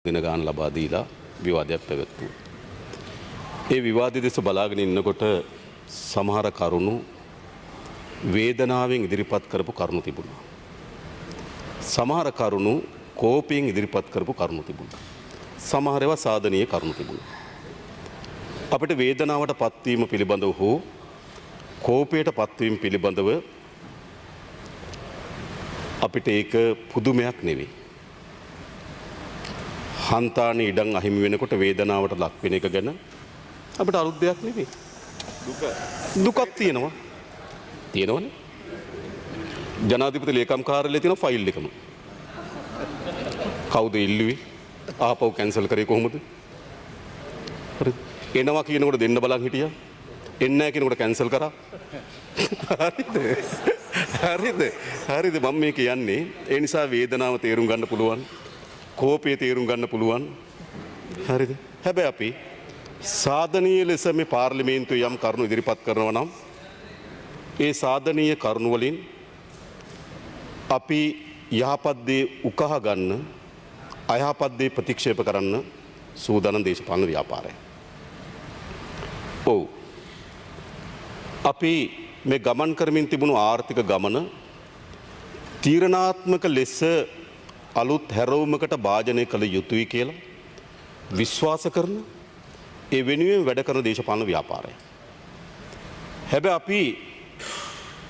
දින ගාන ලබා දීලා විවාදයක් පැවැත්වුවා. ඒ විවාදය දෙස බලාගෙන ඉන්නකොට සමහර කරුණු වේදනාවෙන් ඉදිරිපත් කරපු කරුණු තිබුණා. සමහර කරුණු කෝපයෙන් ඉදිරිපත් කරපු කරුණු තිබුණා. සමහර ඒවා සාධනීය කරුණු තිබුණා. අපිට වේදනාවට පත්වීම පිළිබඳව හෝ කෝපයට පත්වීම පිළිබඳව අපිට ඒක පුදුමයක් නෙවෙයි. හන්තානේ ඉඩම් අහිමි වෙනකොට වේදනාවට ලක් වෙන එක ගැන අපිට අලුත් දෙයක් නෙවෙයි. දුකක් තියෙනවා. තියෙනවනේ. ජනාධිපති ලේකම් කාර්යාලයේ තියෙන ෆයිල් එකම. කවුද ඉල්ලුවේ? ආපහු කැන්සල් කරේ කොහොමද? හරි. එනවා කියනකොට දෙන්න බලන් හිටියා. එන්නේ නැහැ කියනකොට කැන්සල් කරා. හරිද? හරිද? හරිද මම මේ කියන්නේ. ඒ නිසා වේදනාව තේරුම් ගන්න පුළුවන්. කෝපය තේරුම් ගන්න පුළුවන්. හරිද? හැබැයි අපි සාධනීය ලෙස මේ පාර්ලිමේන්තුවේ යම් කරුණු ඉදිරිපත් කරනවා නම් ඒ සාධනීය කරුණු වලින් අපි යහපත් දේ උකහා ගන්න අයහපත් දේ ප්‍රතික්ෂේප කරන්න සූදානම් දේශපාලන ව්‍යාපාරය. ඔව්. අපි මේ ගමන් කරමින් තිබුණු ආර්ථික ගමන තීරණාත්මක ලෙස අලුත් හැරවුමකට භාජනය කළ යුතුයි කියලා විශ්වාස කරන ඒ වෙනුවෙන් වැඩ කරන දේශපාලන ව්‍යාපාරය. හැබැයි අපි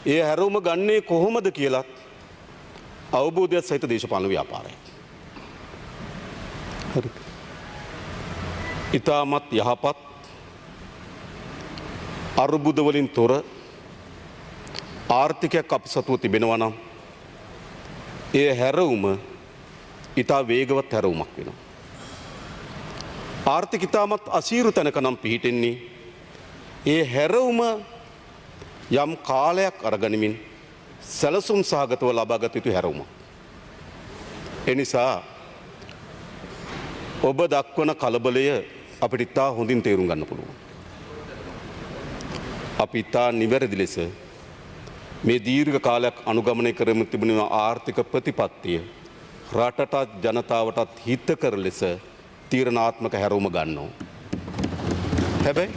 ඒ හැරවුම ගන්නේ කොහොමද කියලා අවබෝධයක් සහිත දේශපාලන ව්‍යාපාරය. හරි. ඊටමත් යහපත් අරුබුද වලින් තොර ආර්ථිකයක් අප සතුව තිබෙනවා නම් ඒ හැරවුම ඉතා වේගවත් හැරවුමක් වෙනවා. ආර්ථික ඉතාමත් අසීරු තැනක නම් පිහිටෙන්නේ ඒ හැරවුම යම් කාලයක් අරගනිමින් සැලසුම් සහගතව ලබාගත යුතු හැරවුමක්. එනිසා ඔබ දක්වන කලබලය අපිට ඉතා හොඳින් තේරුම් ගන්න පුළුවන්. අපි ඉතා නිවැරදි ලෙස මේ දීර්ඝ කාලයක් අනුගමනය කරමින් තිබුණ ආර්ථික ප්‍රතිපත්තිය රටටත් ජනතාවටත් හිතකර ලෙස තීරණාත්මක හැරවුම ගන්නවා. හැබැයි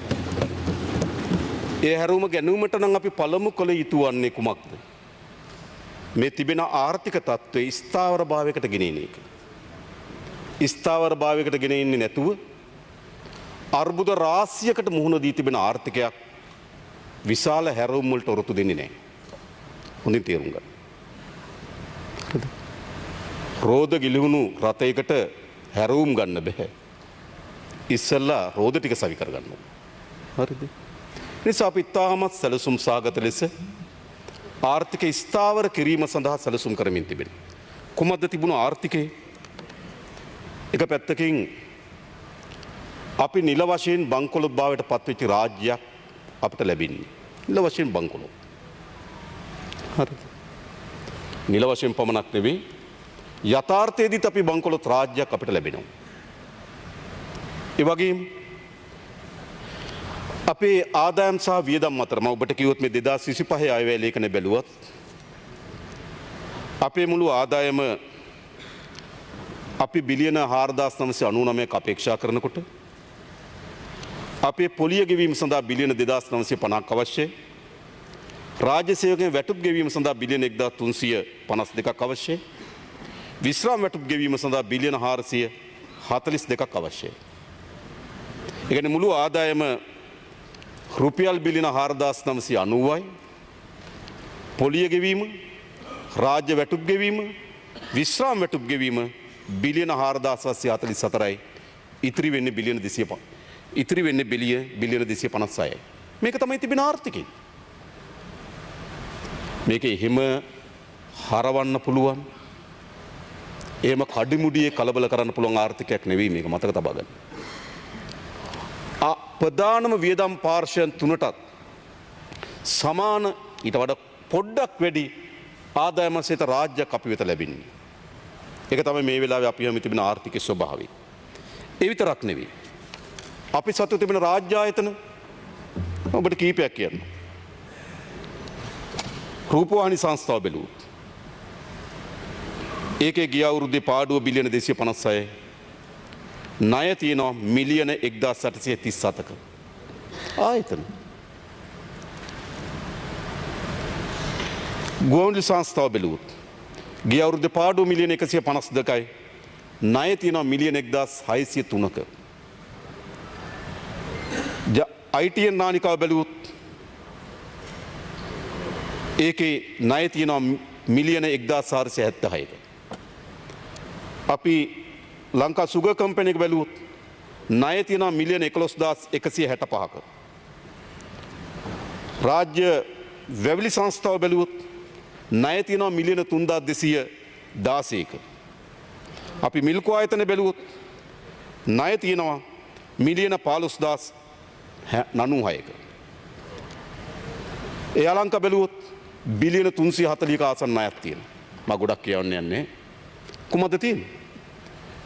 ඒ හැරවුම ගැනීමට නම් අපි පළමු කළ යුතු වන්නේ කුමක්ද? මේ තිබෙන ආර්ථික තත්ත්වයේ ස්ථාවර භාවයකට ගෙනෙන එක. ස්ථාවර භාවයකට ගෙනෙන්නේ නැතුව අර්බුද රාශියකට මුහුණ දී තිබෙන ආර්ථිකයක් විශාල හැරවුම් වලට ඔරොත්තු දෙන්නේ නැහැ. හොඳින් තේරුම් ගන්න. රෝද ගිලිහුණු රථයකට හැරවුම් ගන්න බෑ. ඉස්සෙල්ලා රෝද ටික සවි කරගන්න ඕනේ. හරිද? නිසා අපි තාමත් සැලසුම් සාගත ලෙස ආර්ථික ස්ථාවර කිරීම සඳහා සැලසුම් කරමින් තිබෙනවා. කුමක්ද තිබුණු ආර්ථිකේ? එක පැත්තකින් අපි නිල වශයෙන් බංකොලොත් භාවයට පත්වෙච්ච රාජ්‍යයක් අපිට ලැබෙන්නේ. නිල වශයෙන් බංකොලොත්. හරිද? නිල වශයෙන් පමණක් නෙවෙයි යථාර්ථයේදීත් අපි බංකොලොත් රාජ්‍යයක් අපිට ලැබෙනවා. ඒ වගේම අපේ ආදායම් සහ වියදම් අතර මම ඔබට කිව්වොත් මේ 2025 අයවැය ලේඛනය බැලුවත් අපේ මුළු ආදායම අපි බිලියන 4999ක් අපේක්ෂා කරනකොට අපේ පොලිය ගෙවීම සඳහා බිලියන 2950ක් අවශ්‍යයි. රාජ්‍ය සේවකයන් වැටුප් ගෙවීම සඳහා බිලියන 1352ක් අවශ්‍යයි. විශ්‍රාම වැටුප් ගෙවීම සඳහා බිලියන 442ක් අවශ්‍යයි. ඒ කියන්නේ මුළු ආදායම රුපියල් බිලියන 4990යි. පොලිය ගෙවීම, රාජ්‍ය වැටුප් ගෙවීම, විශ්‍රාම වැටුප් ගෙවීම බිලියන 4744යි. ඉතිරි වෙන්නේ බිලියන 205. ඉතිරි වෙන්නේ බිලියන 256යි. මේක තමයි තිබෙන ආර්ථිකය. මේක එහෙම හරවන්න පුළුවන්. එහෙම කඩිමුඩියේ කලබල කරන්න පුළුවන් ආර්ථිකයක් නෙවෙයි මේක, මතක තබා ගන්න. ප්‍රධානම වියදම් පාර්ශ්වයන් තුනටත් සමාන ඊට වඩා පොඩ්ඩක් වැඩි ආදායම සහිත රාජ්‍යයක් අපි වෙත ලැබෙන්නේ. ඒක තමයි මේ වෙලාවේ අපි හැම තිබෙන ආර්ථික ස්වභාවය. ඒ විතරක් නෙවෙයි. අපි සතු තිබෙන රාජ්‍ය ආයතන ඔබට කීපයක් කියන්න. රූපවාහිනී සංස්ථාව බැලුවොත් ඒකේ ගිය අවුරුද්දේ පාඩුව බිලියන 256යි. ණය තියෙනවා මිලියන 1837ක. ආයතන. ගුවන්විදුලි සංස්ථාව බැලුවොත් ගිය අවුරුද්දේ පාඩුව මිලියන 152යි. ණය තියෙනවා මිලියන 1603ක. ITN නානිකාව බැලුවොත් ඒකේ ණය තියෙනවා මිලියන 1476ක. අපි ලංකා සුගර් කම්පැනි එක බැලුවොත් ණය තියෙනවා මිලියන 11165ක. රාජ්‍ය වැවිලි සංස්ථාව බැලුවොත් ණය තියෙනවා මිලියන 3216ක. අපි මිල්කෝ ආයතන බැලුවොත් ණය තියෙනවා මිලියන 15096ක. ඒ අලංක බැලුවොත් බිලියන 340ක ආසන්න ණයක් තියෙනවා. මම ගොඩක් කියවන්න යන්නේ. කොහොමද තියෙන්නේ?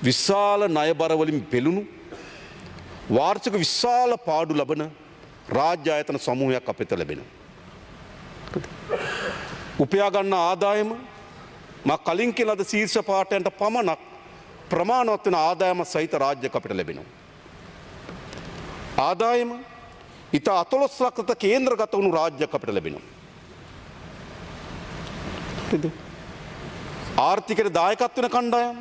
විශාල ණය බර වලින් පෙළුණු වාර්ෂික විශාල පාඩු ලබන රාජ්‍ය ආයතන සමූහයක් අපිට ලැබෙනවා. උපයා ගන්න ආදායම මම කලින් කියන ලද ශීර්ෂ පාඨයන්ට පමණක් ප්‍රමාණවත් වෙන ආදායම සහිත රාජ්‍යයක් අපිට ලැබෙනවා. ආදායම ඊට 14 ලක්ෂ කේන්ද්‍රගත වුණු රාජ්‍යයක් අපිට ලැබෙනවා. ආර්ථිකයට දායකත්ව වෙන කණ්ඩායම්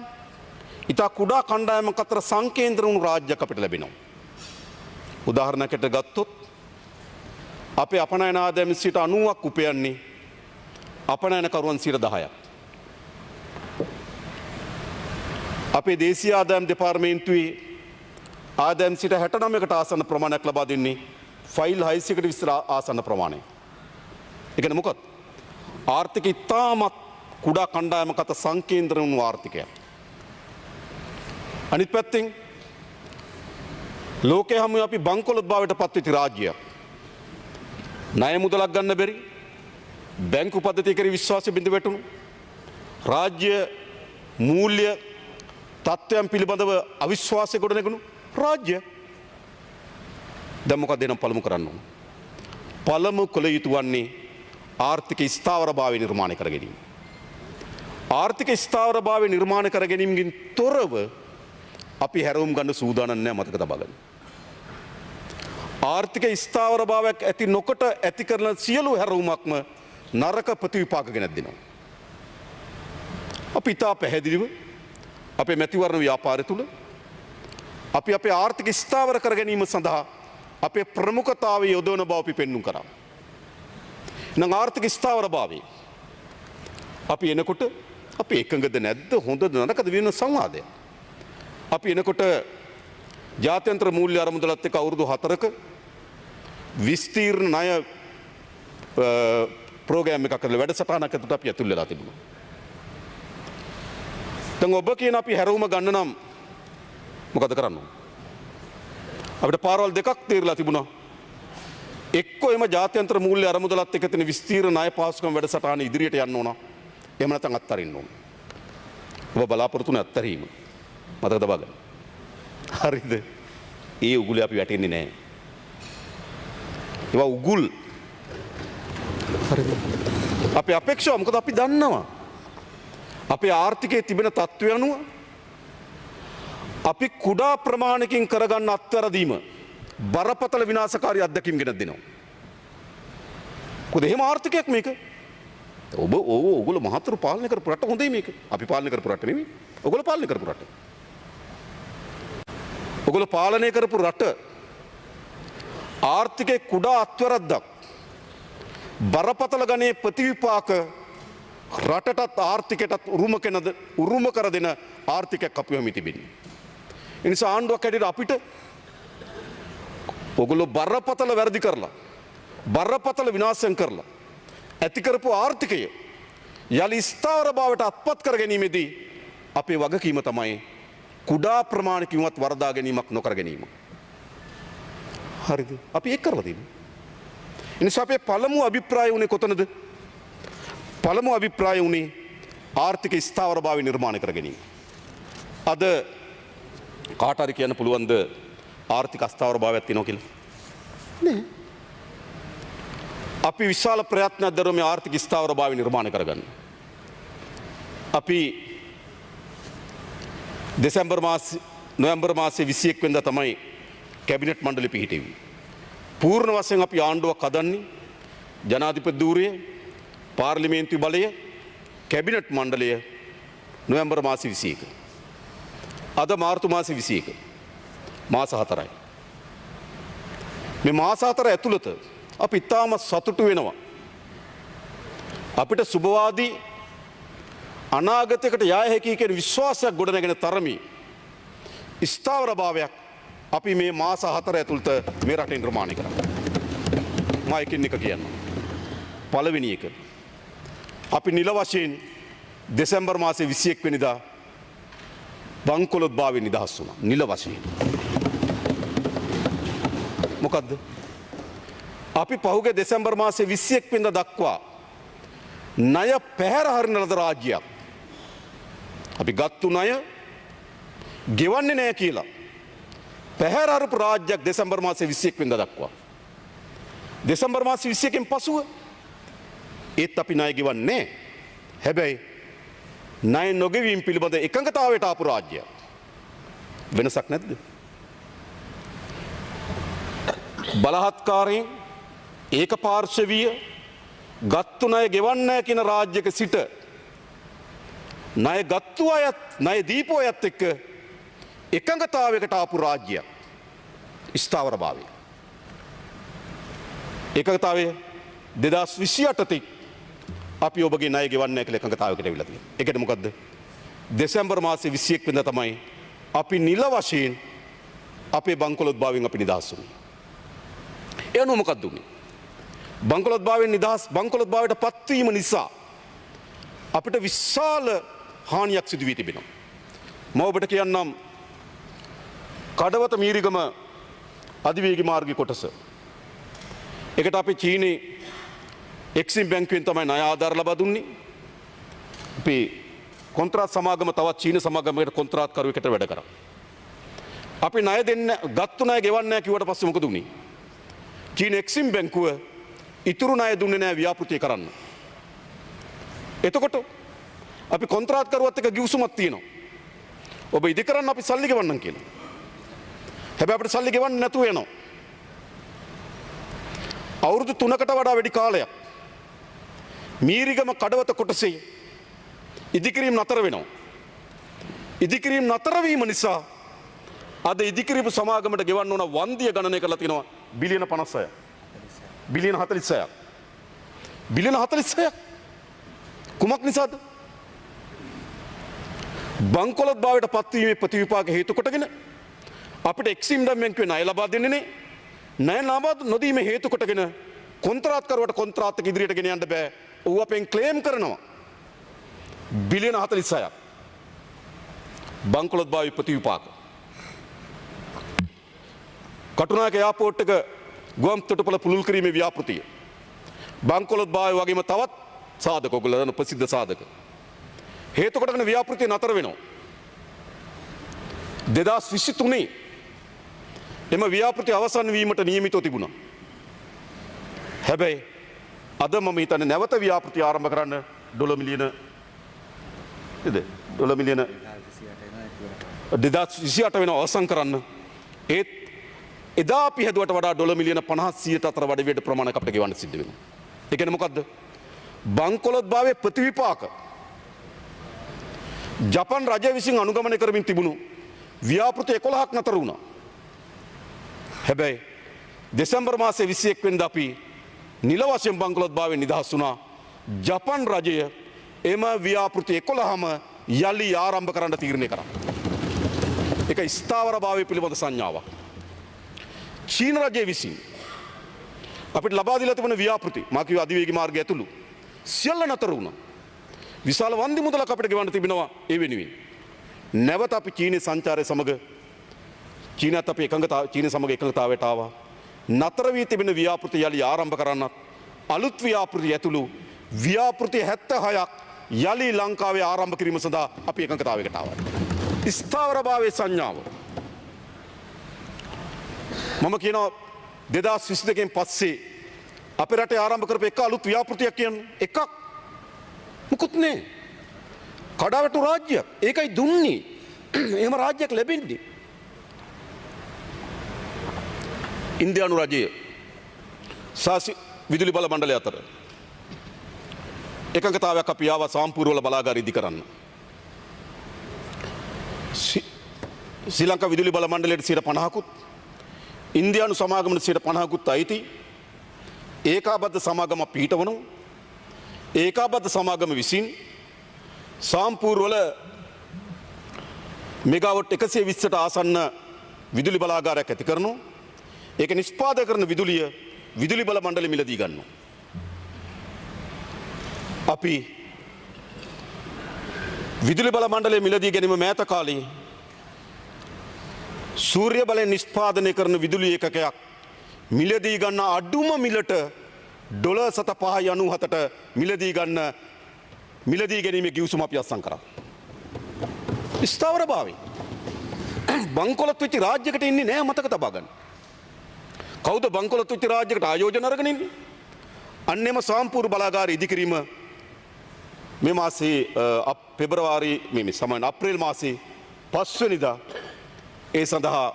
ඊට කුඩා කණ්ඩායමක් අතර සංකේන්ද්‍ර වුණු රාජ්‍යයක් අපිට ලැබෙනවා. උදාහරණයකට ගත්තොත් අපේ අපනයන ආදායම 90ක් උපයන්නේ අපනයනකරුවන් 10%ක්. අපේ දේශීය ආදායම් දෙපාර්තමේන්තුවේ ආදායම් 69කට ආසන්න ප්‍රමාණයක් ලබා දෙන්නේ ෆයිල් 600කට විතර ආසන්න ප්‍රමාණය. ඒ කියන්නේ මොකක්ද? ආර්ථික ඉතාමත් කුඩා කණ්ඩායමක අතර සංකේන්ද්‍ර වුණු ආර්ථිකයක්. අනිත් පැත්තෙන් ලෝකයේ හැම අපි බංකොලොත් භාවයට පත්වෙච්ච රාජ්‍යයක්. ණය මුදලක් ගන්න බැරි බැංකු පද්ධතිය කෙරෙහි විශ්වාසය බිඳ වැටුණු රාජ්‍ය මූල්‍ය තත්ත්වයන් පිළිබඳව අවිශ්වාසය ගොඩනැගුණු රාජ්‍ය. දැන් මොකක්ද එනම් පළමු කරන්න ඕන? පළමු කළ යුතු වන්නේ ආර්ථික ස්ථාවරභාවය නිර්මාණය කර ගැනීම. ආර්ථික ස්ථාවරභාවය නිර්මාණය කර ගැනීමකින් තොරව අපි හැරවුම් ගන්න සූදානම් නැහැ, මතක තබා ගන්න. ආර්ථික ස්ථාවරභාවයක් ඇති නොකොට ඇති කරන සියලු හැරවුමක්ම නරක ප්‍රතිවිපාක ගෙනත් දෙනවා. අපි ඉතා පැහැදිලිව අපේ මැතිවරණ ව්‍යාපාරය තුළ අපි අපේ ආර්ථික ස්ථාවර කර ගැනීම සඳහා අපේ ප්‍රමුඛතාවය යොදවන බව අපි පෙන්නුම් කරා. නම් ආර්ථික ස්ථාවරභාවය අපි එනකොට අපි එකඟද නැද්ද, හොඳද නරකද වෙන සංවාදය. අපි එනකොට ජාත්‍යන්තර මූල්‍ය අරමුදලත් එක්ක අවුරුදු 4ක විස්තීර්ණ ණය ප්‍රෝග්‍රෑම් එකක් කරලා වැඩසටහනක් ඇතුළත අපි ඇතුල් වෙලා තිබුණා. දැන් ඔබ කියන අපි හැරවුම ගන්න නම් මොකද කරන්න ඕන? අපිට පාරවල් දෙකක් තීරලා තිබුණා. එක්කෝ එම ජාත්‍යන්තර මූල්‍ය අරමුදලත් එක්ක තියෙන විස්තීර්ණ ණය පහසුකම් වැඩසටහන ඉදිරියට යන්න ඕන. එහෙම නැත්නම් අත්හරින්න ඕන. ඔබ බලාපොරොත්තු වෙන අත්හැරීම. මතක තබා ගන්න. හරිද? ඒ උගුලේ අපි වැටෙන්නේ නැහැ. ඒවා උගුල්. හරිද? අපේ අපේක්ෂාව මොකද අපි දන්නවා. අපේ ආර්ථිකයේ තිබෙන තත්ත්වය අනුව අපි කුඩා ප්‍රමාණයකින් කරගන්න අත්වැරදීම බරපතල විනාශකාරී අත්දැකීම් ගෙනත් දෙනවා. මොකද එහෙම ආර්ථිකයක් මේක. ඔගොල්ලෝ මහතුරු පාලනය කරපු රට හොඳයි මේක. අපි පාලනය කරපු රට නෙමෙයි. ඔගොල්ලෝ පාලනය කරපු රට. ඔගොල්ලෝ පාලනය කරපු රට ආර්ථිකයේ කුඩා අත්වැරද්දක් බරපතල ගණයේ ප්‍රතිවිපාක රටටත් ආර්ථිකයටත් උරුම කර දෙන ආර්ථිකයක් අපි වෙමි තිබෙන්නේ. ඒ නිසා ආණ්ඩුවක් හැටියට අපිට ඔගොල්ලෝ බරපතල වැරදි කරලා බරපතල විනාශයන් කරලා ඇති කරපු ආර්ථිකය යලි ස්ථාවරභාවයට අත්පත් කර ගැනීමේදී අපේ වගකීම තමයි කුඩා ප්‍රමාණිකවත් වරදා ගැනීමක් නොකර ගැනීම. හරිද? අපි ඒක කරලා තියෙනවා. ඒ නිසා අපේ පළමු අභිප්‍රාය උනේ කොතනද? පළමු අභිප්‍රාය උනේ ආර්ථික ස්ථාවරභාවය නිර්මාණය කර ගැනීම. අද කාට හරි කියන්න පුළුවන්ද ආර්ථික අස්ථාවරභාවයක් තියෙනවා කියලා? නෑ. අපි විශාල ප්‍රයත්නයක් දරුවා මේ ආර්ථික ස්ථාවරභාවය නිර්මාණය කරගන්න. අපි දෙසැම්බර් මාස නොවැම්බර් මාසේ 21 වෙනිදා තමයි කැබිනට් මණ්ඩලය පිහිටෙවි. පූර්ණ වශයෙන් අපි ආණ්ඩුවක් හදන්නේ ජනාධිපති ධූරය, පාර්ලිමේන්තු බලය, කැබිනට් මණ්ඩලය නොවැම්බර් මාසේ 21. අද මාර්තු මාසේ 21. මාස 4යි. මේ මාස 4 ඇතුළත අපි ඉතාම සතුටු වෙනවා. අපිට සුබවාදී අනාගතයකට යා හැකි කියන විශ්වාසයක් ගොඩනැගෙන තරමේ ස්ථාවරභාවයක් අපි මේ මාස 4 ඇතුළත මේ රටේ නිර්මාණය කරා. මම එකින් එක කියන්නම්. පළවෙනි එක අපි නිල වශයෙන් දෙසැම්බර් මාසේ 21 වෙනිදා බංකොලොත්භාවයෙන් නිදහස් වුණා. නිල වශයෙන්. මොකද්ද? අපි පහුගිය දෙසැම්බර් මාසේ 21 වෙනිදා දක්වා ණය පැහැර හරින ලද රාජ්‍යයක්. අපි ගත්තු ණය ගෙවන්නේ නැහැ කියලා පැහැර හරපු රාජ්‍යයක් දෙසැම්බර් මාසේ 21 වෙනිදා දක්වා. දෙසැම්බර් මාසේ 21 න් පසුව ඒත් අපි ණය ගෙවන්නේ නැහැ. හැබැයි ණය නොගෙවීම පිළිබඳ එකඟතාවයට ආපු රාජ්‍යයක්. වෙනසක් නැද්ද? බලහත්කාරයෙන් ඒකපාර්ශවීය ගත්තු ණය ගෙවන්නේ නැහැ කියන රාජ්‍යක සිට ණය ගත්තු අයත් ණය දීපු අයත් එක්ක එකඟතාවයකට ආපු රාජ්‍යයක්. ස්ථාවරභාවය. එකඟතාවය 2028 තික් අපි ඔබගේ ණය ගෙවන්නේ නැහැ කියලා එකඟතාවයකට අවිලා තියෙනවා. ඒකට මොකද්ද? දෙසැම්බර් මාසේ 21 වෙනිදා තමයි අපි නිල වශයෙන් අපේ බංකොලොත්භාවයෙන් අපි නිදහස් වුණේ. ඒ අනුව මොකක්ද උනේ? බංකොලොත්භාවයෙන් නිදහස් බංකොලොත්භාවයට පත්වීම නිසා අපිට විශාල හානියක් සිදු වී තිබෙනවා. මම ඔබට කියන්නම් කඩවත මීරිගම අධිවේගී මාර්ගයේ කොටස. ඒකට අපි චීනේ එක්සිම් බැංකුවෙන් තමයි ණය ආධාර ලබා දුන්නේ. අපි කොන්ත්‍රාත් සමාගම තවත් චීන සමාගමකට කොන්ත්‍රාත්කරුවෙකුට වැඩ කරා. අපි ණය දෙන්න ගත්තු ණය ගෙවන්නේ නැහැ කිව්වට පස්සේ මොකද උනේ? චීන එක්සිම් බැංකුව ඉතුරු ණය දුන්නේ නැහැ ව්‍යාපෘතිය කරන්න. එතකොට අපි කොන්ත්‍රාත්කරුවත් එක්ක ගිවිසුමක් තියෙනවා. ඔබ ඉදි කරන්න අපි සල්ලි ගෙවන්නම් කියලා. හැබැයි අපිට සල්ලි ගෙවන්න නැතුව යනවා. අවුරුදු 3කට වඩා වැඩි කාලයක් මීරිගම කඩවත කොටසේ ඉදිකිරීම නතර වෙනවා. ඉදිකිරීම නතර වීම නිසා අද ඉදිකිරීම සමාගමට ගෙවන්න ඕන වන්දිය ගණනය කරලා තියෙනවා බිලියන 56ක්. බිලියන 46ක්. බිලියන 46ක්. කුමක් නිසාද? බංකොලොත්භාවයට පත්වීමේ ප්‍රතිවිපාක හේතු කොටගෙන අපිට එක්සිම් බැංකුවේ ණය ලබා දෙන්නේ නැහැ. ණය ලබා නොදීමේ හේතු කොටගෙන කොන්ත්‍රාත්කරුවට කොන්ත්‍රාත් එක ඉදිරියට ගෙන යන්න බෑ. ඌ අපෙන් ක්ලේම් කරනවා බිලියන 46ක්. බංකොලොත්භාවයේ ප්‍රතිවිපාක. කටුනායක එයාපෝට් එක ගුවන් තොටුපළ පුළුල් කිරීමේ ව්‍යාපෘතිය. බංකොලොත්භාවය වගේම තවත් සාධක ඔයගොල්ලෝ දන්න ප්‍රසිද්ධ සාධක. හේතු කොටගෙන ව්‍යාපෘතිය නතර වෙනවා. 2023 එම ව්‍යාපෘතිය අවසන් වීමට නියමිතව තිබුණා. හැබැයි අද මම හිතන්නේ නැවත ව්‍යාපෘතිය ආරම්භ කරන්න ඩොලර් මිලියන ඩොලර් මිලියන 2028 වෙනවා අවසන් කරන්න. ඒත් එදා අපි හැදුවට වඩා ඩොලර් මිලියන 50-100 අතර වැඩි වැඩි ප්‍රමාණයක් අපිට ගෙවන්න සිද්ධ වෙනවා. ඒ කියන්නේ මොකද්ද? බංකොලොත්භාවයේ ප්‍රතිවිපාක ජපන් රජය විසින් අනුගමනය කරමින් තිබුණු ව්‍යාපෘති 11ක් නතර වුණා. හැබැයි දෙසැම්බර් මාසේ 21 වෙනිදා අපි නිල වශයෙන් බංකොලොත්භාවයෙන් නිදහස් වුණා. ජපන් රජය එම ව්‍යාපෘති 11ම යලි ආරම්භ කරන්න තීරණය කරා. ඒක ස්ථාවරභාවය පිළිබඳ සංඥාවක්. චීන රජය විසින් අපිට ලබා දීලා තිබෙන ව්‍යාපෘති මා කිව්ව අධිවේගී මාර්ගය ඇතුළු සියල්ල නතර වුණා. විශාල වන්දි මුදලක් අපිට ගෙවන්න තිබෙනවා ඒ වෙනුවෙන්. නැවත අපි චීනයේ සංචාරය සමග චීනත් අපි චීන සමග එකඟතාවයට ආවා. නතර වී තිබෙන ව්‍යාපෘති යලි ආරම්භ කරන්නත් අලුත් ව්‍යාපෘති ඇතුළු ව්‍යාපෘති 76ක් යලි ලංකාවේ ආරම්භ කිරීම සඳහා අපි එකඟතාවයකට ආවා. ස්ථාවරභාවයේ සංඥාව මම කියනවා 2022 පස්සේ අපේ රටේ ආරම්භ කරපු එක අලුත් ව්‍යාපෘතියක් කියන්නේ එකක් මුකුත් නෑ. කඩාවැටු රාජ්‍යයක්. ඒකයි දුන්නේ. එහෙම රාජ්‍යයක් ලැබෙන්නේ. ඉන්දියානු රජය සහ විදුලි බල මණ්ඩලය අතර එකඟතාවයක් අපි ආවා සාම්පූර්ණ බලාගාර ඉදි කරන්න. ශ්‍රී ලංකා විදුලි බල මණ්ඩලයට 50%කුත් ඉන්දියානු සමාගමට 50%කුත් අයිති ඒකාබද්ධ සමාගම පිහිටවනු ඒකාබද්ධ සමාගම විසින් සාම්පූර්ණ වල මෙගාවොට් 120ට ආසන්න විදුලි බලාගාරයක් ඇති කරනු ඒක නිෂ්පාදනය කරන විදුලිය විදුලි බල මණ්ඩලෙ මිලදී ගන්නවා. අපි විදුලි බල මණ්ඩලයේ මිලදී ගැනීම මෑත කාලේ සූර්ය බලයෙන් නිෂ්පාදනය කරන විදුලි ඒකකයක් මිලදී ගන්න අඩුම මිලට ඩොලර් 7.97ට මිලදී ගන්න මිලදී ගැනීමේ ගිවිසුම අපි අත්සන් කරා. ස්ථාවරභාවය බංකොලොත් වෙච්ච රාජ්‍යයකට ඉන්නේ නෑ මතක තබා ගන්න. කවුද බංකොලොත් වෙච්ච රාජ්‍යයකට ආයෝජන අරගෙන ඉන්නේ? අන්නේම සාම්පූර්ණ බලාගාර ඉදිකිරීම මේ මාසේ පෙබරවාරි මේ සමාන අප්‍රේල් මාසේ 5 වෙනිදා ඒ සඳහා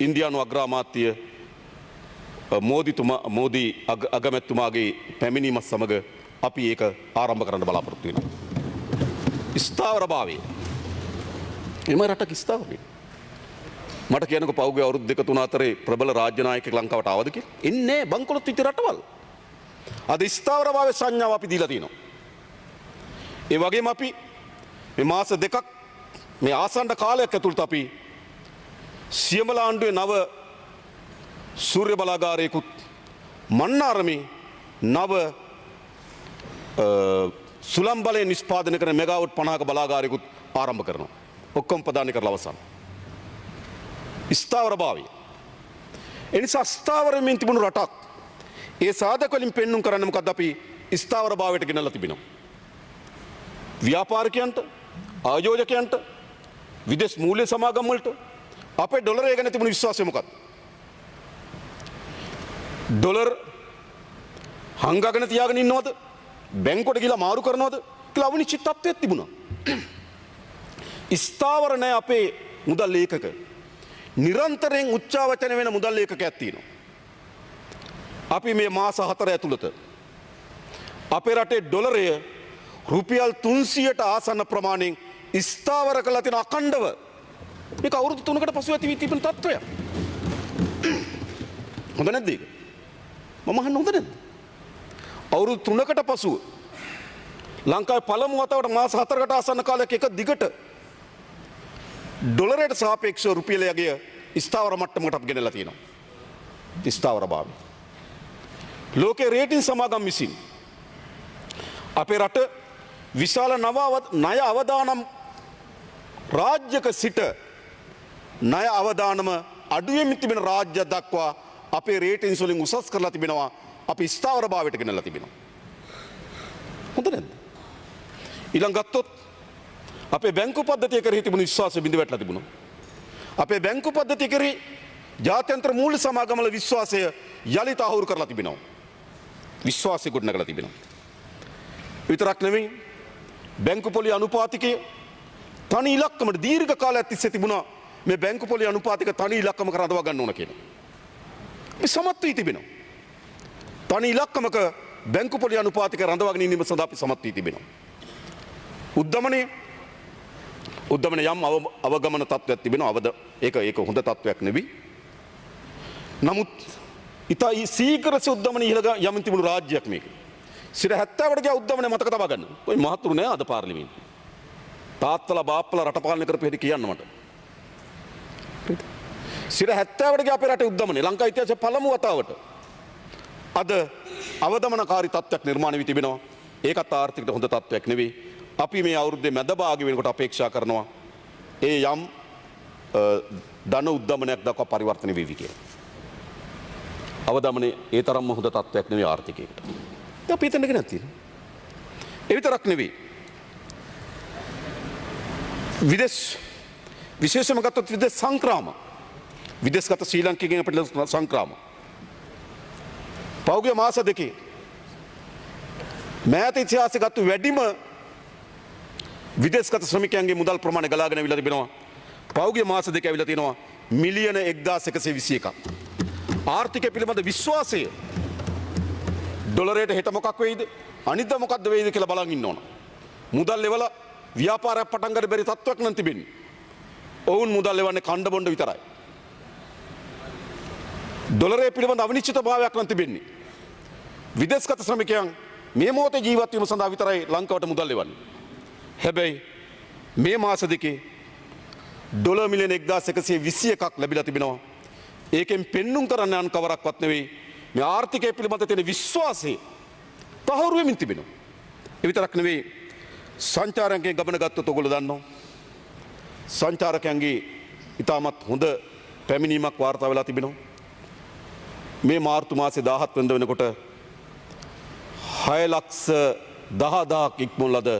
ඉන්දියානු අග්‍රාමාත්‍ය මෝදී අගමැතිතුමාගේ පැමිණීමත් සමග අපි ඒක ආරම්භ කරන්න බලාපොරොත්තු වෙනවා. ස්ථාවරභාවය එම රටක ස්ථාවරයි. මට කියනකො පෞගේ අවුරුදු 2-3 අතරේ ප්‍රබල රාජ්‍ය නායකයෙක් ලංකාවට ආවද කියලා? ඉන්නේ බංකොලොත් වෙච්ච රටවල්. අද ස්ථාවරභාවය සංඥාව අපි දීලා තියෙනවා. ඒ වගේම අපි මේ මාස 2ක් මේ ආසන්න කාලයක් ඇතුළත අපි සියමල ආණ්ඩුවේ නව සූර්ය බලාගාරයකුත් මන්නාරමේ නව සුළං බලයෙන් නිෂ්පාදනය කරන මෙගාවොට් 50ක බලාගාරයකුත් ආරම්භ කරනවා. ඔක්කොම ප්‍රදානය කරලා අවසන්. ස්ථාවරභාවය. එනිසා ස්ථාවරමින් තිබුණු රටක් ඒ සාධක වලින් පෙන්눔 කරන්න මොකද අපි ස්ථාවරභාවයට ගෙනල්ලා තිබෙනවා. ව්‍යාපාරිකයන්ට ආයෝජකයන්ට විදේශ මූල්‍ය සමාගම් වලට අපේ ඩොලරය ගැන තිබුණු විශ්වාසය මොකක්ද? ඩොලර් හංගගෙන තියාගෙන ඉන්නවද? බැංකුවට ගිහලා මාරු කරනවද? කියලා අවිනිශ්චිත තත්ත්වයක් තිබුණා. ස්ථාවර නැහැ අපේ මුදල් ඒකක. නිරන්තරයෙන් උච්චාවචන වෙන මුදල් ඒකකයක් තියෙනවා. අපි මේ මාස 4 ඇතුළත අපේ රටේ ඩොලරය රුපියල් 300ට ආසන්න ප්‍රමාණයෙන් ස්ථාවර කරලා තියෙන අඛණ්ඩව මේක අවුරුදු 3කට පසු ඇති වී තිබෙන තත්ත්වයක්. හොඳ නැද්ද ඒක? මම අහන්න හොඳ නැද්ද? අවුරුදු 3කට පසු ලංකාවේ පළමු වතාවට මාස 4කට ආසන්න කාලයක එක දිගට ඩොලරයට සාපේක්ෂව රුපියලයේ ස්ථාවර මට්ටමකට අපි ගෙනලා තියෙනවා. ස්ථාවරභාවය. ලෝකේ රේටින් සමාගම් විසින් අපේ රට විශාල ණය අවදානම් රාජ්‍යක සිට ණය අවදානම අඩුවෙන් තිබෙන රාජ්‍ය දක්වා අපේ රේටින්ස් වලින් උසස් කරලා තිබෙනවා. අපි ස්ථාවරභාවයට ගෙනලා තිබෙනවා. හොඳ නැද්ද? ඊළඟ ගත්තොත් අපේ බැංකු පද්ධතිය කෙරෙහි තිබුණු විශ්වාසය බිඳ වැටලා තිබුණා. අපේ බැංකු පද්ධතිය කෙරෙහි ජාත්‍යන්තර මූල්‍ය සමාගම් වල විශ්වාසය යලිත අහුරු කරලා තිබෙනවා. විශ්වාසය ගොඩනගලා තිබෙනවා. විතරක් නෙවෙයි බැංකු පොලි අනුපාතිකය තනි ඉලක්කමට දීර්ඝ කාලයක් තිස්සේ තිබුණා මේ බැංකු පොලි අනුපාතික තනි ඉලක්කමක රඳවා ගන්න ඕන කියලා. මේ සමත් වී තිබෙනවා. තනි ඉලක්කමක බැංකු පොලි අනුපාතික රඳවාගෙන ඉන්නම සඳහා අපි සමත් වී තිබෙනවා. උද්දමනය යම් අවගමන තත්ත්වයක් තිබෙනවා. ඒක හොඳ තත්ත්වයක් නෙවෙයි. නමුත් ඉතා සීඝ්‍රසේ උද්දමනය ඉහළ යමින් තිබුණු රාජ්‍යයක් මේක. 70කට ගිය උද්දමනය මතක තබා ගන්න. ඔය මහතුරු නෑ අද පාර්ලිමේන්තුවේ. තාත්තලා බාප්පලා රට පාලනය කරපු හැටි කියන්න මට. 70කට ගිය අපේ රටේ උද්දමනය ලංකා ඉතිහාසයේ පළමු වතාවට අද අවදමනකාරී තත්ත්වයක් නිර්මාණය වී තිබෙනවා. ඒකත් ආර්ථිකට හොඳ තත්ත්වයක් නෙවෙයි. අපි මේ අවුරුද්දේ මැද භාගය වෙනකොට අපේක්ෂා කරනවා ඒ යම් ධන උද්දමනයක් දක්වා පරිවර්තනය වෙවි කියලා. අවදමනේ ඒ තරම්ම හොඳ තත්ත්වයක් නෙවෙයි ආර්ථිකයකට. අපි හිතන්න ගෙනත් තියෙනවා. ඒ විතරක් නෙවෙයි. විශේෂම ගත්තොත් විදේශ සංක්‍රාම. විදේශගත ශ්‍රී ලංකිකයන් අපිට සංක්‍රාම. පෞද්ගලික මාස දෙකේ මෑත ඉතිහාසයේ ගත්ත වැඩිම විදේශගත ශ්‍රමිකයන්ගේ මුදල් ප්‍රමාණය ගලාගෙන අවිලා තිබෙනවා. පෞද්ගලික මාස දෙක අවිලා තියෙනවා මිලියන 1121ක්. ආර්ථිකය පිළිබඳ විශ්වාසය ඩොලරයට හෙට මොකක් වෙයිද අනිද්දා මොකක්ද වෙයිද කියලා බලන් ඉන්න ඕන. මුදල් ලෙවල ව්‍යාපාරයක් පටන් ගන්න බැරි තත්ත්වයක් නම් තිබෙන්නේ. ඔවුන් මුදල් ලෙවන්නේ කණ්ඩ බොණ්ඩ විතරයි. ඩොලරය පිළිබඳ අවිනිශ්චිතභාවයක් නම් තිබෙන්නේ. විදේශගත ශ්‍රමිකයන් මේ මොහොතේ ජීවත් වීම සඳහා විතරයි ලංකාවට මුදල් ලෙවන්නේ. හැබැයි මේ මාස දෙකේ ඩොලර් මිලියන 1121ක් ලැබිලා තිබෙනවා. ඒකෙන් පෙන්눔 කරන්න යන කවරක්වත් නෙවෙයි මේ ආර්ථිකය පිළිබඳ තියෙන විශ්වාසය තහවුරු වෙමින් තිබෙනවා. ඒ විතරක් නෙවෙයි සංචාරකයන්ගේ ගමන ගත්තොත් ඔයගොල්ලෝ දන්නවා. සංචාරකයන්ගේ ඉතාමත් හොඳ පැමිණීමක් වාර්තා වෙලා තිබෙනවා. මේ මාර්තු මාසේ 17 වෙනිදා වෙනකොට 6,10,000ක් ඉක්මුණු ලද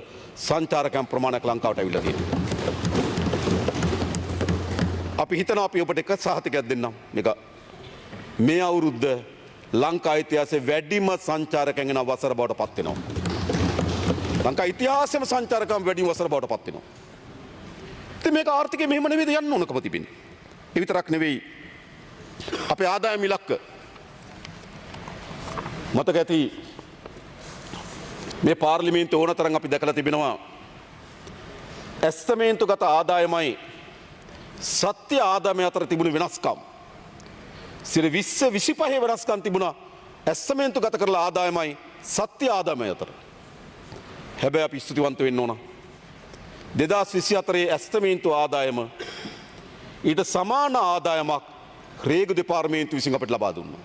සංචාරකයන් ප්‍රමාණයක් ලංකාවට ඇවිල්ලා තියෙනවා. අපි හිතනවා අපි ඔබට එක සහතිකයක් දෙන්නම්. මේක මේ අවුරුද්ද ලංකා ඉතිහාසයේ වැඩිම සංචාරකයන් එන වසර බවට පත් වෙනවා. ලංකා ඉතිහාසයේම සංචාරකයන් වැඩිම වසර බවට පත් වෙනවා. ඉතින් මේක ආර්ථිකය මෙහෙම නෙවෙයි යන්න ඕනකම තිබෙන්නේ. ඒ විතරක් නෙවෙයි අපේ ආදායම ඉලක්ක මතක ඇති මේ පාර්ලිමේන්තුව ඕන තරම් අපි දැකලා තිබෙනවා. ඇස්තමේන්තුගත ආදායමයි සත්‍ය ආදායම අතර තිබුණු වෙනස්කම් 20-25 වෙනස්කම් තිබුණා ඇස්තමේන්තුගත කරලා ආදායමයි සත්‍ය ආදායමයි අතර. හැබැයි අපි ස්තුතිවන්ත වෙන්න ඕන 2024 ඇස්තමේන්තු ආදායම ඊට සමාන ආදායමක් රේගු දෙපාර්තමේන්තුව විසින් අපිට ලබා දුන්නා.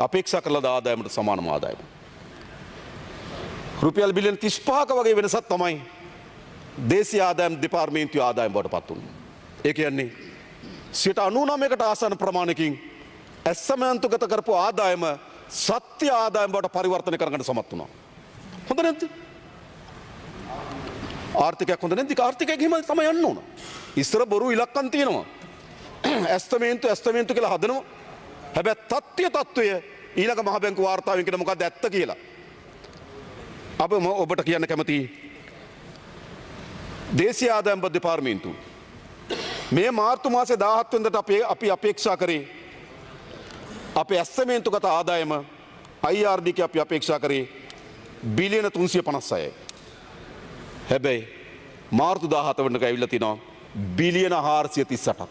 අපේක්ෂා කරලා ආදායමට සමානම ආදායම. රුපියල් බිලියන 35ක වගේ වෙනසක් තමයි දේශීය ආදායම් දෙපාර්තමේන්තුවේ ආදායම බවට පත් වුණේ. ඒ කියන්නේ 99කට ආසන්න ප්‍රමාණයකින් ඇස්තමේන්තුගත කරපු ආදායම සත්‍ය ආදායම බවට පරිවර්තනය කරගන්න සමත් වුණා. හොඳ නැද්ද? ආර්ථිකයක් හොඳ නැද්ද? ආර්ථිකයක් හිම තමයි යන්න ඕන. ඉස්සර බොරු ඉලක්කම් තියෙනවා. ඇස්තමේන්තු කියලා හදනවා. හැබැයි තත්ත්වය ඊළඟ මහ බැංකු වාර්තාවෙන් කියන මොකක්ද ඇත්ත කියලා. ඔබට කියන්න කැමති දේශීය ආදායම් දෙපාර්තමේන්තුව මේ මාර්තු මාසේ 17 වෙනිදාට අපි අපේක්ෂා කරේ අපේ ඇස්තමේන්තුගත ආදායම IRD අපි අපේක්ෂා කරේ බිලියන 356යි. හැබැයි මාර්තු 17 වෙනිදාට ඇවිල්ලා තිනවා බිලියන 438ක්.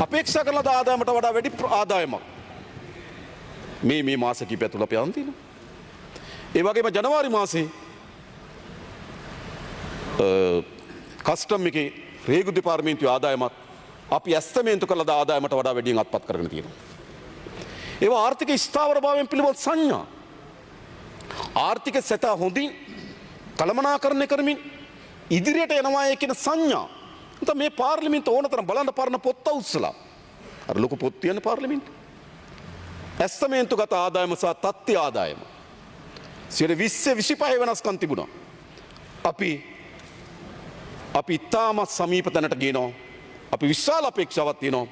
අපේක්ෂා කරන ආදායමට වඩා වැඩි ආදායමක් මේ මාස කිහිපය තුළ අපි අහන් තිනවා. ඒ වගේම ජනවාරි මාසේ කස්ටම් එකේ රේගු දෙපාර්තමේන්තුවේ ආදායමත් අපි ඇස්තමේන්තු කළ ආදායමට වඩා වැඩියෙන් අත්පත් කරගෙන තියෙනවා. ඒවා ආර්ථික ස්ථාවරභාවයෙන් පිළිබඳ සංඥා. ආර්ථික සැතා හොඳින් කළමනාකරණය කරමින් ඉදිරියට යනවා කියන සංඥා. නැත්නම් මේ පාර්ලිමේන්තුව ඕනතරම් බලන්න පරණ පොත් උස්සලා. අර ලොකු පොත් තියන පාර්ලිමේන්තුව. ඇස්තමේන්තුගත ආදායම සහ තත්ත්‍ය ආදායම 20-25 වෙනස්කම් තිබුණා. අපි ඉතාමත් සමීප තැනට ගේනවා. අපි විශාල අපේක්ෂාවක් තියෙනවා.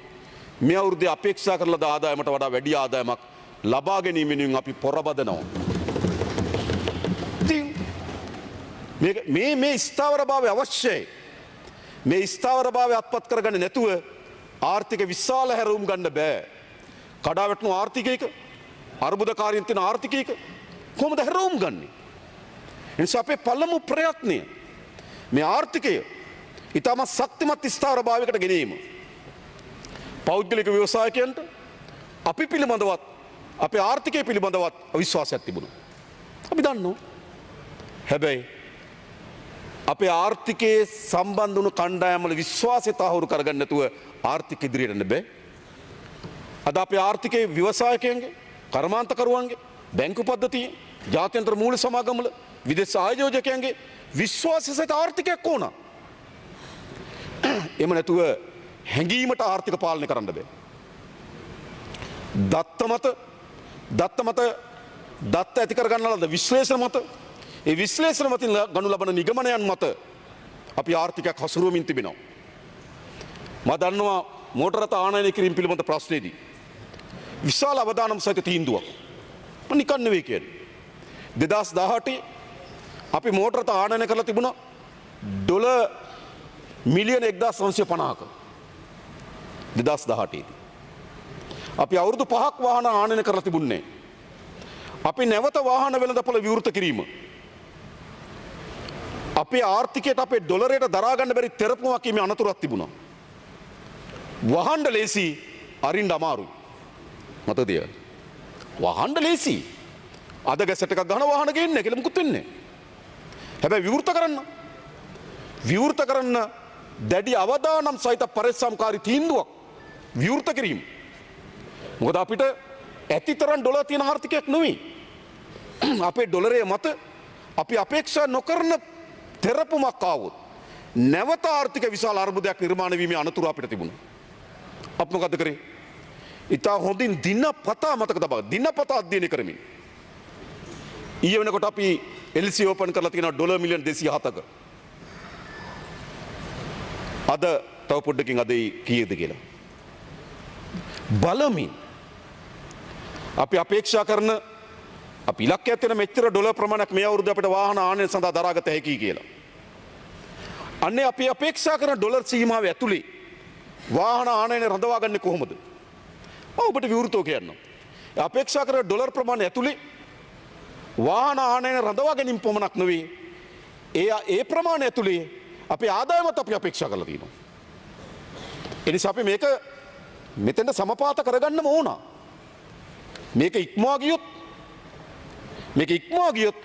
මේ අවුරුද්දේ අපේක්ෂා කරන ආදායමට වඩා වැඩි ආදායමක් ලබා ගැනීම වෙනුවෙන් අපි පොරබදනවා. මේ ස්ථාවරභාවය අවශ්‍යයි. මේ ස්ථාවරභාවය අත්පත් කරගන්නේ නැතුව ආර්ථික විශාල හැරවුම් ගන්න බෑ. කඩා වැටුණු ආර්ථිකයක අර්බුදකාරීන් තියෙන ආර්ථිකයක කොහොමද හැරවුම් ගන්නේ? ඒ නිසා අපේ පළමු ප්‍රයත්නය මේ ආර්ථිකය ඉතාමත් ශක්තිමත් ස්ථාවරභාවයකට ගෙනීම. පෞද්ගලික ව්‍යවසායකයන්ට අපි පිළිබඳවත් අපේ ආර්ථිකය පිළිබඳවත් අවිශ්වාසයක් තිබුණා. අපි දන්නවා. හැබැයි අපේ ආර්ථිකයේ සම්බන්ධ වුණු කණ්ඩායම් වල විශ්වාසය තහවුරු කරගන්න නැතුව ආර්ථික ඉදිරියට යන්න බෑ. අද අපේ ආර්ථිකයේ ව්‍යවසායකයන්ගේ, කර්මාන්තකරුවන්ගේ, බැංකු පද්ධතියේ, ජාත්‍යන්තර මූල්‍ය සමාගම් වල විදේශ ආයෝජකයන්ගේ විශ්වාසය සහිත ආර්ථිකයක් ඕන. එහෙම නැතුව හැංගීමට ආර්ථික පාලනය කරන්න බෑ. දත්ත ඇති කරගන්න ලද විශ්ලේෂණ මත ඒ විශ්ලේෂණ මතින් ගනු ලබන නිගමනයන් මත අපි ආර්ථිකයක් හසුරුවමින් තිබෙනවා. මම දන්නවා මෝටර රථ ආනයනය කිරීම පිළිබඳ ප්‍රශ්නයේදී විශාල අවදානම් සහිත තීන්දුවක්. මම නිකන් නෙවෙයි කියන්නේ. 2018 අපි මෝටර රථ ආනයනය කරලා තිබුණා ඩොලර් මිලියන 1950ක 2018 දී. අපි අවුරුදු 5ක් වාහන ආනයන කරලා තිබුණේ. අපි නැවත වාහන වෙළඳපොළ විවෘත කිරීම. අපේ ආර්ථිකයට අපේ ඩොලරයට දරා ගන්න බැරි තෙරපුමක් මේ අනතුරක් තිබුණා. වහන්න ලේසි අරින්න අමාරුයි. මතකද? වහන්න ලේසි. අද ගැසට් එකක් ගන්න වාහන ගේන්නේ කියලා මුකුත් වෙන්නේ නැහැ. හැබැයි විවෘත කරන්න දැඩි අවදානම් සහිත පරිස්සම්කාරී තීන්දුවක් විවෘත කිරීම. මොකද අපිට ඇතිතරම් ඩොලර් තියෙන ආර්ථිකයක් නෙවෙයි. අපේ ඩොලරයේ මත අපි අපේක්ෂා නොකරන තෙරපුමක් ආවොත් නැවත ආර්ථික විශාල අර්බුදයක් නිර්මාණය වීමේ අනතුරු අපිට තිබුණා. අපි මොකද කරේ? ඉතා හොඳින් දිනපතා මතක තබා දිනපතා අධ්‍යයනය කරමින් ඊයේ වෙනකොට අපි LC ඕපන් කරලා තියෙනවා ඩොලර් මිලියන් 207ක. අද තව පොඩ්ඩකින් අද කීයද කියලා බලමින් අපි අපේක්ෂා කරන අපි ඉලක්කයක් තියෙන මෙච්චර ඩොලර් ප්‍රමාණයක් මේ අවුරුද්ද අපිට වාහන ආනයන සඳහා දරාගත හැකි කියලා. අන්නේ අපි අපේක්ෂා කරන ඩොලර් සීමාව ඇතුලේ වාහන ආනයන රඳවාගන්නේ කොහොමද? ඔබට විවෘතව කියන්න. අපේක්ෂා කරන ඩොලර් ප්‍රමාණය ඇතුලේ වාහන ආනයන රඳවා ගැනීම පමණක් නෙවෙයි ඒ ප්‍රමාණය ඇතුලේ අපේ ආදායමත් අපි අපේක්ෂා කරලා තියෙනවා. ඒ නිසා අපි මේක මෙතෙන්ට සමපාත කරගන්නම ඕන. මේක ඉක්මවා ගියොත්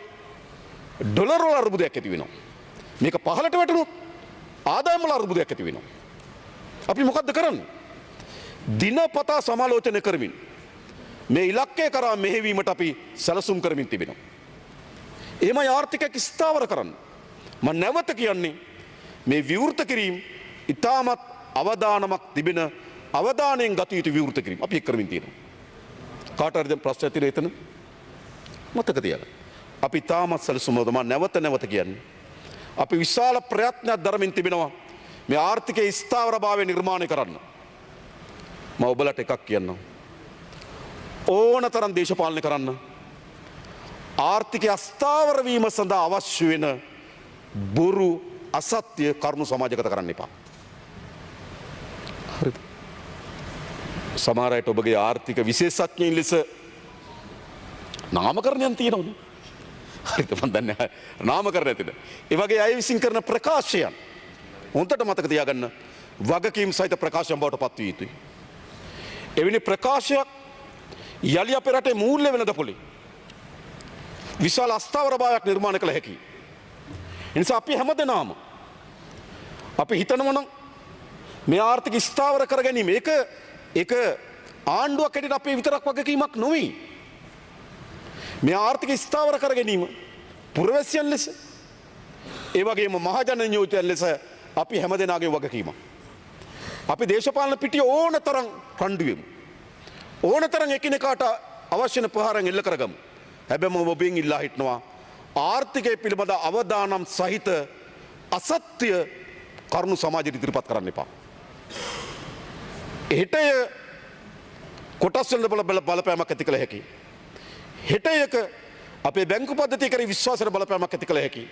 ඩොලර් වල අර්බුදයක් ඇති වෙනවා. මේක පහළට වැටුණොත් ආදායම් වල අර්බුදයක් ඇති වෙනවා. අපි මොකද්ද කරන්නේ? දිනපතා සමාලෝචනය කරමින් මේ ඉලක්කය කරා මෙහෙවීමට අපි සැලසුම් කරමින් තිබෙනවා. එහෙමයි ආර්ථිකයක් ස්ථාවර කරන්න. මම නැවත කියන්නේ මේ විවෘත කිරීම ඉතාමත් අවදානමක් තිබෙන අවධානයෙන් ගත යුතු විවෘත කිරීම අපි එක් කරමින් තියෙනවා. කාට හරි දැන් ප්‍රශ්න ඇතිද එතන? මතක තියාගන්න. අපි තාමත් සැලසුමද මම නැවත කියන්නේ. අපි විශාල ප්‍රයත්නයක් දරමින් තිබෙනවා මේ ආර්ථිකයේ ස්ථාවරභාවය නිර්මාණය කරන්න. මම ඔබලට එකක් කියන්නම්. ඕනතරම් දේශපාලනය කරන්න. ආර්ථිකය අස්ථාවර වීම සඳහා අවශ්‍ය වෙන බොරු අසත්‍ය කරුණු සමාජගත කරන්න එපා. හරිද? සමහර අයට ඔබගේ ආර්ථික විශේෂඥයින් ලෙස නාමකරණයන් තියෙනවනේ. හරිද? මම දන්නේ නාමකරණ ඇතිද? ඒ වගේ අය විසින් කරන ප්‍රකාශයන් හොඳට මතක තියාගන්න වගකීම් සහිත ප්‍රකාශයන් බවට පත් විය යුතුයි. එවැනි ප්‍රකාශයක් යලි අපේ රටේ මූල්‍ය වෙළඳපොලේ විශාල අස්ථාවරභාවයක් නිර්මාණය කළ හැකියි. ඒ නිසා අපි හැමදෙනාම අපි හිතනවා නම් මේ ආර්ථික ස්ථාවර කර ගැනීම ඒක ආණ්ඩුවක් හැටියට අපේ විතරක් වගකීමක් නොවේ. මේ ආර්ථික ස්ථාවර කර ගැනීම පුරවැසියන් ලෙස ඒ වගේම මහජන නියෝජිතයන් ලෙස අපි හැමදෙනාගේ වගකීමක්. අපි දේශපාලන පිටිය ඕනතරම් කණ්ඩු වෙමු. ඕනතරම් එකිනෙකාට අවශ්‍ය වෙන ප්‍රහාරයන් එල්ල කරගමු. හැබැයි මම ඔබෙන් ඉල්ලා හිටනවා ආර්ථිකය පිළිබඳ අවදානම් සහිත අසත්‍ය කරුණු සමාජයට ඉදිරිපත් කරන්න එපා. හෙටය කොටස් වල බලපෑමක් ඇති කළ හැකි. හෙටයක අපේ බැංකු පද්ධතිය කරේ විශ්වාසයට බලපෑමක් ඇති කළ හැකි.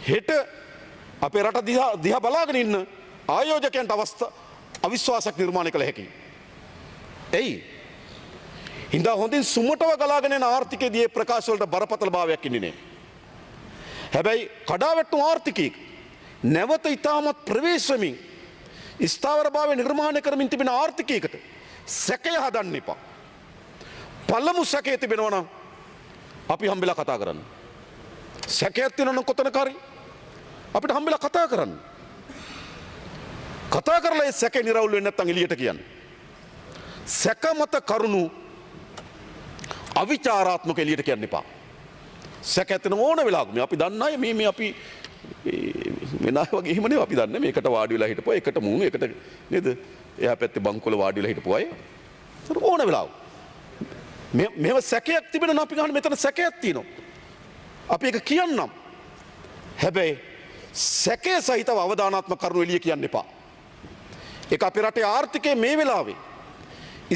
හෙට අපේ රට දිහා බලාගෙන ඉන්න ආයෝජකයන්ට අවිශ්වාසයක් නිර්මාණය කළ හැකි. එයි හින්දා හොඳින් සුමටව ගලාගෙන යන ආර්ථිකයේදී ප්‍රකාශ වලට බරපතල භාවයක් ඉන්නේ නැහැ. හැබැයි කඩාවැටුණු ආර්ථිකයක නැවත ඉතාමත් ප්‍රවේශමින් ස්ථාවරභාවය නිර්මාණය කරමින් තිබෙන ආර්ථිකයකට සැකය හදන්න එපා. පළමු සැකය තිබෙනවා නම් අපි හම්බෙලා කතා කරන්න. සැකයක් තියෙනවා නම් කොතනක හරි අපිට හම්බෙලා කතා කරන්න. කතා කරලා ඒ සැකේ නිරවුල් වෙන්නේ නැත්නම් එළියට කියන්න. සැක මත කරුණු අවිචාරාත්මක එළියට කියන්න එපා. සැක ඇතන ඕන වෙලාවක අපි දන්න අය මේ අපි වෙන අය වගේ එහෙම නෙවෙයි අපි දන්නේ මේකට වාඩි වෙලා හිටපුවා එකට මූණු එකට නේද? එයා පැත්තේ බංකොල වාඩි වෙලා හිටපුවා අය. ඕන වෙලාවක මේව සැකයක් තිබෙනවා අපි ගන්න මෙතන සැකයක් තියෙනවා. අපි ඒක කියන්නම්. හැබැයි සැකේ සහිතව අවදානාත්මක කරුණු එළිය කියන්න එපා. ඒක අපේ රටේ ආර්ථිකයේ මේ වෙලාවේ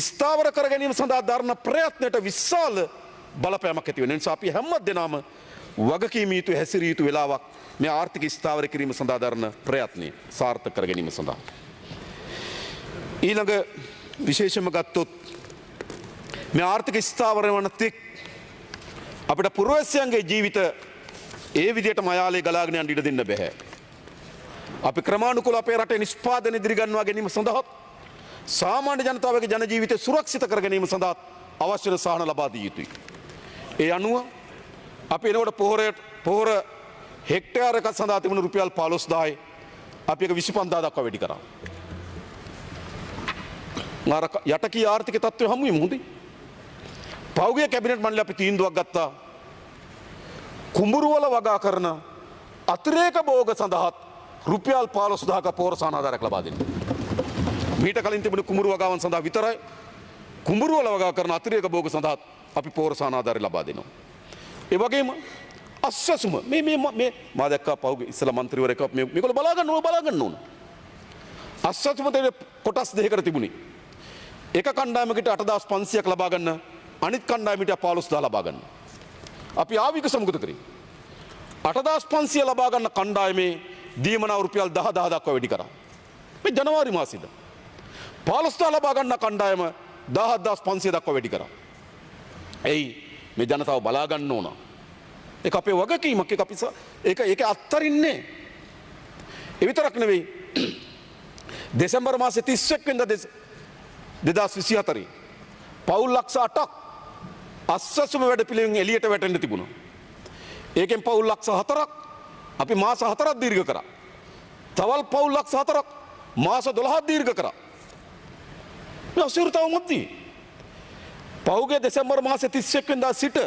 ස්ථාවර කර ගැනීම සඳහා දරන ප්‍රයත්නයට විශාල බලපෑමක් ඇති වෙන නිසා අපි හැමදෙනාම වගකීම යුතු හැසිරිය යුතු වෙලාවක් මේ ආර්ථික ස්ථාවර කිරීම සඳහා දරන ප්‍රයත්නය සාර්ථක කර ගැනීම සඳහා. ඊළඟ විශේෂම ගත්තොත් මේ ආර්ථික ස්ථාවරය වන තෙක් අපිට පුරවැසියන්ගේ ජීවිත ඒ විදිහටම අයාලේ ගලාගෙන යන්න ඉඩ දෙන්න බෑ. අපි ක්‍රමානුකූලව අපේ රටේ නිෂ්පාදන ඉදිරි ගන්වා ගැනීම සඳහා සාමාන්‍ය ජනතාවගේ ජන ජීවිතය සුරක්ෂිත කර ගැනීම සඳහා අවශ්‍ය සහන ලබා දිය යුතුයි. ඒ අනුව අපි එනකොට පොහොර හෙක්ටයාරයක් සඳහා තිබුණු රුපියල් 15000යි අපි ඒක 25000 දක්වා වැඩි කරා. අර යටකී ආර්ථික තත්ත්වය හමු වෙමු හොඳයි. පෞගේ කැබිනට් මණ්ඩලය අපි තීන්දුවක් ගත්තා. කුඹුරු වල වගා කරන අතිරේක භෝග සඳහා රුපියල් 15000ක පොහොර සහනාධාරයක් ලබා දෙන්න. මීට කලින් තිබුණු කුඹුරු වගාවන් සඳහා විතරයි කුඹුරු වල වගා කරන අතිරේක භෝග සඳහා අපි පොහොර සහනාධාරය ලබා දෙනවා. ඒ වගේම අස්සසුම මේ මා දැක්කා පෞගේ ඉස්සලා മന്ത്രിවරයෙක් මේගොල්ලෝ බලාගන්න ඕන. අස්සසුම දෙන කොටස් දෙකකට තිබුණේ. එක කණ්ඩායමකට 8500ක් ලබා ගන්න අනිත් කණ්ඩායමට 15000 ලබා ගන්න. අපි ආවික සමුගත කරේ. 8500 ලබා ගන්න කණ්ඩායමේ දීමනාව රුපියල් 10000 දක්වා වැඩි කරා. මේ ජනවාරි මාසෙද 15000 ලබා ගන්න කණ්ඩායම 17500 දක්වා වැඩි කරා. එයි මේ ජනතාව බලා ගන්න ඕන. ඒක අපේ වගකීමක්. ඒක අත්තරින්නේ. ඒ විතරක් නෙවෙයි. දෙසැම්බර් මාසේ 31 වෙනිදා 2024 පවුල් ලක්ෂ 8ක් අස්සසුම වැඩපිළිවෙලින් එළියට වැටෙන්න තිබුණා. ඒකෙන් පවුල් ලක්ෂ 4ක් අපි මාස 4ක් දීර්ඝ කරා. තවල් පවුල් ලක්ෂ 4ක් මාස 12ක් දීර්ඝ කරා. මේ අසීරුතාව මොකක්ද? පෞගේ දෙසැම්බර් මාසේ 31 වෙනිදා සිට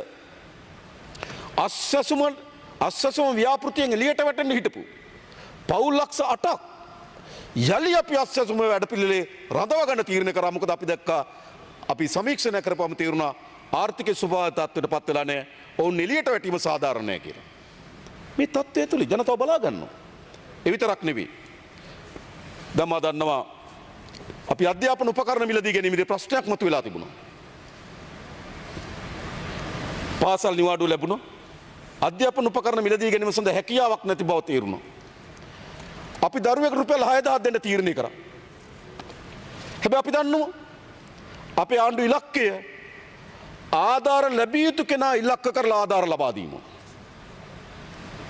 අස්සසුම ව්‍යාපෘතියෙන් එළියට වැටෙන්න හිටපු පවුල් ලක්ෂ 8ක් යලි අපි අස්සසුම වැඩපිළිවෙලේ රඳවා ගන්න තීරණය කරා. මොකද අපි දැක්කා අපි සමීක්ෂණය කරපුවම තේරුණා ආර්ථික ස්වභාව තත්ත්වයට පත් වෙලා නැහැ. ඔවුන් එළියට වැටීම සාධාරණ නැහැ කියලා. මේ තත්ත්වය තුළ ජනතාව බලා ගන්නවා. ඒ විතරක් නෙවෙයි. දැන් මා දන්නවා අපි අධ්‍යාපන උපකරණ මිලදී ගැනීමේ ප්‍රශ්නයක් මතුවලා තිබුණා. පාසල් නිවාඩුව ලැබුණා. අධ්‍යාපන උපකරණ මිලදී ගැනීම සඳහා හැකියාවක් නැති බව තේරුණා. අපි දරුවෙකුට රුපියල් 6000 දෙන්න තීරණය කරා. හැබැයි අපි දන්නවා අපේ ආණ්ඩු ඉලක්කය ආධාර ලැබිය යුතු කෙනා ඉලක්ක කරලා ආධාර ලබා දීම.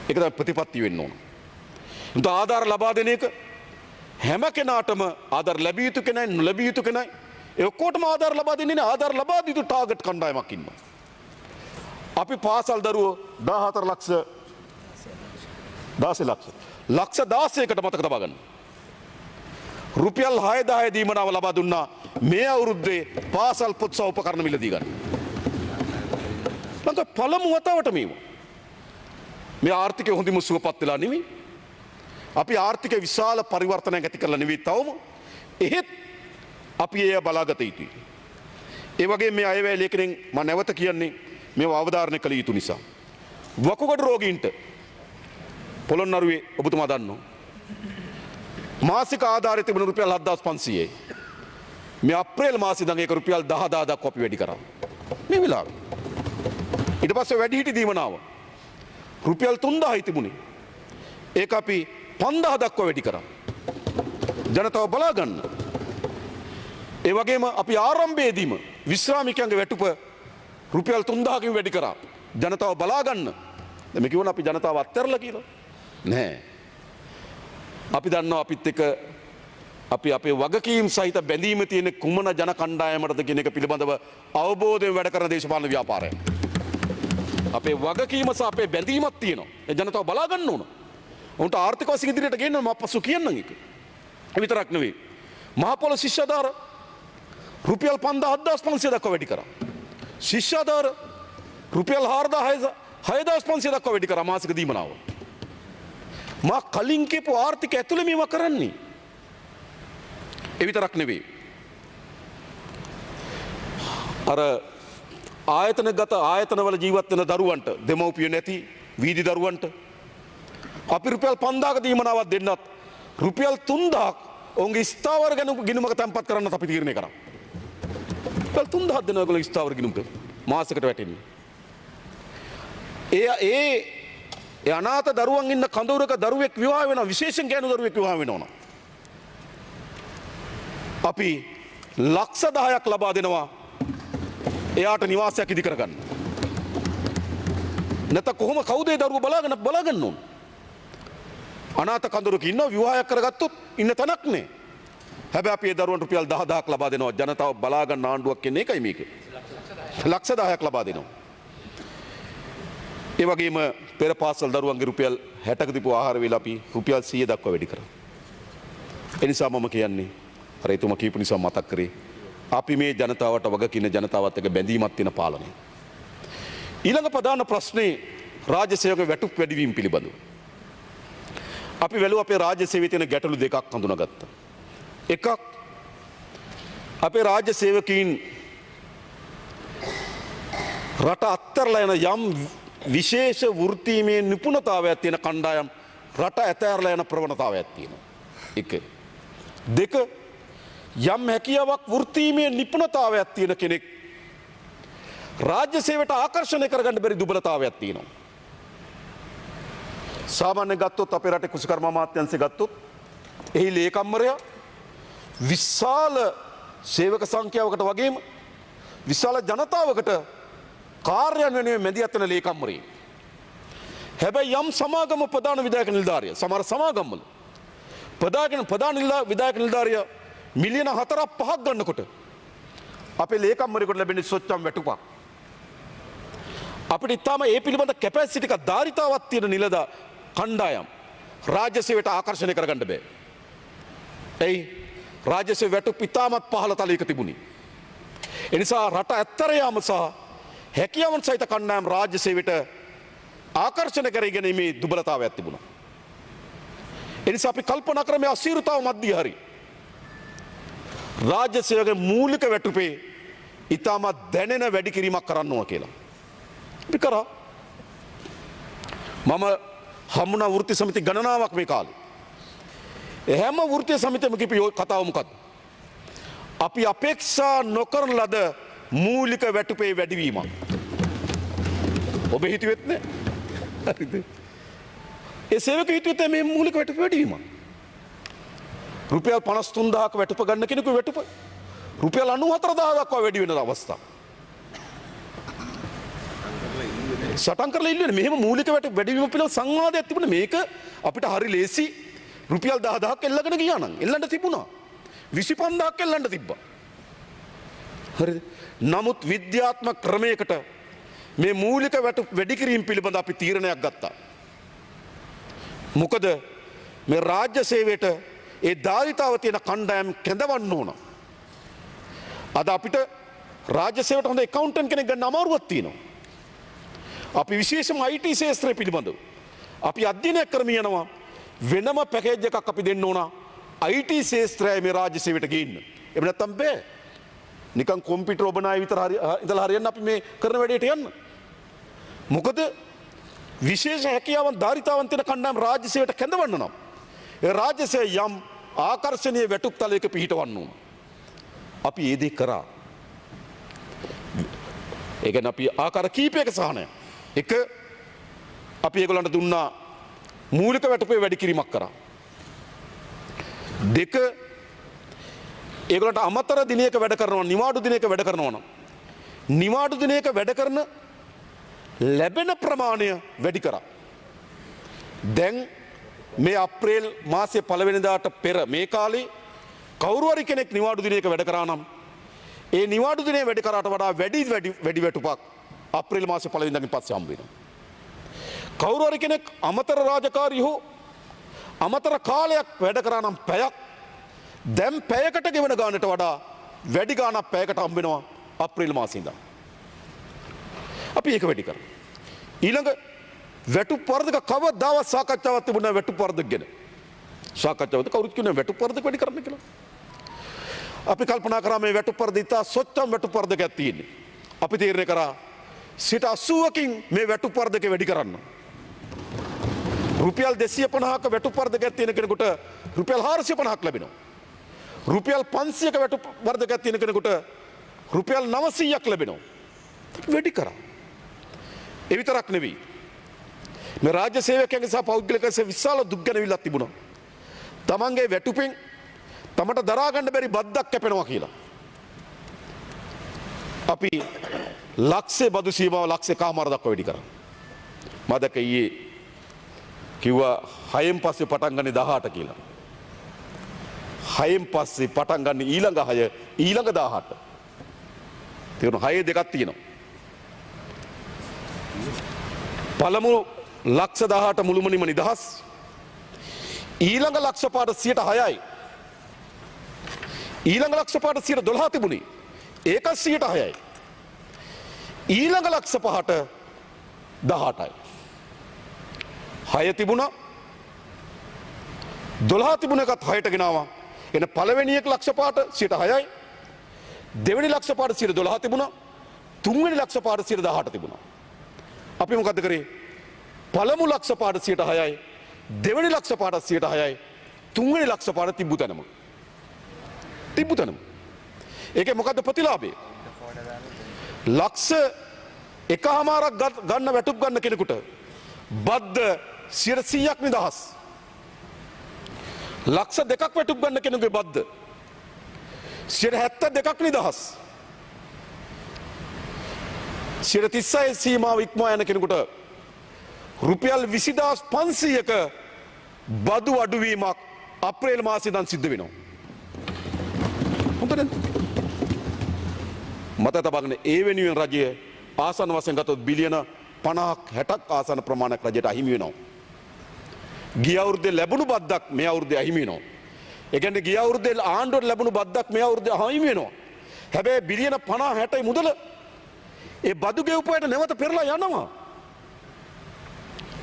ඒක තමයි ප්‍රතිපත්ති වෙන්න ඕන. උන්ට ආධාර ලබා දෙන එක හැම කෙනාටම ආධාර ලැබිය යුතු කෙනයි නොලැබිය යුතු කෙනයි ඒ ඔක්කොටම ආධාර ලබා දෙන්නේ නැහැ. ආධාර ලබා දී යුතු ටාගට් කණ්ඩායමක් ඉන්නවා. අපි පාසල් දරුවෝ 14 ලක්ෂ 16 ලක්ෂ 16කට මතක තබා ගන්න. රුපියල් 6000 දීමනාව ලබා දුන්නා මේ අවුරුද්දේ පාසල් පොත් සහ උපකරණ මිලදී ගන්න. මන්ට පළමු වතාවට මේ ආර්ථිකය හොඳින් සුවපත් වෙලා නෙමෙයි. අපි ආර්ථික විශාල පරිවර්තනයක් ඇති කරලා නෙවෙයි තවම. එහෙත් අපි එය බලාගත යුතුයි. ඒ වගේ මේ අයවැය ලේඛනයෙන් මම නැවත කියන්නේ මේව අවධාරණය කළ යුතු නිසා. වකුගඩු රෝගීන්ට පොළොන්නරුවේ ඔබතුමා දන්නවා මාසික ආධාරය තිබුණ රුපියල් 7500යි. මේ අප්‍රේල් මාසෙ ඉඳන් ඒක රුපියල් 10000 දක්වා අපි වැඩි කරා. මේ වෙලාවේ. ඊට පස්සේ වැඩිහිටි දීමනාව රුපියල් 3000යි තිබුණේ. ඒක අපි 5000 දක්වා වැඩි කරා. ජනතාව බලා ගන්න. ඒ වගේම අපි ආරම්භයේදීම විශ්‍රාමිකයන්ගේ වැටුප රුපියල් 3000කින් වැඩි කරා. ජනතාව බලා ගන්න. දැන් මේ කියවන අපි ජනතාව අත්හැරලා කියලා. නෑ. අපි දන්නවා අපිත් එක්ක අපි අපේ වගකීම් සහිත බැඳීම තියෙන කුමන ජන කණ්ඩායමටද කියන එක පිළිබඳව අවබෝධයෙන් වැඩ කරන දේශපාලන ව්‍යාපාරය. අපේ වගකීම සහ අපේ බැඳීමක් තියෙනවා. ඒ ජනතාව බලා ගන්න ඕන. උන්ට ආර්ථික වශයෙන් ඉදිරියට ගේන්න මම පසු කියන්නම් ඒක. ඒ විතරක් නෙවෙයි. මහ පොළ ශිෂ්‍යාධාර රුපියල් 7500 දක්වා වැඩි කරා. ශිෂ්‍යාධාර රුපියල් 6500 දක්වා වැඩි කරා මාසික දීමනාව. මා කලින් කියපු ආර්ථික ඇතුළේ මේවා කරන්නේ. ඒ විතරක් නෙවෙයි. අර ආයතනගත ආයතනවල ජීවත් වෙන දරුවන්ට දෙමව්පියෝ නැති වීදි දරුවන්ට අපි රුපියල් 5000ක දීමනාවක් දෙන්නත් රුපියල් 3000ක් ඔවුන්ගේ ස්ථාවර ගිණුමක තැන්පත් කරන්නත් අපි තීරණය කරා. රුපියල් 3000ක් දෙනවා ඒගොල්ලෝ ස්ථාවර ගිණුමක මාසෙකට වැටෙන්නේ. ඒ අනාථ දරුවන් ඉන්න කඳවුරක දරුවෙක් විවාහ වෙනවා විශේෂයෙන් ගෑනු දරුවෙක් විවාහ වෙනවා. අපි ලක්ෂ 10ක් ලබා දෙනවා එයාට නිවාසයක් ඉදි කරගන්න. නැත්නම් කොහොම කවුද ඒ දරුවෝ බලාගන්න ඕන? අනාථ කඳුරක ඉන්නවා විවාහයක් කරගත්තොත් ඉන්න තැනක් නෑ. හැබැයි අපි ඒ දරුවන්ට රුපියල් 10000ක් ලබා දෙනවා. ජනතාව බලා ගන්න ආණ්ඩුවක් කියන්නේ ඒකයි මේක. ලක්ෂ 10ක් ලබා දෙනවා. ඒ වගේම පෙර පාසල් දරුවන්ගේ රුපියල් 60ක දීපු ආහාර වේල අපි රුපියල් 100 දක්වා වැඩි කරා. ඒ නිසා මම කියන්නේ අර එතුමා කියපු නිසා මතක් කරේ අපි මේ ජනතාවට වගකින ජනතාවත් එක්ක බැඳීමක් තියෙන පාලනය. ඊළඟ ප්‍රධාන ප්‍රශ්නේ රාජ්‍ය සේවක වැටුප් වැඩිවීම පිළිබඳව. අපි වැළුව අපේ රාජ්‍ය සේවයේ තියෙන ගැටලු දෙකක් හඳුනාගත්තා. එකක් අපේ රාජ්‍ය සේවකීන් රට අත්තරලා යන යම් විශේෂ වෘත්තීමේ නිපුණතාවයක් තියෙන කණ්ඩායම් රට ඇතෑරලා යන ප්‍රවණතාවයක් තියෙනවා. එක. දෙක යම් හැකියාවක් වෘත්තීමේ නිපුණතාවයක් තියෙන කෙනෙක් රාජ්‍ය සේවයට ආකර්ෂණය කරගන්න බැරි දුබලතාවයක් තියෙනවා. සාමාන්‍ය ගත්තොත් අපේ රටේ කුසකර්ම අමාත්‍යාංශය ගත්තොත් එහි ලේකම්වරයා විශාල සේවක සංඛ්‍යාවකට වගේම විශාල ජනතාවකට කාර්යයන් වෙනුවෙන් මැදිහත් වෙන ලේකම්වරයෙක්. හැබැයි යම් සමාගම ප්‍රධාන විධායක නිලධාරියා සමහර සමාගම්වල ප්‍රධාන විධායක නිලධාරියා මිලියන 4-5ක් ගන්නකොට අපේ ලේකම්වරයෙකුට ලැබෙන සොච්චම් වැටුපක්. අපිට ඉතාම ඒ පිළිබඳ කැපැසිටි එකක් ධාරිතාවක් තියෙන නිලධා කණ්ඩායම් රාජ්‍ය සේවයට ආකර්ෂණය කරගන්න බෑ. එයි රාජ්‍ය සේව වැටුප් ඉතාමත් පහළ තලයක තිබුණි. ඒ නිසා රට ඇත්තර යාම සහ හැකියාවන් සහිත කණ්ඩායම් රාජ්‍ය සේවයට ආකර්ෂණය කර ගැනීමේ දුබලතාවයක් තිබුණා. ඒ නිසා අපි කල්පනා කරමු මේ අසීරුතාව මැද්දේ හරි රාජ්‍ය සේවකගේ මූලික වැටුපේ ඉතාමත් දැනෙන වැඩි කිරීමක් කරන්න ඕන කියලා. අපි කරා. මම හමුණා වෘත්ති සමිති ගණනාවක් මේ කාලේ. හැම වෘත්තීය සමිතියම කිපි කතාව මොකද්ද? අපි අපේක්ෂා නොකරන ලද මූලික වැටුපේ වැඩිවීමක්. ඔබ හිතුවෙත් නෑ. හරිද? ඒ සේවක හිතුවෙත් මේ මූලික වැටුපේ වැඩිවීමක්. රුපියල් 53000ක වැටුප ගන්න කෙනෙකු වැටුප රුපියල් 94000 දක්වා වැඩි වෙන අවස්ථා. සටන් කරලා ඉල්ලුවේ මෙහෙම මූලික වැටුප වැඩිවීම පිළිබඳ සංවාදයක් තිබුණේ. මේක අපිට හරි ලේසි රුපියල් 10000ක් එල්ලගෙන ගියා නම් එල්ලන්න තිබුණා. 25000ක් එල්ලන්න තිබ්බා. හරිද? නමුත් විද්‍යාත්මක ක්‍රමයකට මේ මූලික වැටුප් වැඩි කිරීම පිළිබඳ අපි තීරණයක් ගත්තා. මොකද මේ රාජ්‍ය සේවයට ඒ ධාරිතාව තියෙන කණ්ඩායම් කැඳවන්න ඕන. අද අපිට රාජ්‍ය සේවයට හොඳ ඇකවුන්ටන්ට් කෙනෙක් ගන්න අමාරුවක් තියෙනවා. අපි විශේෂම IT ශාස්ත්‍රය පිළිබඳව අපි අධ්‍යයනය කරමින් යනවා. වෙනම පැකේජ් එකක් අපි දෙන්න ඕන IT ශාස්ත්‍රය මේ රාජ්‍ය සේවයට ගේන්න. එහෙම නැත්නම් බෑ. නිකන් කම්පියුටර් ඔබනාය විතර ඉඳලා හරියන්න අපි මේ කරන වැඩේට යන්න. මොකද විශේෂ හැකියාවන් ධාරිතාවන් තියෙන කණ්ඩායම් රාජ්‍ය සේවයට කැඳවන්න නම් ඒ රාජ්‍ය සේවය යම් ආකර්ෂණීය වැටුප් තලයක පිහිටවන්න ඕන. අපි ඒ දේ කරා. ඒ කියන්නේ අපි ආකාර කීපයක සහනය. එක අපි ඒගොල්ලන්ට දුන්නා මූලික වැටුපේ වැඩි කිරීමක් කරා. දෙක ඒගොල්ලන්ට අමතර දිනයක වැඩ කරනවා නිවාඩු දිනයක වැඩ කරනවා නම් නිවාඩු දිනයක වැඩ කරන ලැබෙන ප්‍රමාණය වැඩි කරා. දැන් මේ අප්‍රේල් මාසයේ පළවෙනිදාට පෙර මේ කාලේ කවුරු හරි කෙනෙක් නිවාඩු දිනයක වැඩ කරා නම් ඒ නිවාඩු දිනේ වැඩ කරාට වඩා වැඩි වැටුපක් අප්‍රේල් මාසයේ පළවෙනිදාකින් පස්සේ හම්බ වෙනවා. කවුරු හරි කෙනෙක් අමතර රාජකාරී හෝ අමතර කාලයක් වැඩ කරා නම් පැයක් දැන් පැයකට ගෙවන ගානට වඩා වැඩි ගාණක් පැයකට හම්බ වෙනවා අප්‍රේල් මාසයේ ඉඳන්. අපි ඒක වැඩි කරා. ඊළඟ වැටුප් වර්ධක කවදාවත් සාකච්ඡාවක් තිබුණා වැටුප් වර්ධක ගැන. සාකච්ඡාවද කවුරුත් කියන්නේ වැටුප් වර්ධක වැඩි කරන්න කියලා. අපි කල්පනා කරා මේ වැටුප් වර්ධක ඉතා සොච්චම් වැටුප් වර්ධකයක් තියෙන්නේ. අපි තීරණය කරා සිට 80කින් මේ වැටුප් වර්ධක වැඩි කරන්න. රුපියල් 250ක වැටුප් වර්ධකයක් තියෙන කෙනෙකුට රුපියල් 450ක් ලැබෙනවා. රුපියල් 500ක වැටුප් වර්ධකයක් තියෙන කෙනෙකුට රුපියල් 900ක් ලැබෙනවා. වැඩි කරා. ඒ විතරක් නෙවෙයි. මේ රාජ්‍ය සේවකයන්ගේ සහ පෞද්ගලික විශාල දුක් ගැනවිල්ලක් තිබුණා. තමන්ගේ වැටුපෙන් තමට දරා ගන්න බැරි බද්දක් කැපෙනවා කියලා. අපි ලක්ෂේ බදු සීමාව ලක්ෂේ කමාර දක්වා වැඩි කරා. මම දැක්ක ඊයේ කිව්වා 6න් පස්සේ පටන් ගන්නේ 18 කියලා. 6න් පස්සේ පටන් ගන්න ඊළඟ 6 ඊළඟ 18. තේරුණා 6 දෙකක් තියෙනවා. පළමු ලක්ෂ 18 මුළුමනින්ම නිදහස්. ඊළඟ ලක්ෂ පාට 6යි. ඊළඟ ලක්ෂ පාට 12 තිබුණේ. ඒකත් 6යි. ඊළඟ ලක්ෂ පහට 18යි. 6 තිබුණා 12 තිබුණ එකත් 6ට ගෙනාවා. එන පළවෙනි එක ලක්ෂ පාට 6යි. දෙවෙනි ලක්ෂ පාට 12 තිබුණා. තුන්වෙනි ලක්ෂ පාට 18 තිබුණා. අපි මොකද්ද කරේ? පළමු ලක්ෂ පාට 6යි. දෙවෙනි ලක්ෂ පාට 6යි. තුන්වෙනි ලක්ෂ පාට තිබ්බු තැනම. ඒකේ මොකද්ද ප්‍රතිලාභය? ලක්ෂ එකමාරක් ගන්න වැටුප් ගන්න කෙනෙකුට බද්ද 100ක් නිදහස්. ලක්ෂ දෙකක් වැටුප් ගන්න කෙනෙකුගේ බද්ද 72ක් නිදහස්. 36 සීමාව ඉක්මවා යන කෙනෙකුට රුපියල් 20500ක බදු අඩුවීමක් අප්‍රේල් මාසයේ ඉඳන් සිද්ධ වෙනවා. හොඳද? මත තබගෙන ඒ වෙනුවෙන් රජය ආසන්න වශයෙන් ගතොත් බිලියන 50ක් 60ක් ආසන්න ප්‍රමාණයක් රජයට අහිමි වෙනවා. ගිය අවුරුද්දේ ලැබුණු බද්දක් මේ අවුරුද්දේ අහිමි වෙනවා. ඒ කියන්නේ ගිය අවුරුද්දේ ආණ්ඩුවට ලැබුණු බද්දක් මේ අවුරුද්දේ අහිමි වෙනවා. හැබැයි බිලියන 50 60යි මුදල ඒ බදු ගෙවපුවට නැවත පෙරලා යනවා.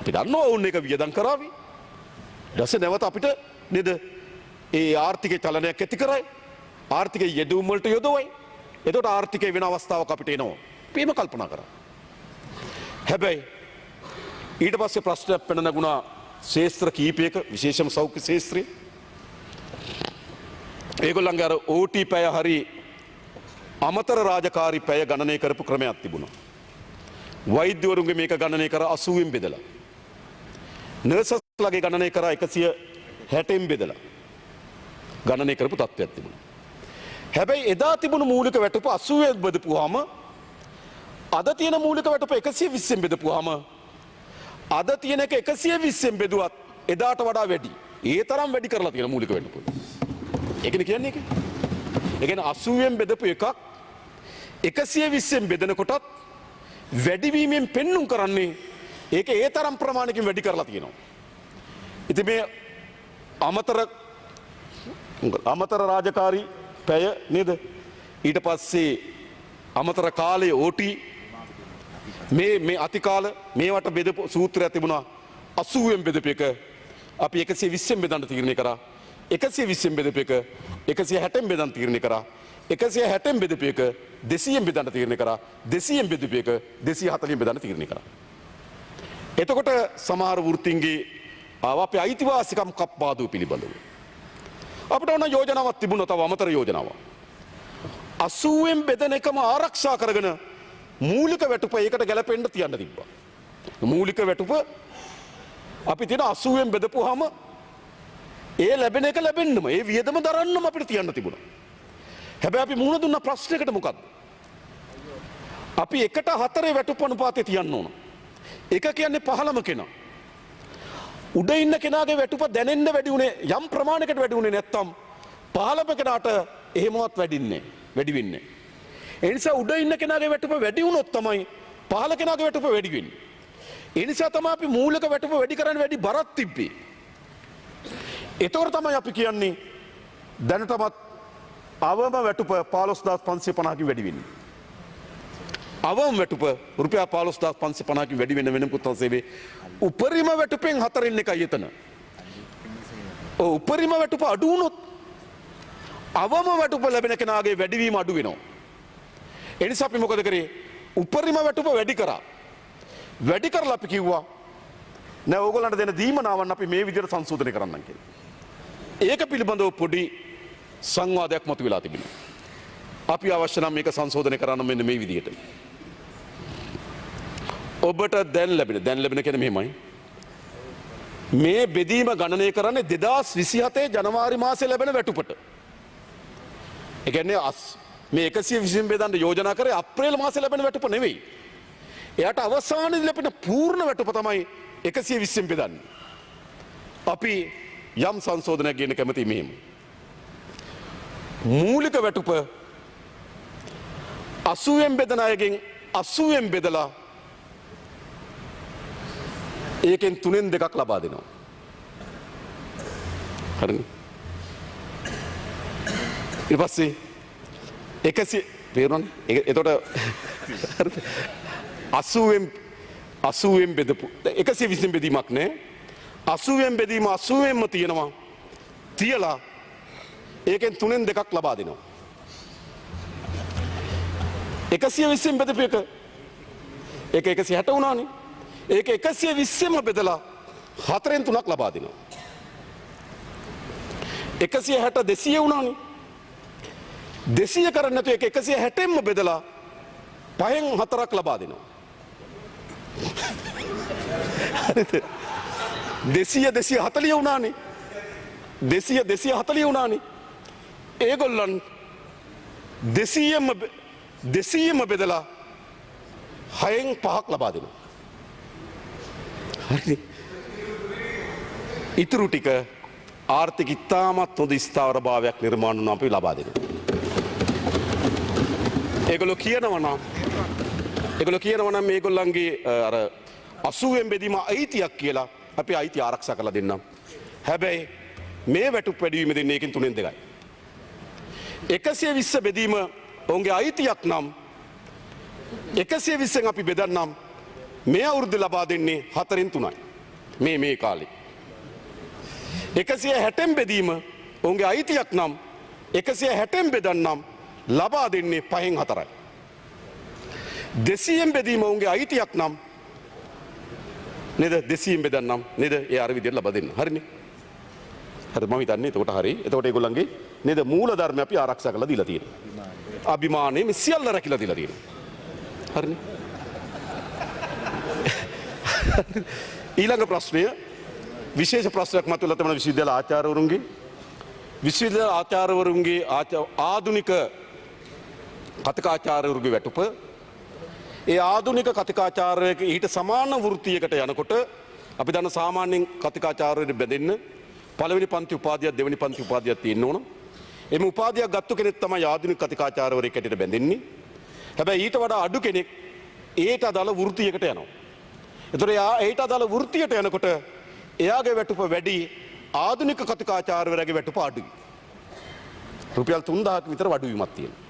අපි දන්නවා වුන් එක වියදම් කරાવી. ඊටසේ නැවත අපිට නේද ඒ ආර්ථිකේ චලනයක් ඇති කරයි. ආර්ථිකයේ යෙදුම් වලට යොදවයි. එතකොට ආර්ථිකයේ වෙන අවස්ථාවක් අපිට එනවා. මේම කල්පනා කරා. හැබැයි ඊට පස්සේ ප්‍රශ්නයක් වෙන නැගුණා ශේත්‍ර කීපයක විශේෂම සෞඛ්‍ය ශේත්‍රය. ඒගොල්ලන්ගේ අර OT පැය හරි අමතර රාජකාරී පැය ගණනය කරපු ක්‍රමයක් තිබුණා. වෛද්‍යවරුන්ගේ මේක ගණනය කර 80න් බෙදලා. නර්සස්ලාගේ ගණනය කර 160න් බෙදලා. ගණනය කරපු තත්ත්වයක් තිබුණා. හැබැයි එදා තිබුණු මූලික වැටුප 80න් බෙදපුවාම අද තියෙන මූලික වැටුප 120න් බෙදපුවාම අද තියෙන එක 120න් බෙදුවත් එදාට වඩා වැඩි. ඒ තරම් වැඩි කරලා තියෙන මූලික වැටුප. ඒකනේ කියන්නේ ඒක. ඒ කියන්නේ 80න් බෙදපු එකක් 120න් බෙදනකොටත් වැඩිවීමෙන් පෙන්눔 කරන්නේ ඒක ඒ තරම් ප්‍රමාණයකින් වැඩි කරලා තියෙනවා. ඉතින් මේ අමතර රාජකාරී පැය නේද? ඊට පස්සේ අමතර කාලයේ OT මේ අතිකාල මේවට බෙදපු සූත්‍රයක් තිබුණා 80න් බෙදපු එක අපි 120න් බෙදන්න තීරණය කරා. 120න් බෙදපු එක 160න් බෙදන්න තීරණය කරා. 160න් බෙදපු එක 200න් බෙදන්න තීරණය කරා. 200න් බෙදපු එක 240න් බෙදන්න තීරණය කරා. එතකොට සමහර වෘත්තීන්ගේ අපේ අයිතිවාසිකම් කප්පාදුව පිළිබඳව අපිට ඕන යෝජනාවක් තිබුණා. තව අමතර යෝජනාවක් 80න් බෙදන එකම ආරක්ෂා කරගෙන මූලික වැටුප ඒකට ගැලපෙන්න තියන්න තිබ්බා. මූලික වැටුප අපි තියෙන 80න් බෙදපුවාම ඒ ලැබෙන එක ලැබෙන්නම ඒ වියදම දරන්නම අපිට තියන්න තිබුණා. හැබැයි අපි මුහුණ දුන්න ප්‍රශ්නයකට මොකද්ද? අපි 1:4 වැටුප අනුපාතය තියන්න ඕන. එක කියන්නේ 15ම කෙනා. උඩ ඉන්න කෙනාගේ වැටුප දැනෙන්න වැඩි උනේ යම් ප්‍රමාණයකට වැඩි උනේ නැත්තම් 15ම කෙනාට එහෙමවත් වැඩි වෙන්නේ. ඒ නිසා උඩ ඉන්න කෙනාගේ වැටුප වැඩි වුණොත් තමයි 15 කෙනාගේ වැටුප වැඩි වෙන්නේ. ඒ නිසා තමයි අපි මූලික වැටුප වැඩි කරන්න වැඩි බරක් තිබ්බේ. ඒතකොට තමයි අපි කියන්නේ දැනටමත් අවම වැටුප 15550කින් වැඩි වෙන්නේ. අවම වැටුප රුපියල් 15550කින් වැඩි වෙන වෙනම පුතන්සේවේ උපරිම වැටුපෙන් 4න් එකයි එතන. ඔව් උපරිම වැටුප අඩු වුණොත් අවම වැටුප ලැබෙන කෙනාගේ වැඩිවීම අඩු වෙනවා. ඒ නිසා අපි මොකද කරේ? උපරිම වැටුප වැඩි කරා. වැඩි කරලා අපි කිව්වා නෑ ඕගොල්ලන්ට දෙන දීමනාවන් අපි මේ විදිහට සංශෝධනය කරන්නම් කියලා. ඒක පිළිබඳව පොඩි සංවාදයක් මතුවලා තිබෙනවා. අපි අවශ්‍ය නම් මේක සංශෝධනය කරන්න මෙන්න මේ විදිහට. ඔබට දැන් ලැබෙන කියන්නේ මෙහෙමයි. මේ බෙදීම ගණනය කරන්නේ 2027 ජනවාරි මාසයේ ලැබෙන වැටුපට. ඒ කියන්නේ මේ 120 බෙදන්න යෝජනා කරේ අප්‍රේල් මාසේ ලැබෙන වැටුප නෙවෙයි. එයාට අවසානයේදී ලැබෙන පූර්ණ වැටුප තමයි 120 බෙදන්නේ. අපි යම් සංශෝධනයක් ගේන්න කැමති මෙහෙම. මූලික වැටුප 80න් බෙදන අයගෙන් 80න් බෙදලා ඒකෙන් 3න් 2ක් ලබා දෙනවා. හරිද? ඊට පස්සේ 100 තේරුණානේ? එතකොට 80න් බෙදපු 120 බෙදීමක් නෑ. 80න් බෙදීම 80න්ම තියෙනවා. තියලා ඒකෙන් 3න් 2ක් ලබා දෙනවා. 120න් බෙදපු එක 160 වුණානේ. ඒක 120ම බෙදලා 4න් 3ක් ලබා දෙනවා. 160 200 වුණානේ. 200 කරන්නේ නැතුව ඒක 160න්ම බෙදලා 5න් 4ක් ලබා දෙනවා. හරිද? 200 240 වුණානේ. 200 240 වුණානේ. ඒගොල්ලන් 200ම බෙදලා 6න් 5ක් ලබා දෙනවා. හරිද? ඉතුරු ටික ආර්ථික ඉතාමත් හොඳ ස්ථාවර භාවයක් නිර්මාණය වුණා අපි ලබා දෙනවා. ඒගොල්ලෝ කියනවා නම් මේගොල්ලන්ගේ අර 80න් බෙදීම අයිතියක් කියලා අපි අයිතිය ආරක්ෂා කරලා දෙන්නම්. හැබැයි මේ වැටුප් වැඩිවීම දෙන්නේ ඒකෙන් 3න් 2යි. 120 බෙදීම ඔවුන්ගේ අයිතියක් නම් 120න් අපි බෙදන්නම් මේ අවුරුද්ද ලබා දෙන්නේ 4න් 3යි. මේ කාලේ 160න් බෙදීම ඔවුන්ගේ අයිතියක් නම් 160න් බෙදන්නම් ලබා දෙන්නේ 5න් 4යි. 200න් බෙදීම ඔවුන්ගේ අයිතියක් නම් නේද 200න් බෙදන්නම් නේද ඒ අර විදියට ලබා දෙන්න. හරිනේ. හරි මම හිතන්නේ එතකොට හරි. එතකොට ඒගොල්ලන්ගේ නේද මූල ධර්ම අපි ආරක්ෂා කරලා දීලා තියෙනවා. අභිමානයේ මේ සියල්ල රැකිලා දීලා තියෙනවා. හරිනේ. ඊළඟ ප්‍රශ්නය විශේෂ ප්‍රශ්නයක් මතුවලා තමයි විශ්වවිද්‍යාල ආචාර්යවරුන්ගේ ආධුනික කතිකාචාර්යවරුන්ගේ වැටුප. ඒ ආධුනික කතිකාචාර්යවරයෙක් ඊට සමාන වෘත්තියකට යනකොට අපි දන්න සාමාන්‍යයෙන් කතිකාචාර්යවරු බැඳෙන්න පළවෙනි පන්ති උපාධියක් දෙවෙනි පන්ති උපාධියක් තියෙන්න ඕන. එමෙ උපාධියක් ගත්ත කෙනෙක් තමයි ආධුනික කතිකාචාර්යවරයෙක් හැටියට බැඳෙන්නේ. හැබැයි ඊට වඩා අඩු කෙනෙක් ඒට අදාළ වෘත්තියකට යනවා. එතකොට ඒට අදාළ වෘත්තියට යනකොට එයාගේ වැටුප වැඩි ආධුනික කතිකාචාර්යවරයාගේ වැටුප අඩුයි. රුපියල් 3000ක් විතර වඩුවීමක් තියෙනවා.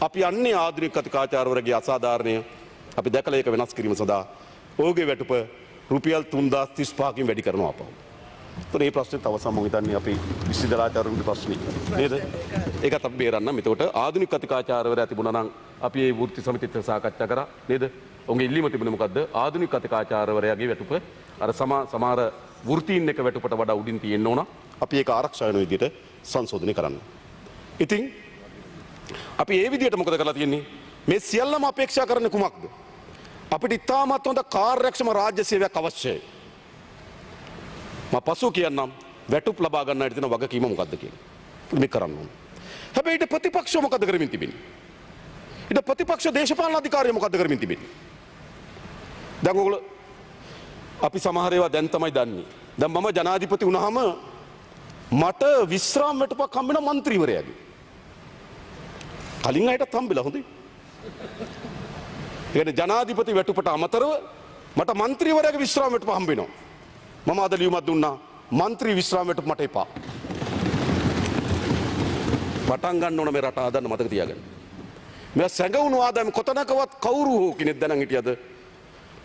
අපි යන්නේ ආධුනික කතිකාචාර්යවරයාගේ අසාධාරණය අපි දැකලා ඒක වෙනස් කිරීම සඳහා ඔහුගේ වැටුප රුපියල් 3035කින් වැඩි කරනවා අපව. ඒතර මේ ප්‍රශ්නේ තව සමග හිතන්නේ අපි විශ්වවිද්‍යාලාචාර්යවරුන්ගේ ප්‍රශ්නේ නේද? ඒකත් අපි බේරන්න. එතකොට ආධුනික කතිකාචාර්යවරයා තිබුණා නම් අපි මේ වෘත්ති සමිතියත් සාකච්ඡා කරා නේද? ඔවුන්ගේ ඉල්ලීම තිබුණේ මොකද්ද? ආධුනික කතිකාචාර්යවරයාගේ වැටුප අර සමහර වෘත්තීන් එක වැටුපට වඩා උඩින් තියෙන්න ඕන. අපි ඒක ආරක්ෂා වෙන විදිහට සංශෝධනය කරන්න. ඉතින් අපි ඒ විදිහට මොකද කරලා තියෙන්නේ? මේ සියල්ලම අපේක්ෂා කරන්නේ කුමක්ද? අපිට ඉතාමත් හොඳ කාර්යක්ෂම රාජ්‍ය සේවයක් අවශ්‍යයි. මම පසු කියන්නම් වැටුප් ලබා ගන්නට තියෙන වගකීම මොකද්ද කියලා. මේ කරන්න ඕන. හැබැයි ඊට ප්‍රතිපක්ෂව මොකද කරමින් තිබෙන්නේ? ඊට ප්‍රතිපක්ෂ දේශපාලන අධිකාරිය මොකද කරමින් තිබෙන්නේ? දැන් ඔයගොල්ලෝ අපි සමහර ඒවා දැන් තමයි දන්නේ. දැන් මම ජනාධිපති වුණාම මට විශ්‍රාම වැටුපක් හම්බෙන മന്ത്രിවරයාගේ. කලින් අයටත් හම්බෙලා හොඳයි. ඒ කියන්නේ ජනාධිපති වැටුපට අමතරව මට മന്ത്രിවරයාගේ විශ්‍රාම වැටුප හම්බ වෙනවා. මම අද ලියුමක් දුන්නා മന്ത്രി විශ්‍රාම වැටුප මට එපා. පටන් ගන්න ඕන මේ රට හදන්න මතක තියාගන්න. මේ සැඟවුණු ආදායම කොතනකවත් කවුරු හෝ කෙනෙක් දැනන් හිටියද?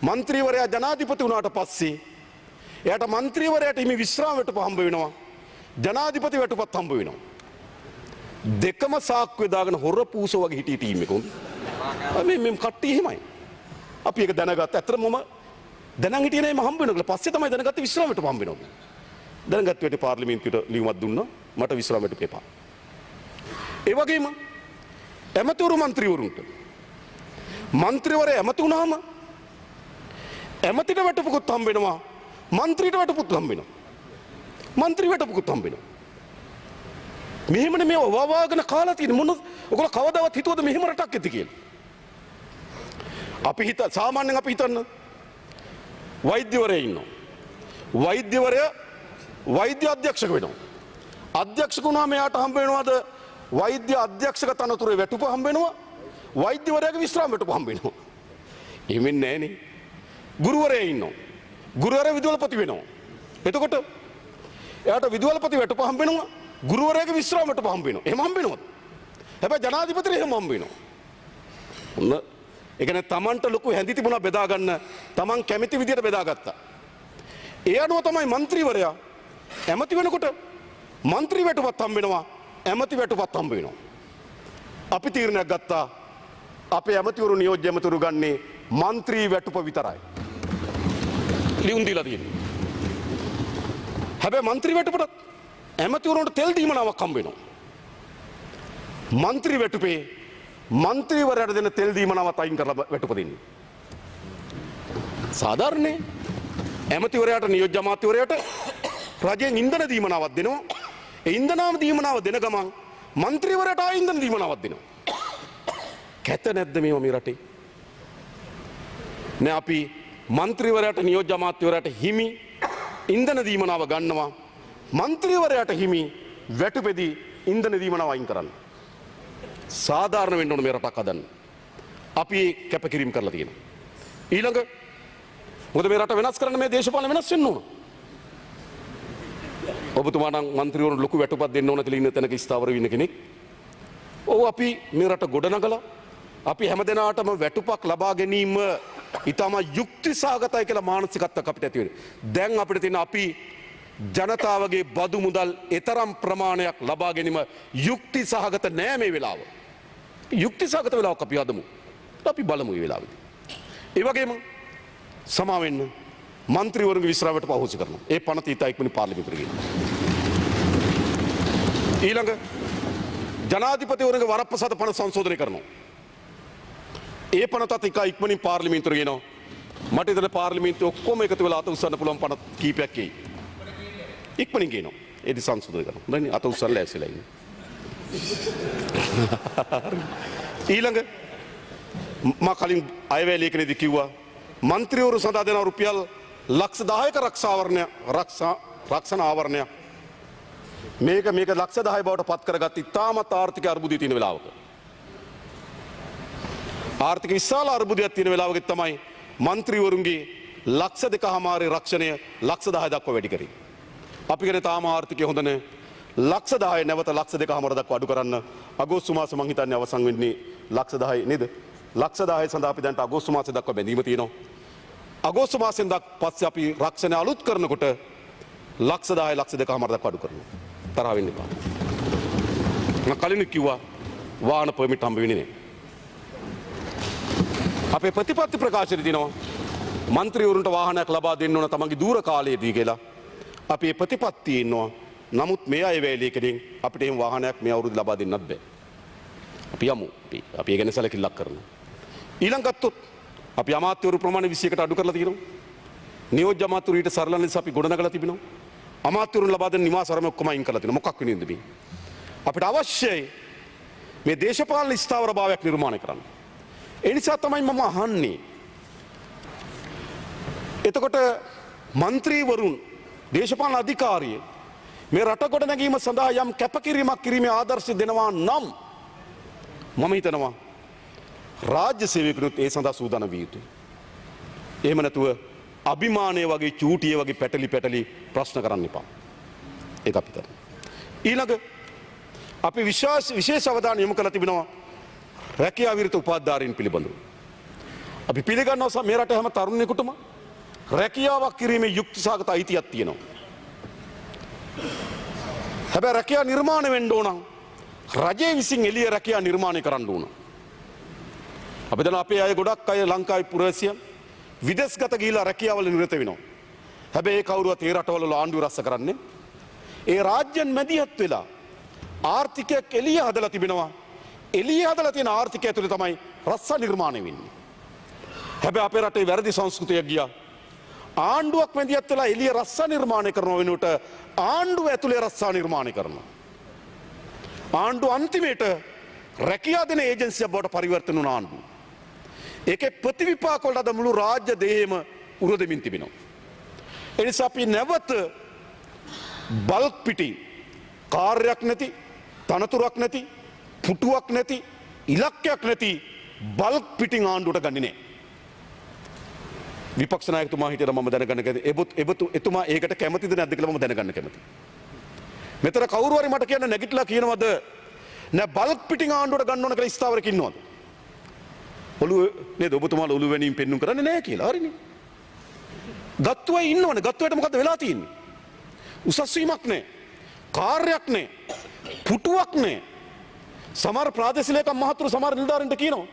മന്ത്രിවරයා ජනාධිපති වුණාට පස්සේ එයාට മന്ത്രിවරයාට හිමි විශ්‍රාම වැටුප හම්බ වෙනවා. ජනාධිපති වැටුපත් හම්බ වෙනවා. දෙකම සාක්කුවේ දාගෙන හොර පූස වගේ හිටිය ටීම් එක උන්. මේ කට්ටිය එහෙමයි. අපි ඒක දැනගත්ත. ඇත්තටම මම දැනන් හිටියේ නෑ මම හම්බ වෙනවා කියලා. පස්සේ තමයි දැනගත්තේ විශ්‍රාම වැටුප හම්බ වෙනවා. දැනගත්ත වෙලේ පාර්ලිමේන්තුවට ලියුමක් දුන්නා. මට විශ්‍රාම වැටුප එපා. ඒ වගේම ඇමතිවරු മന്ത്രിවරුන්ට മന്ത്രിවරයා ඇමති වුණාම ඇමතිට වැටුපකුත් හම්බ වෙනවා. മന്ത്രിට වැටුපකුත් හම්බ වෙනවා. മന്ത്രി වැටුපකුත් හම්බ වෙනවා. මෙහෙමනේ මේ වවාගෙන කාලා තියෙන මොන ඔයගොල්ලෝ කවදාවත් හිතුවද මෙහෙම රටක් ඇති කියලා? අපි සාමාන්‍යයෙන් අපි හිතන්න වෛද්‍යවරයෙක් ඉන්නවා. වෛද්‍යවරයා වෛද්‍ය අධ්‍යක්ෂක වෙනවා. අධ්‍යක්ෂක වුණාම එයාට හම්බ වෙනවද වෛද්‍ය අධ්‍යක්ෂක තනතුරේ වැටුප හම්බ වෙනවා. වෛද්‍යවරයාගේ විශ්‍රාම වැටුප හම්බ වෙනවා. එහෙම නෑනේ. ගුරුවරයෙක් ඉන්නවා. ගුරුවරයා විදුහල්පති වෙනවා. එතකොට එයාට විදුහල්පති වැටුප හම්බ වෙනවා. ගුරුවරයාගේ විශ්‍රාම වැටුප හම්බ වෙනවා. එහෙම හම්බ වෙනවද? හැබැයි ජනාධිපතිට එහෙම හම්බ වෙනවා. ඔන්න ඒ කියන්නේ Tamanට ලොකු හැඳි තිබුණා බෙදා ගන්න. Taman කැමති විදියට බෙදාගත්තා. ඒ අනුව තමයි മന്ത്രിවරයා ඇමති වෙනකොට മന്ത്രി වැටුපත් හම්බ වෙනවා. ඇමති වැටුපත් හම්බ වෙනවා. අපි තීරණයක් ගත්තා අපේ ඇමතිවරු නියෝජ්‍ය ඇමතිවරු ගන්නේ മന്ത്രി වැටුප විතරයි. ලියුම් දීලා තියෙනවා. හැබැයි മന്ത്രി වැටුපට ඇමතිවරුන්ට තෙල් දීමනාවක් හම්බ වෙනවා. മന്ത്രി වැටුපේ മന്ത്രിවරයාට දෙන තෙල් දීමනාවත් අයින් කරලා වැටුප දෙන්නේ. සාධාරණේ ඇමතිවරයාට නියෝජ්‍ය අමාත්‍යවරයාට රජයෙන් ඉන්ධන දීමනාවක් දෙනවා. ඒ ඉන්ධනාම දීමනාව දෙන ගමන් മന്ത്രിවරයාට ආ ඉන්ධන දීමනාවක් දෙනවා. කැත නැද්ද මේව මේ රටේ? නෑ අපි മന്ത്രിවරයාට නියෝජ්‍ය අමාත්‍යවරයාට හිමි ඉන්ධන දීමනාව ගන්නවා. മന്ത്രിවරයාට හිමි වැටුපෙදී ඉන්ධන දීමනාව අයින් කරන්න. සාධාරණ වෙන්න ඕන මේ රටක් හදන්න. අපි කැපකිරීම කරලා තියෙනවා. ඊළඟ මොකද මේ රට වෙනස් කරන්න මේ දේශපාලන වෙනස් වෙන්න ඕන. ඔබතුමා නම් മന്ത്രിවරුන් ලොකු වැටුපක් දෙන්න ඕන කියලා ඉන්න තැනක ස්ථාවර වෙන්න කෙනෙක්. ඔව් අපි මේ රට ගොඩනගලා අපි හැමදෙනාටම වැටුපක් ලබා ගැනීම ඊටම යුක්ති සහගතයි කියලා මානසිකත්වයක් අපිට ඇති වෙනවා. දැන් අපිට තියෙන අපි ජනතාවගේ බදු මුදල් ඊතරම් ප්‍රමාණයක් ලබා ගැනීම යුක්ති සහගත නෑ මේ වෙලාව. යුක්ති සහගත වෙලාවක් අපි හදමු. අපි බලමු මේ වෙලාවේදී. ඒ වගේම සමා වෙන්න മന്ത്രിවරුන්ගේ විශ්‍රාමයට පහසු කරනවා. ඒ පණ තීතා ඉක්මනින් පාර්ලිමේන්තුවට ගෙනියන්න. ඊළඟ ජනාධිපතිවරුන්ගේ වරප්‍රසාද පණ සංශෝධනය කරනවා. ඒ පනතත් එක ඉක්මනින් පාර්ලිමේන්තුවට ගෙනවා. මට හිතෙන පාර්ලිමේන්තුව ඔක්කොම එකතු වෙලා අත උස්සන්න පුළුවන් පණ කීපයක් එයි. ඉක්මනින් ගෙනවා. ඒදි සංශෝධනය කරනවා. දැන් අත උස්සන්න ලෑස්තිලා ඉන්නේ. ඊළඟ මා කලින් අයවැය ලේඛනයේදී කිව්වා മന്ത്രിවරු සඳහා දෙන රුපියල් ලක්ෂ 10ක රක්ෂණ ආවරණය මේක ලක්ෂ 10 බවට පත් කරගත් ඉතාමත් ආර්ථික අර්බුදයේ තියෙන වෙලාවක ආර්ථික විශාල අර්බුදයක් තියෙන වෙලාවක තමයි മന്ത്രിවරුන්ගේ ලක්ෂ 2.5 රක්ෂණය ලක්ෂ 10 දක්වා වැඩි කරේ. අපි කියන්නේ තාම ආර්ථිකය හොඳ නැහැ. ලක්ෂ 10 නැවත ලක්ෂ 2.5 දක්වා අඩු කරන්න අගෝස්තු මාසෙ මං හිතන්නේ අවසන් වෙන්නේ ලක්ෂ 10 නේද? ලක්ෂ 10 සඳහා අපි දැන් අගෝස්තු මාසෙ දක්වා බැඳීම තියෙනවා. අගෝස්තු මාසෙන් පස්සේ අපි රක්ෂණය අලුත් කරනකොට ලක්ෂ 10 ලක්ෂ 2.5 දක්වා අඩු කරනවා. තරහ වෙන්න එපා. මම කලින් කිව්වා වාහන පර්මිට් හම්බ වෙන්නේ නැහැ. අපේ ප්‍රතිපත්ති ප්‍රකාශනයේ දිනවා മന്ത്രിවරුන්ට වාහනයක් ලබා දෙන්න ඕන තමන්ගේ දූර කාලයේදී කියලා. අපි මේ ප්‍රතිපත්තියේ ඉන්නවා. නමුත් මේ අය වේලේකෙන් අපිට එහෙම වාහනයක් මේ අවුරුදු ලබා දෙන්නත් බෑ. අපි යමු. අපි ඒ ගැන සැලකිල්ලක් කරනවා. ඊළඟ ගත්තොත් අපි අමාත්‍යවරු ප්‍රමාණය 21කට අඩු කරලා තියෙනවා. නියෝජ්‍ය අමාත්‍යවරු ඊට සරල ලෙස අපි ගොඩනගලා තිබෙනවා. අමාත්‍යවරුන් ලබා දෙන නිවාස ආරම ඔක්කොම අයින් කරලා තියෙනවා. මොකක් වෙනින්ද මේ? අපිට අවශ්‍යයි මේ දේශපාලන ස්ථාවරභාවයක් නිර්මාණය කරන්න. ඒ නිසා තමයි මම අහන්නේ. එතකොට മന്ത്രിවරුන් දේශපාලන අධිකාරිය මේ රට ගොඩ නැගීම සඳහා යම් කැපකිරීමක් කිරීමේ ආදර්ශය දෙනවා නම් මම හිතනවා රාජ්‍ය සේවකයන්ට ඒ සඳහා සූදානම් විය යුතුයි. එහෙම නැතුව අභිමානය වගේ චූටිය වගේ පැටලි ප්‍රශ්න කරන්න එපා. ඒක අපි කරමු. ඊළඟ අපි විශේෂ අවධානය යොමු කරලා තිබෙනවා රැකියා විරත උපාධිධාරීන් පිළිබඳව. අපි පිළිගන්නවා මේ රටේ හැම තරුණයෙකුටම රැකියාවක් කිරීමේ යුක්තිසහගත අයිතියක් තියෙනවා. හැබැයි රැකියාව නිර්මාණය වෙන්න ඕන රජය විසින් එළිය රැකියාව නිර්මාණය කරන්න ඕන. අපි දැන් අපේ අය ගොඩක් අය ලංකාවේ පුරවැසියන් විදේශගත ගිහිලා රැකියාවල නිරත වෙනවා. හැබැයි ඒ කවුරුවත් ඒ රටවල ආණ්ඩුව රැස්ස කරන්නේ. ඒ රාජ්‍යන් මැදිහත් වෙලා ආර්ථිකයක් එළිය හදලා තිබෙනවා. එළිය හදලා තියෙන ආර්ථිකය ඇතුලේ තමයි රස්සා නිර්මාණය වෙන්නේ. හැබැයි අපේ රටේ වැරදි සංස්කෘතියක් ගියා. ආණ්ඩුවක් මැදිහත් වෙලා එළිය රස්සා නිර්මාණය කරන වෙනුවට ආණ්ඩුව ඇතුලේ රස්සා නිර්මාණය කරනවා. ආණ්ඩු අන්තිමේට රැකියා දෙන ඒජන්සියක් බවට පරිවර්තන වුණ ආණ්ඩුව. ඒකේ ප්‍රතිවිපාක වලට අද මුළු රාජ්‍ය දේහෙම උරදෙමින් තිබෙනවා. ඒ නිසා අපි නැවත බල්ක් පිටින් කාර්යයක් නැති, තනතුරක් නැති, පුටුවක් නැති, ඉලක්කයක් නැති බල්ක් පිටින් ආණ්ඩුවට ගන්නේ නැහැ. විපක්ෂ නායකතුමා හිටියට මම දැනගන්න කැමතියි. එතුමා ඒකට කැමතිද නැද්ද කියලා මම දැනගන්න කැමතියි. මෙතන කවුරු හරි මට කියන්න නැගිටලා කියනවද නෑ බල්ක් පිටින් ආණ්ඩුවට ගන්න ඕන කියලා ස්ථාවරක ඉන්නවද? ඔළුව නේද ඔබතුමාලා ඔළුව වෙනින් පෙන්නුම් කරන්නේ නැහැ කියලා. හරිනේ. ගත්තු අය ඉන්නවනේ. ගත්තු අයට මොකද්ද වෙලා තියෙන්නේ? උසස් වීමක් නැහැ. කාර්යයක් නැහැ. පුටුවක් නැහැ. සමහර ප්‍රාදේශීය ලේකම් මහතුරු සමහර නිලධාරීන්ට කියනවා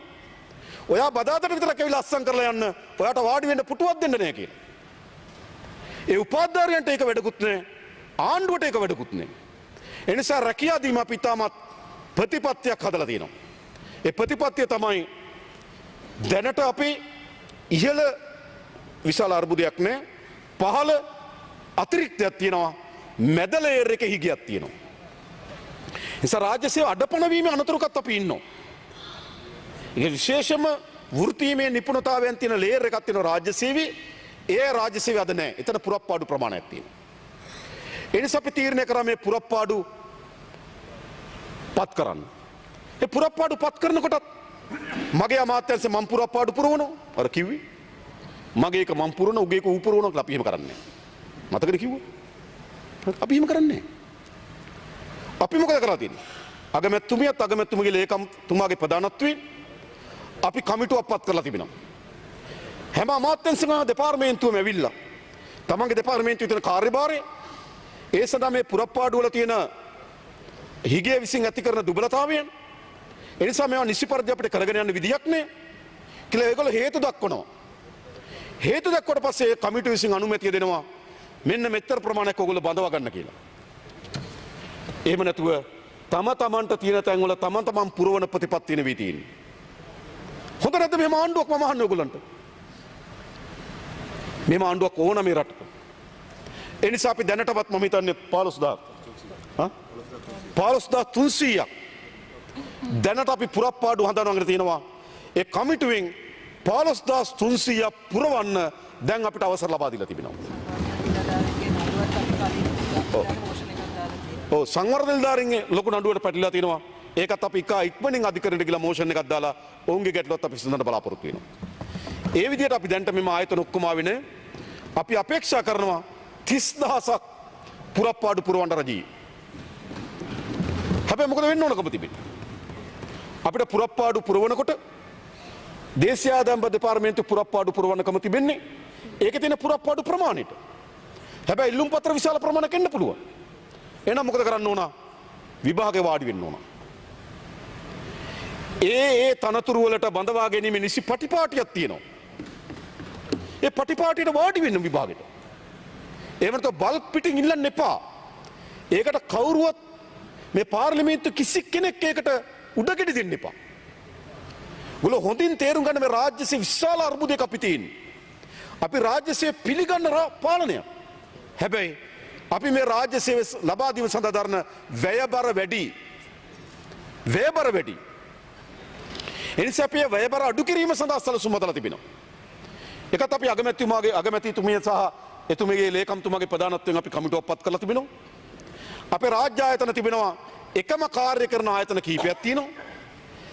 ඔයා බදාදට විතරක් ඇවිල්ලා අස්සම් කරලා යන්න. ඔයාට වාඩි වෙන්න පුටුවක් දෙන්න නැහැ කියලා. ඒ උපාධාරයන්ට ඒක වැඩකුත් නැහැ. ආණ්ඩුවට ඒක වැඩකුත් නැහැ. ඒ නිසා රැකියා දීම අපි තාමත් ප්‍රතිපත්තියක් හදලා තියෙනවා. ඒ ප්‍රතිපත්තිය තමයි දැනට අපි ඉහළ විශාල අර්බුදයක් නැහැ. පහළ අතිරික්තයක් තියෙනවා. මැද ලේයර් එකේ හිගයක් තියෙනවා. නිසා රාජ්‍ය සේව අඩපණ වීමේ අනතුරකත් අපි ඉන්නවා. ඒක විශේෂම වෘත්තීමේ නිපුණතාවයන් තියෙන ලේයර් එකක් තියෙනවා රාජ්‍ය සේවයේ. ඒ රාජ්‍ය සේවය අද නැහැ. එතන පුරප්පාඩු ප්‍රමාණයක් තියෙනවා. ඒ නිසා අපි තීරණය කරා මේ පුරප්පාඩු පත් කරන්න. ඒ පුරප්පාඩු පත් කරනකොටත් මගේ අමාත්‍යංශ මම පුරප්පාඩු පුරවනවා. අර කිව්වේ. මගේ එක මම පුරවන උගේ එක ඌ පුරවනවා කියලා අපි එහෙම කරන්නේ නැහැ. මතකද කිව්වා? අපි එහෙම කරන්නේ නැහැ. අපි මොකද කරලා තියෙන්නේ? අගමැතිතුමියත් අගමැතිතුමගේ ලේකම්තුමාගේ ප්‍රධානත්වයෙන් අපි කමිටුවක් පත් කරලා තිබෙනවා. හැම අමාත්‍යංශම දෙපාර්තමේන්තුවම ඇවිල්ලා තමන්ගේ දෙපාර්තමේන්තුවේ තියෙන කාර්යභාරය ඒ සඳහා මේ පුරප්පාඩු වල තියෙන හිගේ විසින් ඇති කරන දුබලතාවයන් ඒ නිසා මේවා නිසි පරිදි අපිට කරගෙන යන්න විදියක් නෑ කියලා ඒගොල්ලෝ හේතු දක්වනවා. හේතු දක්වුවට පස්සේ කමිටුව විසින් අනුමැතිය දෙනවා මෙන්න මෙච්චර ප්‍රමාණයක් ඕගොල්ලෝ බඳවා ගන්න කියලා. එහෙම නැතුව තමන්ට තියෙන තැන් වල තමන් පුරවන ප්‍රතිපත්ති නෙවෙයි තියෙන්නේ. හොඳ නැද්ද මෙහෙම ආණ්ඩුවක් මම අහන්නේ ඔයගොල්ලන්ට? මෙහෙම ආණ්ඩුවක් ඕන මේ රටට. ඒ නිසා අපි දැනටවත් මම හිතන්නේ 15300ක් දැනට අපි පුරප්පාඩු හඳුනාගෙන තියෙනවා. ඒ කමිටුවෙන් 15300ක් පුරවන්න දැන් අපිට අවසර ලබා දීලා තිබෙනවා. ඔව් සංවර්ධන නිලධාරීන්ගේ ලොකු නඩුවට පැටලලා තියෙනවා. ඒකත් අපි ඉක්මනින් අධිකරණයට ගිහලා මෝෂන් එකක් දාලා ඔවුන්ගේ ගැටලුවත් අපි විසඳන්න බලාපොරොත්තු වෙනවා. ඒ විදිහට අපි දැන්ට මෙම ආයතන ඔක්කොම ආවෙන්නේ අපි අපේක්ෂා කරනවා 30000ක් පුරප්පාඩු පුරවන්න රජී. හැබැයි මොකද වෙන්න ඕනකම තිබෙන්නේ? අපිට පුරප්පාඩු පුරවනකොට දේශීය ආදායම් දෙපාර්තමේන්තුව පුරප්පාඩු පුරවන්නකම තිබෙන්නේ ඒකේ තියෙන පුරප්පාඩු ප්‍රමාණයට. හැබැයි ඉල්ලුම් පත්‍ර විශාල ප්‍රමාණයක් එන්න පුළුවන්. එහෙනම් මොකද කරන්න ඕන? විභාගේ වාඩි වෙන්න ඕන. ඒ තනතුරු වලට බඳවා ගැනීම නිසි පටිපාටියක් තියෙනවා. ඒ පටිපාටියට වාඩි වෙන්න විභාගෙට. එහෙම නැත්නම් බල්ක් පිටින් ඉල්ලන්න එපා. ඒකට කවුරුවත් මේ පාර්ලිමේන්තු කිසි කෙනෙක් ඒකට උඩගෙඩි දෙන්න එපා. ගොල්ලෝ හොඳින් තේරුම් ගන්න මේ රාජ්‍ය සේව විශාල අර්බුදයක අපි තියෙන්නේ. අපි රාජ්‍ය සේව පිළිගන්න පාලනයක්. හැබැයි අපි මේ රාජ්‍ය සේව ලබා දීම සඳහා දරන වැයබර වැඩි. එනිසා අපි වැයබර අඩු කිරීම සඳහා සැලසුම් හදලා තිබෙනවා. එකත් අපි අගමැතිතුමිය සහ එතුමියගේ ලේකම්තුමාගේ ප්‍රධානත්වයෙන් අපි කමිටුවක් පත් කරලා තිබෙනවා. අපේ රාජ්‍ය ආයතන තිබෙනවා එකම කාර්ය කරන ආයතන කීපයක් තියෙනවා.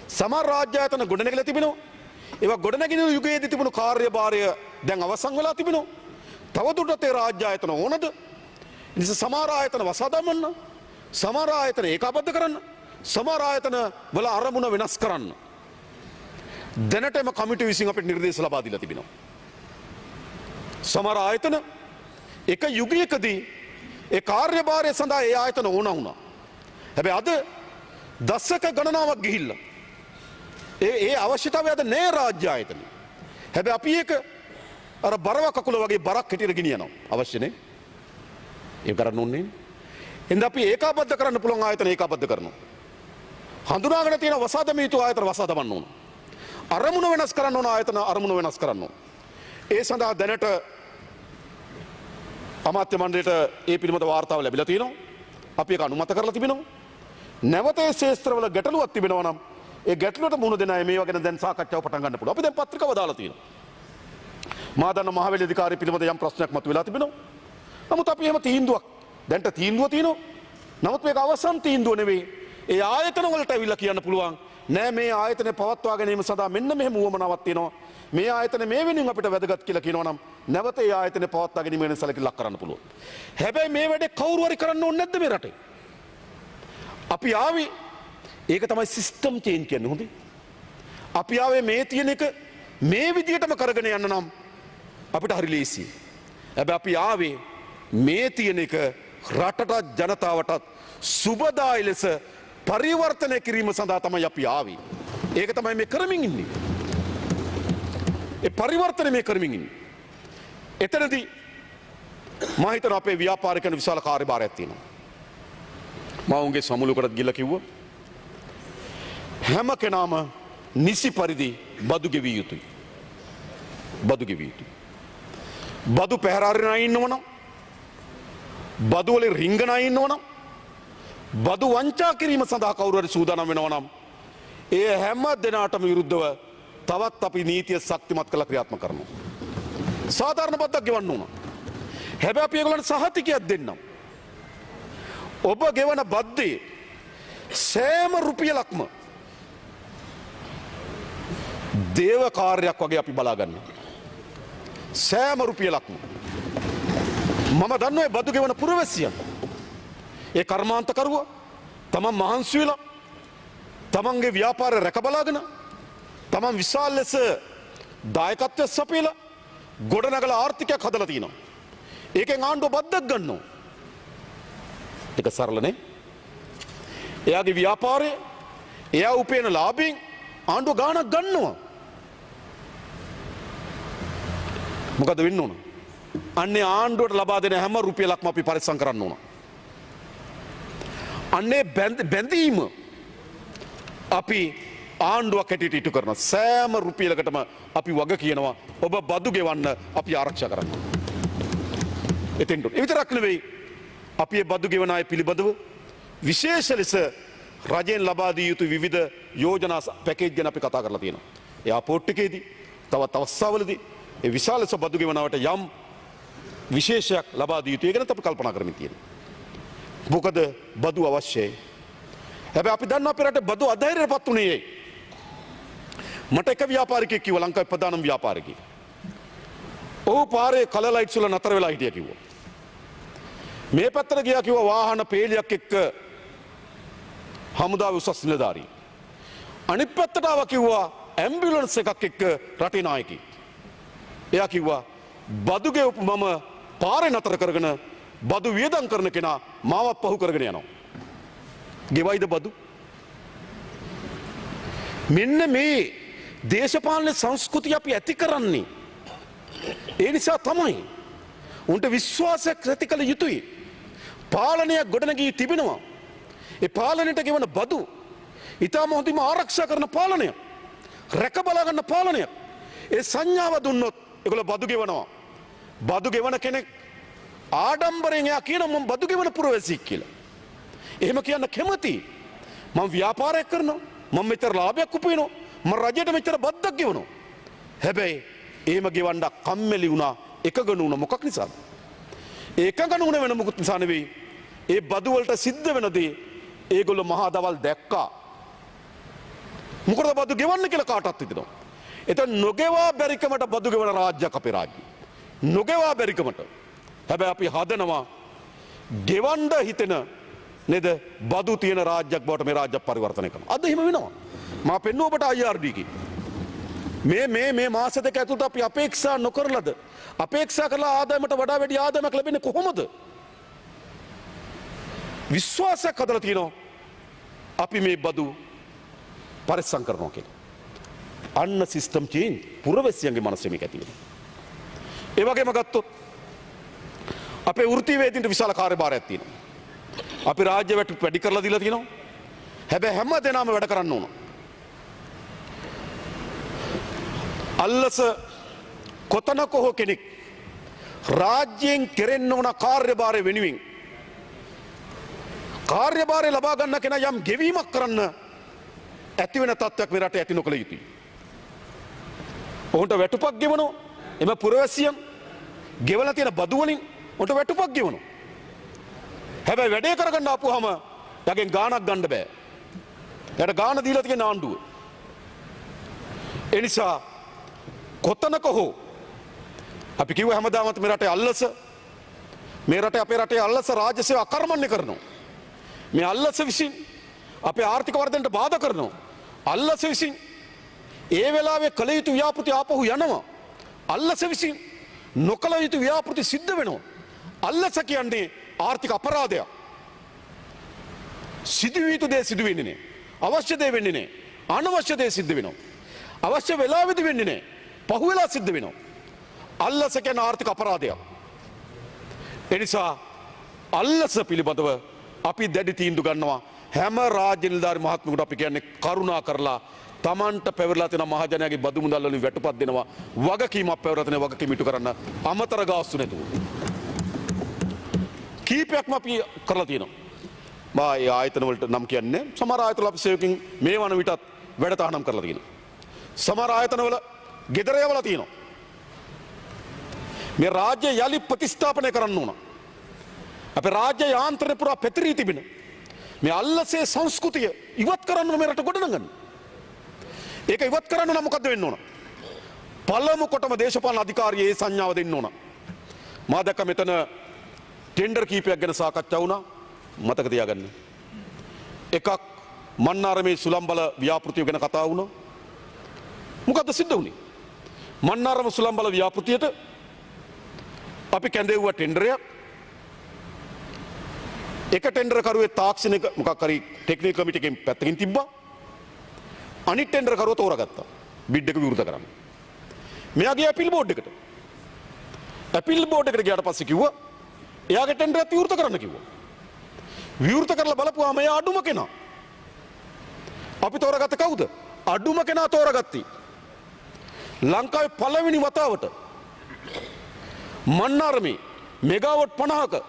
සමහර රාජ්‍ය ආයතන ගොඩනැගිලා තිබෙනවා. ඒවා ගොඩනැගින යුගයේදී තිබුණු කාර්යභාරය දැන් අවසන් වෙලා තිබෙනවා. තවදුරටත් ඒ රාජ්‍ය ආයතන ඕනද? නිසා සමහර ආයතන වසා දමන්න, සමහර ආයතන ඒකාබද්ධ කරන්න, සමහර ආයතන වල අරමුණ වෙනස් කරන්න. දැනටම කමිටුව විසින් අපිට නිර්දේශ ලබා දීලා තිබෙනවා. සමහර ආයතන එක යුගයකදී ඒ කාර්යභාරය සඳහා ඒ ආයතන ඕන වුණා. හැබැයි අද දශක ගණනාවක් ගිහිල්ලා ඒ අවශ්‍යතාවය අද නෑ රාජ්‍ය ආයතන. හැබැයි අපි ඒක අර බරව කකුල වගේ බරක් හිටියට ගෙනියනවා. අවශ්‍ය නේ? ඒක කරන්න ඕනේ. එහෙනම් අපි ඒකාබද්ධ කරන්න පුළුවන් ආයතන ඒකාබද්ධ කරනවා. හඳුනාගෙන තියෙන වසාදම යුතු ආයතන වසා දමන්න ඕන. අරමුණ වෙනස් කරන්න ඕන ආයතන අරමුණ වෙනස් කරන්න ඕන. ඒ සඳහා දැනට අමාත්‍ය මණ්ඩලයට ඒ පිළිබඳ වාර්තාව ලැබිලා තියෙනවා. අපි ඒක අනුමත කරලා තිබෙනවා. නැවත ඒ ශේස්ත්‍රවල ගැටලුවක් තිබෙනවා නම් ඒ ගැටලුවට මුහුණ දෙන අය මේවා ගැන දැන් සාකච්ඡාව පටන් ගන්න පුළුවන්. අපි දැන් පත්‍රිකාව දාලා තියෙනවා. මා දන්න මහවැලි අධිකාරිය පිළිබඳ යම් ප්‍රශ්නයක් මතුවලා තිබෙනවා. නමුත් අපි එහෙම තීන්දුවක් දැන්ට තීන්දුව තියෙනවා. නමුත් මේක අවසන් තීන්දුව නෙවෙයි. ඒ ආයතන වලට ඇවිල්ලා කියන්න පුළුවන් නෑ මේ ආයතනය පවත්වා ගැනීම සඳහා මෙන්න මෙහෙම උවමනාවක් තියෙනවා. මේ ආයතන මේ වෙනින් අපිට වැදගත් කියලා කියනවා නම් නැවත ඒ ආයතනය පවත්වා ගැනීම වෙන සැලකිල්ලක් කරන්න පුළුවන්. හැබැයි මේ වැඩේ කවුරු හරි කරන්න ඕනේ නැද්ද මේ රටේ? අපි ආවේ ඒක තමයි සිස්ටම් චේන්ජ් කියන්නේ හොඳේ. අපි ආවේ මේ තියෙන එක මේ විදිහටම කරගෙන යන්න නම් අපිට හරි ලේසියි. හැබැයි අපි ආවේ මේ තියෙන එක රටටත් ජනතාවටත් සුබදායි ලෙස පරිවර්තනය කිරීම සඳහා තමයි අපි ආවේ. ඒක තමයි මේ කරමින් ඉන්නේ. ඒ පරිවර්තනය මේ කරමින් ඉන්නේ. එතනදී මම හිතනවා අපේ ව්‍යාපාරිකයන් විශාල කාර්යභාරයක් තියෙනවා. මම උන්ගේ සමුළුවකට ගිහලා කිව්වා හැම කෙනාම නිසි පරිදි බදු ගෙවිය යුතුයි. බදු ගෙවිය යුතුයි. බදු පැහැරගෙන අය ඉන්නවනම් බදු වලින් රිංගන අය ඉන්නවනම් බදු වංචා කිරීම සඳහා කවුරු හරි සූදානම් වෙනවා නම් ඒ හැම දෙනාටම විරුද්ධව තවත් අපි නීතිය ශක්තිමත් කළ ක්‍රියාත්මක කරනවා. සාධාරණ බද්දක් ගෙවන්න ඕන. හැබැයි අපි ඒගොල්ලන්ට සහතිකයක් දෙන්නම්. ඔබ ගෙවන බද්දේ සෑම රුපියලක්ම දේව කාර්යයක් වගේ අපි බලා ගන්නවා. සෑම රුපියලක්ම. මම දන්නවා ඒ බදු ගෙවන පුරවැසියන්. ඒ කර්මාන්තකරුවා තමන් මහන්සි වෙලා තමන්ගේ ව්‍යාපාරය රැක බලාගෙන තමන් විශාල ලෙස දායකත්වය සපයලා ගොඩනගලා ආර්ථිකයක් හදලා තියෙනවා. ඒකෙන් ආණ්ඩුව බද්දක් ගන්නවා. ඒක සරල නේ? එයාගේ ව්‍යාපාරය එයා උපයන ලාභයෙන් ආණ්ඩුව ගාණක් ගන්නවා. මොකද වෙන්න ඕන? අන්නේ ආණ්ඩුවට ලබා දෙන හැම රුපියලක්ම අපි පරිස්සම් කරන්න ඕන. අන්නේ බැඳීම අපි ආණ්ඩුවක් හැටියට ඉටු කරන සෑම රුපියලකටම අපි වග කියනවා ඔබ බදු ගෙවන්න අපි ආරක්ෂා කරන්න. එතෙන්ට ඒ විතරක් නෙවෙයි අපි මේ බදු ගෙවන අය පිළිබඳව විශේෂ ලෙස රජයෙන් ලබා දිය යුතු විවිධ යෝජනා පැකේජ් ගැන අපි කතා කරලා තියෙනවා. එයාපෝට් එකේදී තවත් අවස්ථාවලදී ඒ විශාල ලෙස බදු ගෙවනවට යම් විශේෂයක් ලබා දිය යුතුයි. ඒ ගැන අපි කල්පනා කරමින් තියෙනවා. මොකද බදු අවශ්‍යයි. හැබැයි අපි දන්නවා අපේ රටේ බදු අධෛර්යයටපත් උනේ ඇයි? මට එක ව්‍යාපාරිකයෙක් කිව්වා ලංකාවේ ප්‍රධානම ව්‍යාපාරිකයෙක්. ඔහු පාරේ කලර් ලයිට්ස් වල නතර වෙලා හිටියා කිව්වා. මේ පැත්තට ගියා කිව්වා වාහන පේලියක් එක්ක හමුදාවේ උසස් නිලධාරී. අනිත් පැත්තට ආවා කිව්වා ඇම්බියුලන්ස් එකක් එක්ක රටේ නායකයෙක්. එයා කිව්වා බදු ගෙවපු මම පාරේ නතර කරගෙන බදු වියදම් කරන කෙනා මාව පහු කරගෙන යනවා. ගෙවයිද බදු? මෙන්න මේ දේශපාලන සංස්කෘතිය අපි ඇති කරන්නේ ඒ නිසා තමයි. උන්ට විශ්වාසයක් ඇති කළ යුතුයි. පාලනයක් ගොඩනගී තිබෙනවා. ඒ පාලනයට ගෙවන බදු ඊටම හොඳින් ආරක්ෂා කරන පාලනයක්. රැක බලා ගන්න පාලනයක්. ඒ සංඥාව දුන්නොත් ඒගොල්ලෝ බදු ගෙවනවා. බදු ගෙවන කෙනෙක් ආඩම්බරෙන් එයා කියනවා මම බදු ගෙවන පුරවැසියෙක් කියලා. එහෙම කියන්න කැමති. මම ව්‍යාපාරයක් කරනවා. මම මෙතර ලාභයක් උපයනවා. මම රජයට මෙතර බද්දක් ගෙවනවා. හැබැයි එහෙම ගෙවන්න කම්මැලි වුණා. එකගණු වුණා මොකක් නිසාද? එකගණු වුණ වෙන මොකුත් නිසා නෙවෙයි. ඒ බදු වලට සිද්ධ වෙන දේ ඒගොල්ලෝ මහා දවල් දැක්කා. මොකද බදු ගෙවන්න කියලා කාටවත් හිතෙනවා. එතන නොගෙවා බැරිකමට බදු ගෙවන රාජ්‍යයක් අපේ රාජ්‍යය. නොගෙවා බැරිකමට. හැබැයි අපි හදනවා ගෙවන්න හිතෙන නේද බදු තියෙන රාජ්‍යයක් බවට මේ රාජ්‍ය පරිවර්තනය කරනවා. අද එහෙම වෙනවා. මා පෙන්නුව ඔබට IRD කි. මේ මාස දෙක ඇතුළත අපි අපේක්ෂා නොකරලද අපේක්ෂා කළා ආදායමට වඩා වැඩි ආදායමක් ලැබෙන්නේ කොහොමද? විශ්වාසයක් හදලා තියෙනවා අපි මේ බදු පරිස්සම් කරනවා කියලා. අන්න සිස්ටම් චේන්ජ් පුරවැසියන්ගේ මනසේ මේක ඇති වෙනවා. ඒ වගේම ගත්තොත් අපේ වෘත්තීවේදීන්ට විශාල කාර්යභාරයක් තියෙනවා. අපි රාජ්‍ය වැඩි කරලා දීලා තියෙනවා. හැබැයි හැම දෙනාම වැඩ කරන්න ඕන. අල්ලස කොතනක හෝ කෙනෙක් රාජ්‍යයෙන් කෙරෙන්න ඕන කාර්යභාරය වෙනුවෙන් කාර්යභාරය ලබා ගන්න කෙනා යම් ගෙවීමක් කරන්න ඇති වෙන තත්ත්වයක් මේ රටේ ඇති නොකළ යුතුයි. ඔවුන්ට වැටුපක් ගෙවනවා. එම පුරවැසියන් ගෙවලා තියෙන බදු වලින් ඔවුන්ට වැටුපක් ගෙවනවා. හැබැයි වැඩේ කරගන්න ආපුවාම යගෙන් ගාණක් ගන්න බෑ. එයාට ගාණ දීලා තියෙන ආණ්ඩුව. ඒ නිසා කොතනක හෝ අපි කිව්ව හැමදාමත් මේ රටේ අල්ලස මේ රටේ අපේ රටේ අල්ලස රාජ්‍ය සේව අකර්මණ්‍ය කරනවා. මේ අල්ලස විසින් අපේ ආර්ථික වර්ධනයට බාධා කරනවා. අල්ලස විසින් ඒ වෙලාවේ කළ යුතු ව්‍යාපෘති ආපහු යනවා. අල්ලස විසින් නොකළ යුතු ව්‍යාපෘති සිද්ධ වෙනවා. අල්ලස කියන්නේ ආර්ථික අපරාධයක්. සිදුවිය යුතු දේ සිදු වෙන්නේ නැහැ. අවශ්‍ය දේ වෙන්නේ නැහැ. අනවශ්‍ය දේ සිද්ධ වෙනවා. අවශ්‍ය වෙලාවෙදි වෙන්නේ නැහැ. පහුවෙලා සිද්ධ වෙනවා. අල්ලස කියන්නේ ආර්ථික අපරාධයක්. ඒ නිසා අල්ලස පිළිබඳව අපි දැඩි තීන්දුව ගන්නවා. හැම රාජ්‍ය නිලධාරි මහත්මයෙකුට අපි කියන්නේ කරුණා කරලා තමන්ට පැවරලා තියෙන මහජනයාගේ බදු මුදල් වලින් වැටුපත් දෙනවා. වගකීමක් පැවරලා තියෙන වගකීම ඉටු කරන්න අමතර ගාස්තු නැතුව. කීපයක්ම අපි කරලා තියෙනවා. මා ඒ ආයතන වලට නම් කියන්නේ සමහර ආයතන වල අපි සේවකින් මේ වන විටත් වැඩ තහනම් කරලා තියෙනවා. සමහර ආයතන වල ගෙදර යවලා තියෙනවා. මේ රාජ්‍ය යලි ප්‍රතිස්ථාපනය කරන්න ඕන. අපේ රාජ්‍ය යාන්ත්‍රණය පුරා පැතිරී තිබෙන මේ අල්ලසේ සංස්කෘතිය ඉවත් කරන්න මේ රට ගොඩනගන්න. ඒක ඉවත් කරන්න නම් මොකද්ද වෙන්න ඕන? පළමු කොටම දේශපාලන අධිකාරිය ඒ සංඥාව දෙන්න ඕන. මා දැක්ක මෙතන ටෙන්ඩර් කීපයක් ගැන සාකච්ඡා වුණා. මතක තියාගන්න. එකක් මන්නාරමේ සුලම්බල ව්‍යාපෘතිය ගැන කතා වුණා. මොකද්ද සිද්ධ වුණේ? මන්නාරම සුලම්බල ව්‍යාපෘතියට අපි කැඳෙව්වා ටෙන්ඩරයක්. එක ටෙන්ඩර් කරුවේ තාක්ෂණික මොකක් හරි ටෙක්නිකල් කමිටු එකෙන් පැත්තකින් තිබ්බා. අනිත් ටෙන්ඩර් කරුව තෝරාගත්තා. බිඩ් එක විවෘත කරන්න. මෙයා ගියා අපීල් බෝඩ් එකට. අපීල් බෝඩ් එකට ගියාට පස්සේ කිව්වා එයාගේ ටෙන්ඩර් එක විවෘත කරන්න කිව්වා. විවෘත කරලා බලපුවාම එයා අඩුම කෙනා. අපි තෝරාගත්ත කවුද? අඩුම කෙනා තෝරාගත්තී. ලංකාවේ පළවෙනි වතාවට මන්නාරමේ මෙගාවොට් 50ක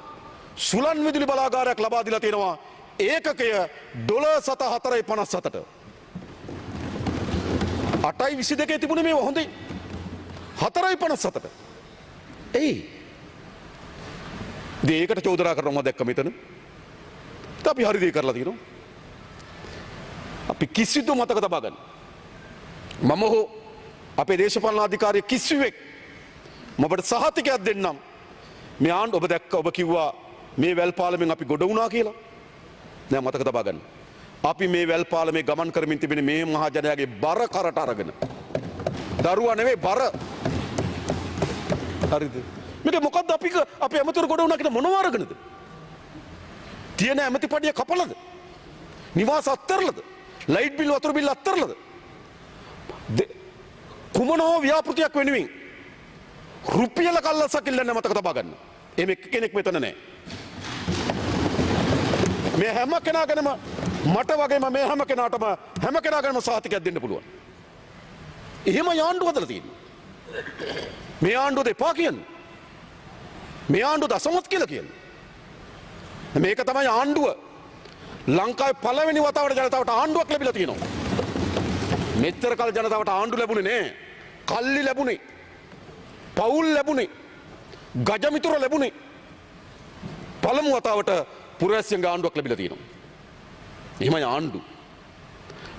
සුලන් විදුලි බලාගාරයක් ලබා දීලා තියෙනවා. ඒකකය $7.457ට. 8.22 තිබුණේ මේව හොඳයි. 4.57ට. එයි. ඒකට චෝදනා කරනවා දැක්ක මෙතන. අපි හරි දේ කරලා තියෙනවා. අපි කිසිදු මතක තබා ගන්න. මම හෝ අපේ දේශපාලන අධිකාරිය කිසිවෙක් මබට සහතිකයක් දෙන්නම්. මේ ඔබ දැක්ක ඔබ කිව්වා මේ වැල් පාලමෙන් අපි ගොඩ වුණා කියලා. නෑ මතක තබා ගන්න. අපි මේ වැල් පාලමේ ගමන් කරමින් තිබෙන මේ මහා ජනයාගේ බර කරට අරගෙන. දරුවා නෙවෙයි බර. හරිද? මේක මොකද්ද අපි ඇමතුරු ගොඩ වුණා කියන මොනව අරගෙනද? තියෙන ඇමති පඩිය කපලද? නිවාස අත්තරලද? ලයිට් බිල් වතුර බිල් අත්තරලද? කුමනෝ ව්‍යාපෘතියක් වෙනුවෙන් රුපියල කල්ලසක් ඉල්ලන්න මතක තබා ගන්න. එහෙම කෙනෙක් මෙතන නැහැ. මේ හැම කෙනාගෙනම මට වගේම මේ හැම කෙනාටම හැම කෙනාගෙනම සහතිකයක් දෙන්න පුළුවන්. එහෙම ආණ්ඩුව හදලා තියෙනවා. මේ ආණ්ඩුව දෙපා කියන්නේ. මේ ආණ්ඩුව දසමත් කියලා කියන්නේ. මේක තමයි ආණ්ඩුව. ලංකාවේ පළවෙනි වතාවට ජනතාවට ආණ්ඩුවක් ලැබිලා තියෙනවා. මෙච්චර කල් ජනතාවට ආණ්ඩු ලැබුණේ නෑ. කල්ලි ලැබුණේ. පවුල් ලැබුණේ. ගජමිතුර ලැබුණේ. පළමු වතාවට පුරවැසියන්ගේ ආණ්ඩුවක් ලැබිලා තියෙනවා. එහෙමයි ආණ්ඩු.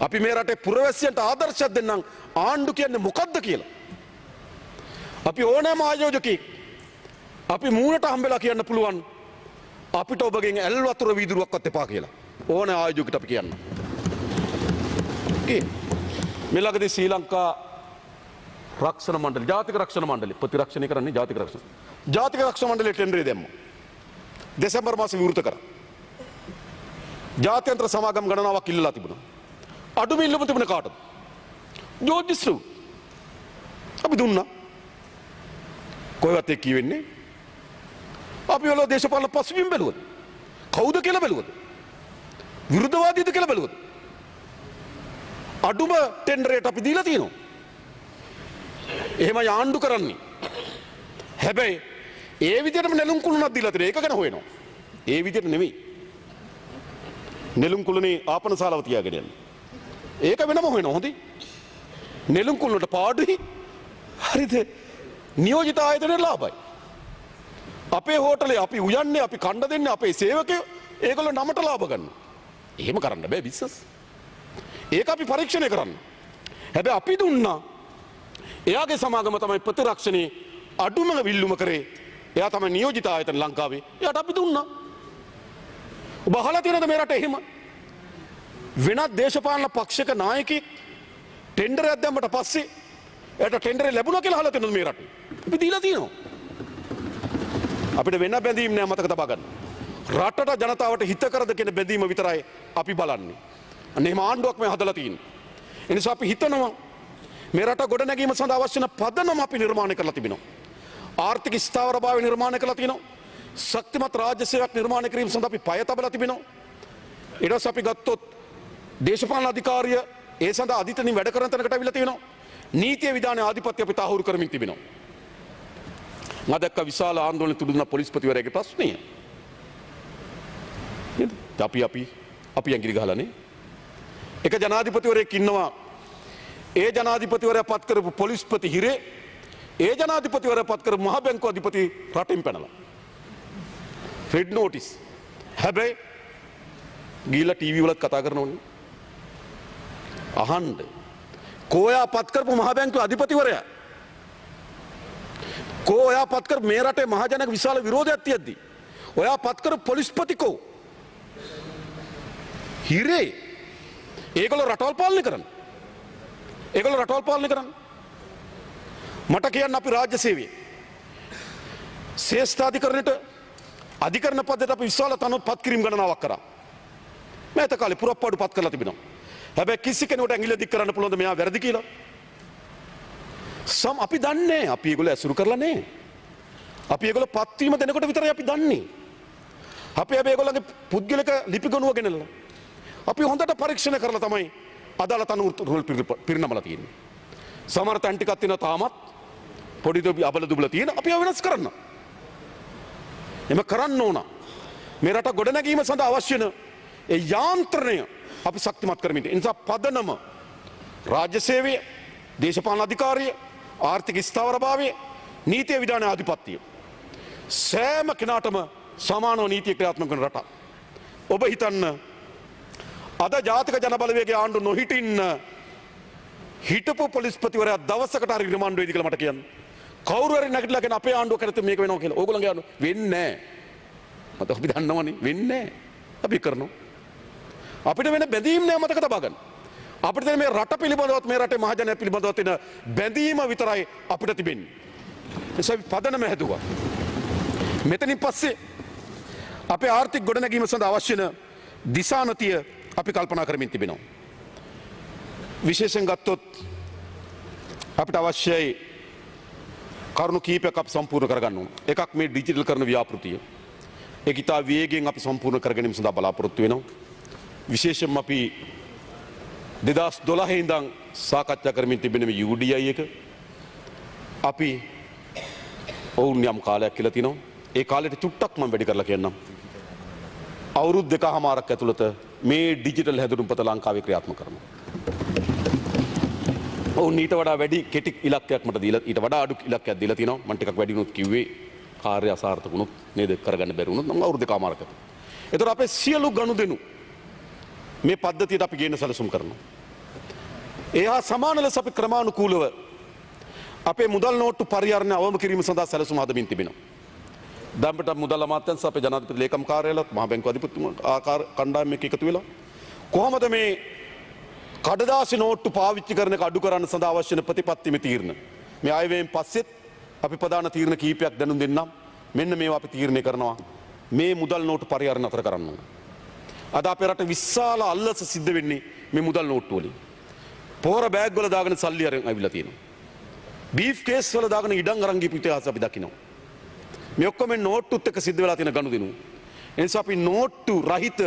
අපි මේ රටේ පුරවැසියන්ට ආදර්ශයක් දෙන්නම් ආණ්ඩු කියන්නේ මොකද්ද කියලා. අපි ඕනෑම ආයෝජකෙක් අපි මූණට හම්බෙලා කියන්න පුළුවන් අපිට ඔබගෙන් ඇල් වතුර වීදුරුවක්වත් එපා කියලා. ඕන ආයෝජකෙකුට අපි කියන්න. මේ ළඟදී ශ්‍රී ලංකා රක්ෂණ මණ්ඩල ජාතික රක්ෂණ මණ්ඩලය ප්‍රතිරක්ෂණය කරන්නේ ජාතික රක්ෂණ මණ්ඩලයේ ටෙන්ඩරේ දැම්මා. දෙසැම්බර් මාසේ විවෘත කරා. ජාත්‍යන්තර සමාගම් ගණනාවක් ඉල්ලලා තිබුණා. අඩුම ඉල්ලුම තිබුණේ කාටද? ජෝර්ජ් ස්ට්‍රූ. අපි දුන්නා. කොහෙවත් එක් කියවෙන්නේ? අපි වල දේශපාලන පසුබිම් බැලුවද? කවුද කියලා බැලුවද? විරුද්ධවාදීද කියලා බැලුවද? අඩුම ටෙන්ඩරේට අපි දීලා තියෙනවා. එහෙමයි ආණ්ඩු කරන්නේ. හැබැයි ඒ විදිහටම නෙළුම් කුළුණක් දීලා තියෙනවා. ඒක ගැන හොයනවා. ඒ විදිහට නෙමෙයි. නෙළුම් කුළුනේ ආපන ශාලාව තියාගෙන යන්න. ඒක වෙනම හොයනවා හොඳයි. නෙළුම් කුළුනට පාඩුයි. හරිද? නියෝජිත ආයතනයේ ලාභයි. අපේ හෝටලේ අපි උයන්නේ අපි කණ්ඩ දෙන්නේ අපේ සේවකයෝ ඒගොල්ලෝ නමට ලාභ ගන්නවා. එහෙම කරන්න බෑ බිස්නස්. ඒක අපි පරීක්ෂණය කරන්න. හැබැයි අපි දුන්නා එයාගේ සමාගම තමයි ප්‍රතිරක්ෂණේ අඩුම විල්ලුම කරේ. එයා තමයි නියෝජිත ආයතන ලංකාවේ. එයාට අපි දුන්නා. ඔබ අහලා තියෙනවද මේ රටේ එහෙම? වෙනත් දේශපාලන පක්ෂයක නායකයෙක් ටෙන්ඩරයක් දැම්මට පස්සේ එයාට ටෙන්ඩරේ ලැබුණා කියලා අහලා තියෙනවද මේ රටේ? අපි දීලා තියෙනවා. අපිට වෙන බැඳීම් නෑ මතක තබා ගන්න. රටට ජනතාවට හිත කරද කියන බැඳීම විතරයි අපි බලන්නේ. අන්න එහෙම ආණ්ඩුවක් මේ හදලා තියෙන්නේ. ඒ නිසා අපි හිතනවා මේ රට ගොඩනැගීම සඳහා අවශ්‍ය වෙන පදනම අපි නිර්මාණය කරලා තිබෙනවා. ආර්ථික ස්ථාවරභාවය නිර්මාණය කරලා තියෙනවා. ශක්තිමත් රාජ්‍ය සේවයක් නිර්මාණය කිරීම සඳහා අපි පය තබලා තිබෙනවා. ඊට පස්සේ අපි ගත්තොත් දේශපාලන අධිකාරිය ඒ සඳහා අධිතනින් වැඩ කරන තැනකට අවිලා තියෙනවා. නීතිය විධානයේ ආධිපත්‍ය අපි තහවුරු කරමින් තිබෙනවා. මම දැක්ක විශාල ආందోලන තුඩුන පොලිස්පතිවරයාගේ ප්‍රශ්නය. නේද? අපි ඇඟිලි ගහලානේ. එක ජනාධිපතිවරයෙක් ඉන්නවා. ඒ ජනාධිපතිවරයා පත් කරපු පොලිස්පති හිරේ ඒ ජනාධිපතිවරයා පත් කරපු මහ බැංකුව අධිපති රටින් පැනලා. Fed notice. හැබැයි ගිහිල්ලා ටීවී වලත් කතා කරනෝනේ. අහන්න. කෝයා පත් කරපු මහ බැංකුව අධිපතිවරයා කෝ ඔයා පත් කර මේ රටේ මහජනක විශාල විරෝධයක් තියද්දී ඔයා පත් කර පොලිස්පති කෝ හිරේ ඒගොල්ලෝ රටවල් පාලනය කරන්න. ඒගොල්ලෝ රටවල් පාලනය කරන්න. මට කියන්න අපි රාජ්‍ය සේවයේ ශ්‍රේෂ්ඨාධිකරණයට අධිකරණ පදයට අපි විශාල තනොත් පත් කිරීම ගණනාවක් කරා. මේත කාලේ පුරප්පාඩු පත් කරලා තිබෙනවා. හැබැයි කිසි කෙනෙකුට ඇඟිල්ල දික් කරන්න පුළුවන්ද මෙයා වැරදි කියලා? අපි දන්නේ අපි ඒගොල්ලෝ ඇසුරු කරලා නැහැ. අපි ඒගොල්ලෝ පත්වීම දෙනකොට විතරයි අපි දන්නේ. අපි හැබැයි ඒගොල්ලන්ගේ පුද්ගලික ලිපිගොනුව ගෙනල්ලා අපි හොඳට පරීක්ෂණ කරලා තමයි අදාළ තනුරුල් පිරිනමලා තියෙන්නේ. සමහර තැන් ටිකක් තියෙනවා තාමත් පොඩි දොබි අබල දුබල තියෙන අපි ඒව වෙනස් කරන්න. එම කරන්න ඕන. මේ රට ගොඩනැගීම සඳහා අවශ්‍ය වෙන ඒ යාන්ත්‍රණය අපි ශක්තිමත් කරමින් ඒ නිසා පදනම රාජ්‍ය සේවය, දේශපාලන අධිකාරිය, ආර්ථික ස්ථාවරභාවය, නීතිය විධානය ආධිපත්‍යය සෑම කෙනාටම සමානව නීතිය ක්‍රියාත්මක කරන රටක්. ඔබ හිතන්න අද ජාතික ජනබලවේගයේ ආණ්ඩු නොහිටින්න හිටපු පොලිස්පතිවරයා දවසකට හරි රිමාන්ඩ් වෙයිද කියලා මට කියන්න. කවුරු හරි නැගිටලා කියන අපේ ආණ්ඩුව කරත් මේක වෙනවා කියලා. ඕගොල්ලන්ගේ ආණ්ඩුව වෙන්නේ නැහැ. මට අපි දන්නවනේ වෙන්නේ නැහැ. අපි කරනවා. අපිට වෙන බැඳීම් නෑ මතක තබා ගන්න. අපිට තියෙන මේ රට පිළිබඳවත් මේ රටේ මහජනයා පිළිබඳවත් තියෙන බැඳීම විතරයි අපිට තිබෙන්නේ. ඒසයි පදනම හැදුවා. මෙතනින් පස්සේ අපේ ආර්ථික ගොඩනැගීම සඳහා අවශ්‍ය වෙන දිශානතිය අපි කල්පනා කරමින් තිබෙනවා. විශේෂයෙන් ගත්තොත් අපිට අවශ්‍යයි කරුණු කීපයක් අපි සම්පූර්ණ කරගන්න ඕන. එකක් මේ ඩිජිටල් කරන ව්‍යාපෘතිය. ඒක ඉතා වේගෙන් අපි සම්පූර්ණ කර ගැනීම සඳහා බලාපොරොත්තු වෙනවා. විශේෂයෙන්ම අපි 2012 ඉඳන් සාකච්ඡා කරමින් තිබෙන මේ UDI එක අපි ඔවුන් යම් කාලයක් කියලා තිනවා. ඒ කාලෙට චුට්ටක් මම වැඩි කරලා කියන්නම්. අවුරුදු දෙකමාරක් ඇතුළත මේ ඩිජිටල් හැදුරුම්පත ලංකාවේ ක්‍රියාත්මක කරනවා. ඔවුන් ඊට වඩා වැඩි කෙටි ඉලක්කයක් මට දීලා ඊට වඩා අඩු ඉලක්කයක් දීලා තිනවා. මම ටිකක් වැඩි වුණොත් කිව්වේ කාර්ය අසාර්ථක වුණොත් නේද කරගන්න බැරි වුණොත් මම අවුරුදු දෙකමාරක් ඇතුළත. ඒතර අපේ සියලු ගනුදෙනු මේ පද්ධතියට අපි ගේන සැලසුම් කරනවා. එහා සමාන ලෙස අපි ක්‍රමානුකූලව අපේ මුදල් නෝට්ටු පරිහරණය අවම කිරීම සඳහා සැලසුම් හදමින් තිබෙනවා. දැන්පට මුදල් අමාත්‍යාංශ අපේ ජනාධිපති ලේකම් කාර්යාලයත් මහ බැංකුව අධිපතිතුමා ආකාර කණ්ඩායම එක්ක එකතු වෙලා කොහොමද මේ කඩදාසි නෝට්ටු පාවිච්චි කරන එක අඩු කරන්න සඳහා අවශ්‍ය වෙන ප්‍රතිපත්තිම තීරණ මේ අයවැයෙන් පස්සෙත් අපි ප්‍රධාන තීරණ කීපයක් දැනුම් දෙන්නම්. මෙන්න මේවා අපි තීරණය කරනවා මේ මුදල් නෝට්ටු පරිහරණය අතර කරන්න ඕන. අද අපේ රට විශාල අල්ලස සිද්ධ වෙන්නේ මේ මුදල් නෝට්ටු වලින්. පොර බෑග් වල දාගෙන සල්ලි අරන් අවිලා තියෙනවා. බීෆ් කේස් වල දාගෙන ඉඩම් අරන් ගිහපු ඉතිහාස අපි දකිනවා. මේ ඔක්කොම නෝට්ටුත් එක්ක සිද්ධ වෙලා තියෙන ගනුදෙනු. ඒ නිසා අපි නෝට්ටු රහිත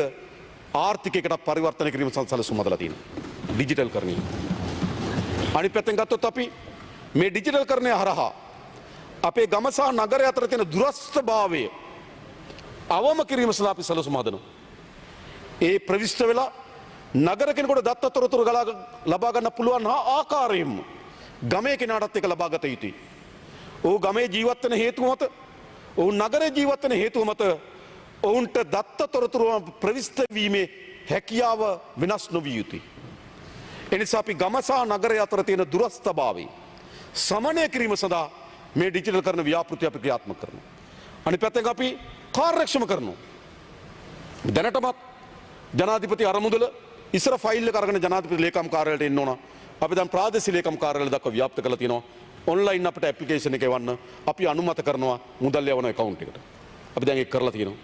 ආර්ථිකයකට පරිවර්තනය කිරීම සැලසුම් හදලා තියෙනවා. ඩිජිටල් කරණය. අනිත් පැත්තෙන් ගත්තොත් අපි මේ ඩිජිටල් කරණය හරහා අපේ ගම සහ නගරය අතර තියෙන දුරස්ථභාවය අවම කිරීම සඳහා අපි සැලසුම් හදනවා. ඒ ප්‍රවිෂ්ඨ වෙලා නගර කෙනෙකුට දත්ත තොරතුරු ලබා ගන්න පුළුවන් ආකාරයෙන්ම ගමේ කෙනාටත් ඒක ලබා ගත යුතුයි. ඔහු ගමේ ජීවත් වෙන හේතුව මත, ඔහු නගරේ ජීවත් වෙන හේතුව මත ඔවුන්ට දත්ත තොරතුරු ප්‍රවිෂ්ඨ වීමේ හැකියාව වෙනස් නොවිය යුතුයි. එනිසා අපි ගම සහ නගරය අතර තියෙන දුරස්ථභාවය සමනය කිරීම සඳහා මේ ඩිජිටල් කරන ව්‍යාපෘති අපි ක්‍රියාත්මක කරනවා. අනිත් පැත්තෙන් අපි කාර්යක්ෂම කරනවා. දැනටමත් ජනාධිපති අරමුදල ඉස්සර ෆයිල් එක අරගෙන ජනාධිපති ලේකම් කාර්යාලයට එන්න ඕන. අපි දැන් ප්‍රාදේශීය ලේකම් කාර්යාලය දක්වා ව්‍යාප්ත කරලා තියෙනවා. ඔන්ලයින් අපිට ඇප්ලිකේෂන් එක එවන්න අපි අනුමත කරනවා මුදල් යවන account එකට. අපි දැන් ඒක කරලා තියෙනවා.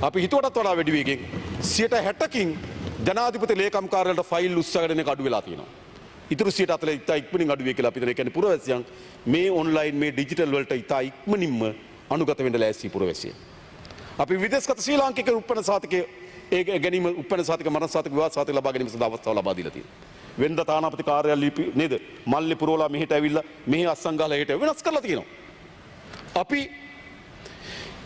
අපි හිතුවටත් වඩා වැඩි වේගෙන් 60%කින් ජනාධිපති ලේකම් කාර්යාලයට ෆයිල් උස්සගෙන එක අඩු වෙලා තියෙනවා. ඉතුරු 40% ඉතා ඉක්මනින් අඩු වෙයි කියලා අපි හිතන. ඒ කියන්නේ පුරවැසියන් මේ ඔන්ලයින් මේ ඩිජිටල් වලට ඉතා ඉක්මනින්ම අනුගත වෙන්න ලෑස්ති පුරවැසියන්. අපි විදේශගත ශ්‍රී ලාංකික උප්පන්න සාතිකයේ ඒ ගැනීම උප්පන්න සාතික මරණ සාතික විවාද සාතික ලබා ගැනීම සඳහා අවස්ථාව ලබා දීලා තියෙනවා. වෙනද තානාපති කාර්යාලය නේද මල්ලි පුරවලා මෙහෙට ඇවිල්ලා මෙහි අස්සංගාලා හෙට වෙනස් කරලා තියෙනවා. අපි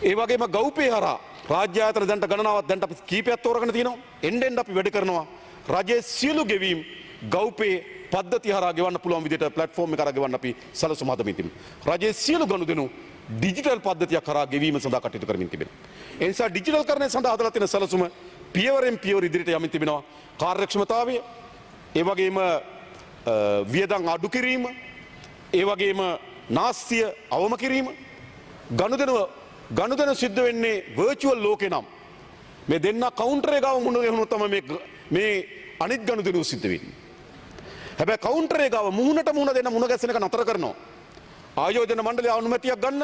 ඒ වගේම ගෞපේ හරහා රාජ්‍ය ආයතන දැන්ට ගණනාවක් දැන්ට අපි කීපයක් තෝරගෙන තියෙනවා. එන්න අපි වැඩ කරනවා. රජයේ සියලු ගෙවීම් ගෞපේ පද්ධතිය හරහා ගෙවන්න පුළුවන් විදිහට ප්ලැට්ෆෝම් එක හරහා ගෙවන්න අපි සැලසුම් හදමින් තිබෙනවා. රජයේ සියලු ගනුදෙනු ඩිජිටල් පද්ධතියක් කරා ගෙවීම සඳහා කටයුතු කරමින් තිබෙනවා. ඒ නිසා ඩිජිටල් කරණය සඳහා හදලා තියෙන සැලසුම පියවරෙන් පියවර ඉදිරියට යමින් තිබෙනවා. කාර්යක්ෂමතාවය, ඒ වගේම වියදම් අඩු කිරීම, ඒ වගේම නාස්තිය අවම කිරීම, ගනුදෙනු සිද්ධ වෙන්නේ වර්චුවල් ලෝකේ නම් මේ දෙන්න කවුන්ටරේ ගාව මුණ ගැහුණොත් තමයි මේ අනිත් ගනුදෙනු සිද්ධ වෙන්නේ. හැබැයි කවුන්ටරේ ගාව මුහුණට මුහුණ දෙන්න මුණ ගැසෙන එක නතර කරනවා. ආයෝජන මණ්ඩලය අනුමැතියක් ගන්න.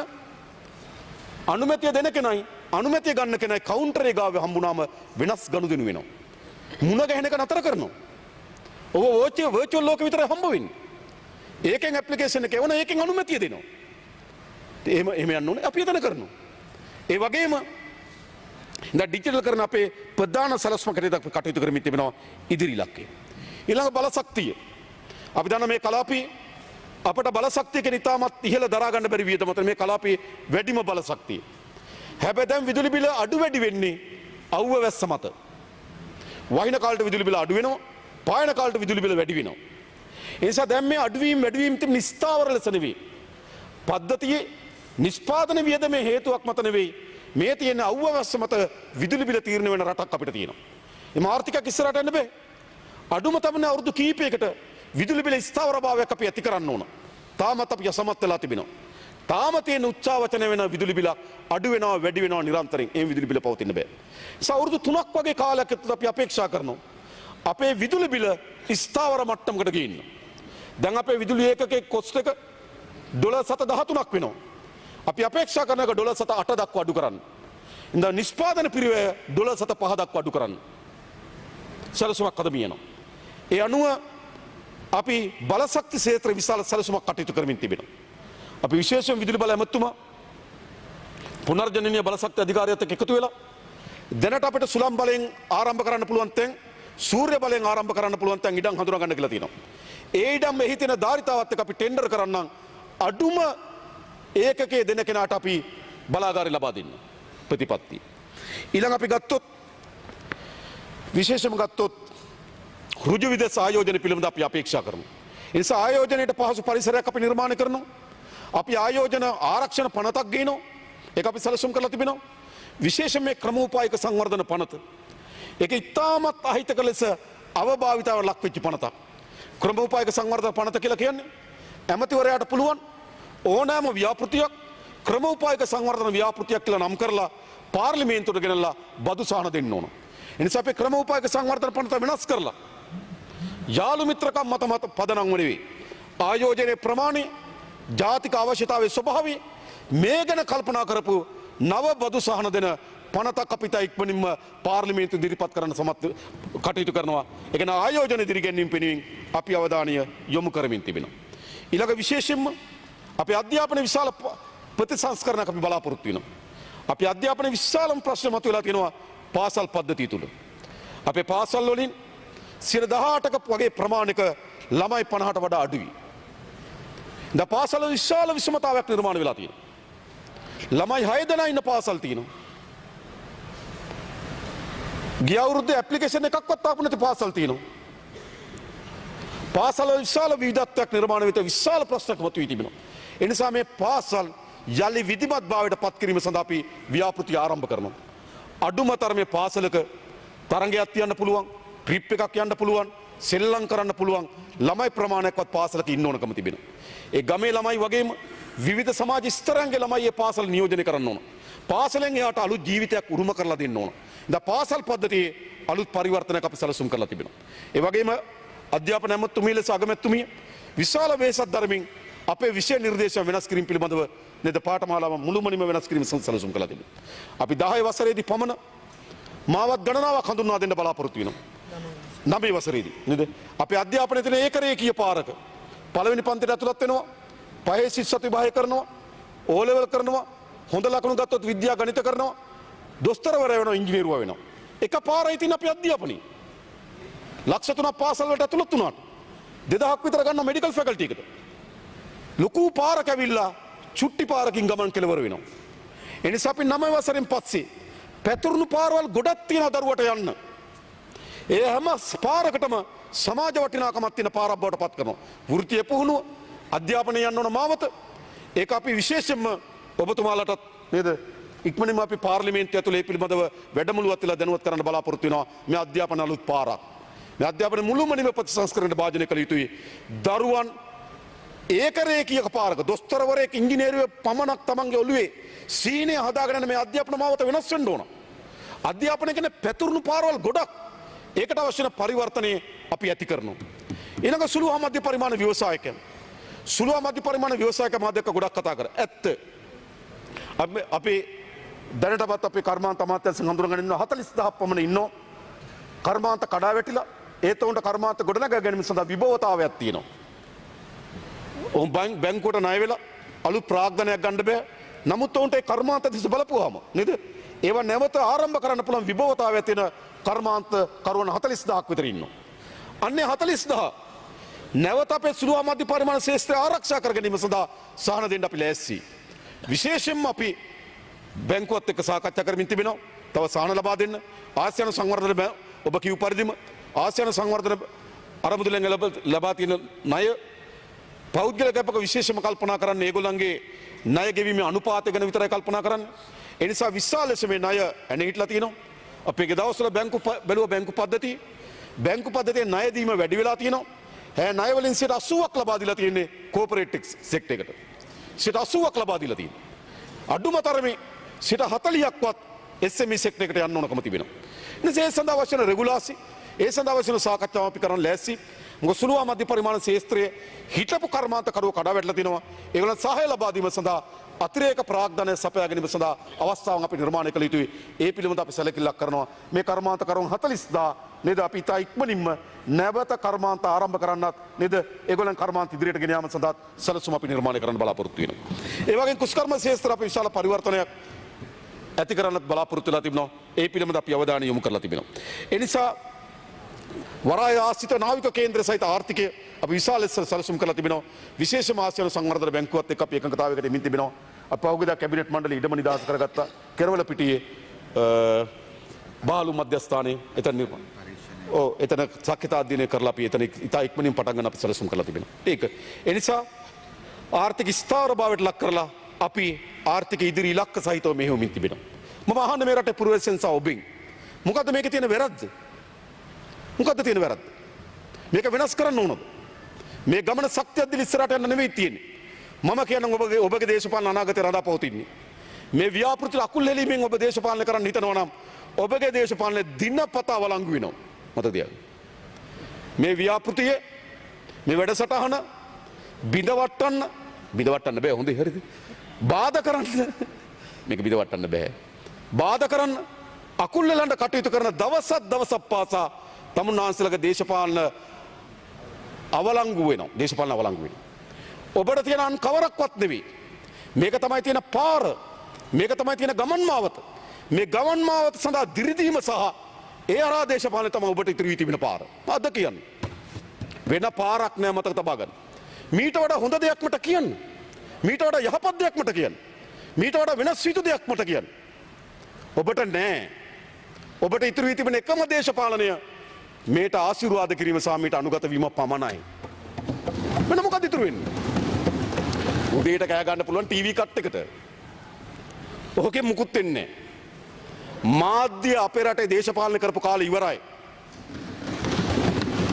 අනුමැතිය දෙන කෙනයි අනුමැතිය ගන්න කෙනයි කවුන්ටරේ ගාව හම්බුනාම වෙනස් ගනුදෙනු වෙනවා. මුණ ගැහෙන එක නතර කරනවා. ඔබ වර්චුවල් ලෝකෙ විතරයි හම්බ වෙන්නේ. ඒකෙන් ඇප්ලිකේෂන් එක එවන ඒකෙන් අනුමැතිය දෙනවා. එහෙම යන්න ඕනේ අපි එතන කරනවා. ඒ වගේම දැන් ඩිජිටල් කරන අපේ ප්‍රධාන සලස්මකට කටයුතු කරමින් තිබෙනවා ඉදිරි ඉලක්කය. ඊළඟ බලශක්තිය. අපි දන්න මේ කලාපී අපට බලශක්තිය කියන ඉතාමත් ඉහළ දරා ගන්න බැරි වියදම මත මේ කලාපී වැඩිම බලශක්තිය. හැබැයි දැන් විදුලි බිල අඩු වැඩි වෙන්නේ අවුව වැස්ස මත. වහින කාලට විදුලි බිල අඩු වෙනවා, පායන කාලට විදුලි බිල වැඩි වෙනවා. ඒ නිසා දැන් මේ අඩුවීම් වැඩිවීම් තිබෙන ස්ථාවර ලෙස නෙවෙයි. පද්ධතියේ නිෂ්පාදන වියදමේ හේතුවක් මත නෙවෙයි. මේ තියෙන අවුව වැස්ස මත විදුලි බිල තීරණය වෙන රටක් අපිට තියෙනවා. මේ ආර්ථිකයක් ඉස්සරහට යන්න බෑ. අඩුම තමයි අවුරුදු කීපයකට විදුලි බිල ස්ථාවරභාවයක් අපි ඇති කරන්න ඕන. තාමත් අපි අසමත් වෙලා තිබෙනවා. තාම තියෙන උච්චාවචන වෙන විදුලි බිල අඩු වෙනවා වැඩි වෙනවා නිරන්තරයෙන්. ඒ විදුලි බිල පවතින්න බෑ. ඒ අවුරුදු 3ක් වගේ කාලයක් ඇතුළත අපි අපේක්ෂා කරනවා අපේ විදුලි බිල ස්ථාවර මට්ටමකට ගේන්න. දැන් අපේ විදුලි ඒකකයේ කොස්ට් එක $7.13ක් වෙනවා. අපි අපේක්ෂා කරන එක $7.8 දක්වා අඩු කරන්න. ඉතින් නිෂ්පාදන පිරිවැය $7.5 දක්වා අඩු කරන්න. සැලසුමක් අද මියනවා. ඒ අනුව අපි බලශක්ති ක්ෂේත්‍ර විශාල සැලසුමක් කටයුතු කරමින් තිබෙනවා. අපි විශේෂයෙන් විදුලි බල ඇමතුමා පුනර්ජනනීය බලශක්ති අධිකාරියත් එක්ක එකතු වෙලා දැනට අපිට සුළං බලයෙන් ආරම්භ කරන්න පුළුවන් තැන්, සූර්ය බලයෙන් ආරම්භ කරන්න පුළුවන් තැන් ඉඩම් හඳුනා ගන්න කියලා තියෙනවා. ඒ ඉඩම් එහි තියෙන ධාරිතාවත් එක්ක අපි ටෙන්ඩර් කරන්නම් අඩුම ඒකකයේ දෙන කෙනාට අපි බලාගාරය ලබා දෙන්න ප්‍රතිපත්තිය. ඊළඟ අපි ගත්තොත් විශේෂම ගත්තොත් ඍජු විදේශ ආයෝජන පිළිබඳ අපි අපේක්ෂා කරනවා. ඒ නිසා ආයෝජනයේ පහසු පරිසරයක් අපි නිර්මාණය කරනවා. අපි ආයෝජන ආරක්ෂණ පනතක් ගේනවා. ඒක අපි සැලසුම් කරලා තිබෙනවා. විශේෂයෙන් මේ ක්‍රමෝපායක සංවර්ධන පනත. ඒක ඉතාමත් අහිතක ලෙස අවභාවිතාවට ලක් වෙච්ච පනතක්. ක්‍රමෝපායක සංවර්ධන පනත කියලා කියන්නේ ඇමතිවරයාට පුළුවන් ඕනෑම ව්‍යාපෘතියක් ක්‍රමෝපායක සංවර්ධන ව්‍යාපෘතියක් කියලා නම් කරලා පාර්ලිමේන්තුවට ගෙනල්ලා බදු සහන දෙන්න ඕන. ඒ නිසා අපි ක්‍රමෝපායක සංවර්ධන පනත වෙනස් කරලා යාළු මිත්‍රකම් මත පදනම් නෙවෙයි. ආයෝජනයේ ප්‍රමාණය, ජාතික අවශ්‍යතාවයේ ස්වභාවය මේ ගැන කල්පනා කරපු නව බදු සහන දෙන පනතක් අපිට ඉක්මනින්ම පාර්ලිමේන්තු ඉදිරිපත් කරන්න සමත් කටයුතු කරනවා. ඒ කියන්නේ ආයෝජන ඉදිරිගැන්වීම වෙනුවෙන් අපි අවධානය යොමු කරමින් තිබෙනවා. ඊළඟ විශේෂයෙන්ම අපේ අධ්‍යාපන විශාල ප්‍රතිසංස්කරණයක් අපි බලාපොරොත්තු වෙනවා. අපි අධ්‍යාපන විශාලම ප්‍රශ්න මතුවලා තියෙනවා පාසල් පද්ධතිය තුල. අපේ පාසල් වලින් 18ක වගේ ප්‍රමාණික ළමයි 50ට වඩා අඩුයි. දැන් පාසල විශාල විෂමතාවයක් නිර්මාණය වෙලා තියෙනවා. ළමයි 6 දෙනා ඉන්න පාසල් තියෙනවා. ගිය අවුරුද්දේ ඇප්ලිකේෂන් එකක්වත් ආපු නැති පාසල් තියෙනවා. පාසල විශාල විවිධත්වයක් නිර්මාණය වෙත විශාල ප්‍රශ්නයක් මතුවී තිබෙනවා. ඒ නිසා මේ පාසල් යලි විධිමත් භාවයට පත් කිරීම සඳහා අපි ව්‍යාපෘති ආරම්භ කරනවා. අඩුම තරමේ පාසලක තරඟයක් තියන්න පුළුවන්, ට්‍රිප් එකක් යන්න පුළුවන්, සෙල්ලම් කරන්න පුළුවන් ළමයි ප්‍රමාණයක්වත් පාසලක ඉන්න ඕනකම තිබෙනවා. ඒ ගමේ ළමයි වගේම විවිධ සමාජ ස්තරයන්ගේ ළමයි මේ පාසල නියෝජනය කරන්න ඕන. පාසලෙන් එයාට අලුත් ජීවිතයක් උරුම කරලා දෙන්න ඕන. දැන් පාසල් පද්ධතියේ අලුත් පරිවර්තනයක් අපි සැලසුම් කරලා තිබෙනවා. ඒ වගේම අධ්‍යාපන ඇමතුමිය ලෙස අගමැතිතුමිය විශාල වේසක් දරමින් අපේ විෂය නිර්දේශ වෙනස් කිරීම පිළිබඳව නේද පාඨමාලාව මුළුමනින්ම වෙනස් කිරීම සැලසුම් කළා තිබෙනවා. අපි 10 වසරේදී පමණ මාවත් ගණනාවක් හඳුන්වා දෙන්න බලාපොරොත්තු වෙනවා. 9 වසරේදී නේද? අපේ අධ්‍යාපනයේ තියෙන ඒකරේඛීය පාරක පළවෙනි පන්තියට ඇතුළත් වෙනවා, පහේ ශිෂ්‍යත්ව විභාගය කරනවා, ඕ ලෙවල් කරනවා, හොඳ ලකුණු ගත්තොත් විද්‍යා ගණිත කරනවා, දොස්තරවරයා වෙනවා, ඉංජිනේරුවා වෙනවා. එක පාරයි තියෙන අපේ අධ්‍යාපනයේ. ලක්ෂ 3ක් පාසල් වලට ඇතුළත් වුණාට 2000ක් විතර ගන්න මෙඩිකල් ෆැකල්ටි එකට. ලොකු පාරක් ඇවිල්ලා චුට්ටි පාරකින් ගමන් කෙලවර වෙනවා. ඒ නිසා අපි 9 වසරෙන් පස්සේ පැතුරුණු පාරවල් ගොඩක් තියෙන දරුවට යන්න. ඒ හැම පාරකටම සමාජ වටිනාකමක් තියෙන පාරක් බවට පත් කරනවා. වෘත්තීය පුහුණුව, අධ්‍යාපනය යන්න ඕන මාවත. ඒක අපි විශේෂයෙන්ම ඔබතුමාලටත් නේද ඉක්මනින්ම අපි පාර්ලිමේන්තුව ඇතුළේ මේ පිළිබඳව වැඩමුළුවක් තියලා දැනුවත් කරන්න බලාපොරොත්තු වෙනවා. මේ අධ්‍යාපන අලුත් පාරක්. මේ අධ්‍යාපන මුළුමනින්ම ප්‍රතිසංස්කරණයට භාජනය කළ යුතුයි. දරුවන් ඒකරේඛීය පාරක දොස්තරවරයෙක් ඉංජිනේරුවෙක් පමණක් තමන්ගේ ඔළුවේ සීනය හදාගෙන මේ අධ්‍යාපන මාවත වෙනස් වෙන්න ඕන. අධ්‍යාපනය කියන්නේ පැතුරුණු පාරවල් ගොඩක්. ඒකට අවශ්‍ය වෙන පරිවර්තනය අපි ඇති කරනවා. ඊළඟ සුළු හා මධ්‍ය පරිමාණ ව්‍යවසායකයන්. සුළු හා මධ්‍ය පරිමාණ ව්‍යවසායක මාධ්‍යක ගොඩක් කතා කර. ඇත්ත. අපි දැනටමත් අපේ කර්මාන්ත අමාත්‍යාංශයෙන් හඳුනගෙන ඉන්න 40000ක් පමණ ඉන්නෝ. කර්මාන්ත කඩා වැටිලා ඒත් උන්ට කර්මාන්ත ගොඩනගා ගැනීම සඳහා විභවතාවයක් තියෙනවා. ඔවුන් බැංකුවට ණය වෙලා අලුත් ප්‍රාග්ධනයක් ගන්න බෑ. නමුත් ඔවුන්ට ඒ කර්මාන්ත දිස බලපුවාම නේද? ඒවා නැවත ආරම්භ කරන්න පුළුවන් විභවතාවයක් තියෙන කර්මාන්ත කරුවන් 40000ක් විතර ඉන්නවා. අන්නේ 40000 නැවත අපේ සුළු හා මධ්‍ය පරිමාණ ශේෂ්ත්‍රය ආරක්ෂා කර ගැනීම සඳහා සහන දෙන්න අපි ලෑස්ති. විශේෂයෙන්ම අපි බැංකුවත් එක්ක සාකච්ඡා කරමින් තිබෙනවා. තව සහන ලබා දෙන්න. ආසියානු සංවර්ධන ඔබ කිව් පරිදිම ආසියානු සංවර්ධන අරමුදලෙන් ලබා තියෙන ණය පෞද්ගල කැපක විශේෂම කල්පනා කරන්න ඒගොල්ලන්ගේ ණය ගෙවීමේ අනුපාතය ගැන විතරයි කල්පනා කරන්නේ. ඒ නිසා විශාල ලෙස මේ ණය ඇනේ හිටලා තියෙනවා. අපේ දවස්වල බැංකු පද්ධතිය බැංකු පද්ධතියේ ණය දීම වැඩි වෙලා තියෙනවා. ණය වලින් 80ක් ලබා දීලා තියෙන්නේ කෝපරේටිව් සෙක්ටර් එකට. 80ක් ලබා දීලා තියෙනවා. අඩුම තරමේ 40ක්වත් SME සෙක්ටර් එකට යන්න ඕනකම තිබෙනවා. ඒ සඳහා අවශ්‍ය වෙන රෙගුලාසි, ඒ සඳහා අවශ්‍ය වෙන සාකච්ඡාව අපි කරන්න ලෑස්ති. මොකද සුළු හා මධ්‍ය පරිමාණ ශේෂ්ත්‍රයේ හිටපු කර්මාන්තකරුවෝ කඩා වැටලා තිනවා. ඒගොල්ලන් සහාය ලබා දීම සඳහා අතිරේක ප්‍රාග්ධනය සපයා ගැනීම සඳහා අවස්ථාවන් අපි නිර්මාණය කළ යුතුයි. ඒ පිළිබඳව අපි සැලකිල්ලක් කරනවා. මේ කර්මාන්තකරුවන් 40000 නේද අපි ඉතා ඉක්මනින්ම නැවත කර්මාන්ත ආරම්භ කරන්නත් නේද ඒගොල්ලන් කර්මාන්ත ඉදිරියට ගෙන යාම සඳහා සැලසුම් අපි නිර්මාණය කරන්න බලාපොරොත්තු වෙනවා. ඒ වගේම කුෂ්කර්ම ශේෂ්ත්‍ර අපි විශාල පරිවර්තනයක් ඇති කරන්නත් බලාපොරොත්තු වෙලා තිබෙනවා. ඒ පිළිබඳව අපි අවධානය යොමු කරලා තිබෙනවා. ඒ නිසා වරාය ආශ්‍රිත නාවික කේන්ද්‍ර සහිත ආර්ථිකය අපි විශාල ලෙස සැලසුම් කරලා තිබෙනවා. විශේෂම ආසියානු සංවර්ධන බැංකුවත් එක්ක අපි එකඟතාවයකට එමින් තිබෙනවා. අපි පහුගියදා කැබිනට් මණ්ඩලය ඉඩම නිදහස් කරගත්තා. කෙරවල පිටියේ බාලු මධ්‍යස්ථානයේ එතන එතන සක්්‍යතා අධ්‍යයනය කරලා අපි එතන ඉතා ඉක්මනින් පටන් ගන්න අපි සැලසුම් කරලා තිබෙනවා. ඒක. ඒ නිසා ආර්ථික ස්ථාවරභාවයට ලක් කරලා අපි ආර්ථික ඉදිරි ඉලක්ක සහිතව මෙහෙයුමින් තිබෙනවා. මම අහන්නේ මේ රටේ පුරවැසියන් සහ ඔබෙන් මොකද්ද මේකේ තියෙන වැරද්ද? මොකද්ද තියෙන වැරද්ද? මේක වෙනස් කරන්න ඕනද? මේ ගමන ශක්තියක් දිලි ඉස්සරහට යන්න නෙවෙයි තියෙන්නේ. මම කියන්නේ ඔබගේ දේශපාලන අනාගතය රඳා පවතින්නේ. මේ ව්‍යාපෘති අකුල් හෙලීමෙන් ඔබ දේශපාලනය කරන්න හිතනවා නම් ඔබගේ දේශපාලනය දිනපතා වළංගු වෙනවා. මතක තියාගන්න. මේ ව්‍යාපෘතිය මේ වැඩසටහන බිඳවට්ටන්න බෑ හොඳයි හරිද? බාධා කරන්න මේක බිඳවට්ටන්න බෑ. බාධා කරන්න අකුල් හෙලන්න කටයුතු කරන දවසක් පාසා තමුන්නාන්සලගේ දේශපාලන අවලංගු වෙනවා. දේශපාලන අවලංගු වෙනවා. ඔබට තියෙන අන් කවරක්වත් නෙවෙයි. මේක තමයි තියෙන පාර. මේක තමයි තියෙන ගමන් මාවත. මේ ගමන් මාවත සඳහා දිරිදීම සහ ඒ අරා දේශපාලනය තමයි ඔබට ඉතුරු වී තිබෙන පාර. අද කියන්නේ. වෙන පාරක් නෑ මතක තබා ගන්න. මීට වඩා හොඳ දෙයක් මට කියන්න. මීට වඩා යහපත් දෙයක් මට කියන්න. මීට වඩා වෙනස් විතු දෙයක් මට කියන්න. ඔබට නෑ. ඔබට ඉතුරු වී තිබෙන එකම දේශපාලනය මේට ආශිර්වාද කිරීම සහ මේට අනුගත වීම පමණයි. වෙන මොකද ඉතුරු වෙන්නේ? උදේට කෑ ගන්න පුළුවන් ටීවී කට් එකට. ඔහුගේ මුකුත් වෙන්නේ නැහැ. මාධ්‍ය අපේ රටේ දේශපාලනය කරපු කාලේ ඉවරයි.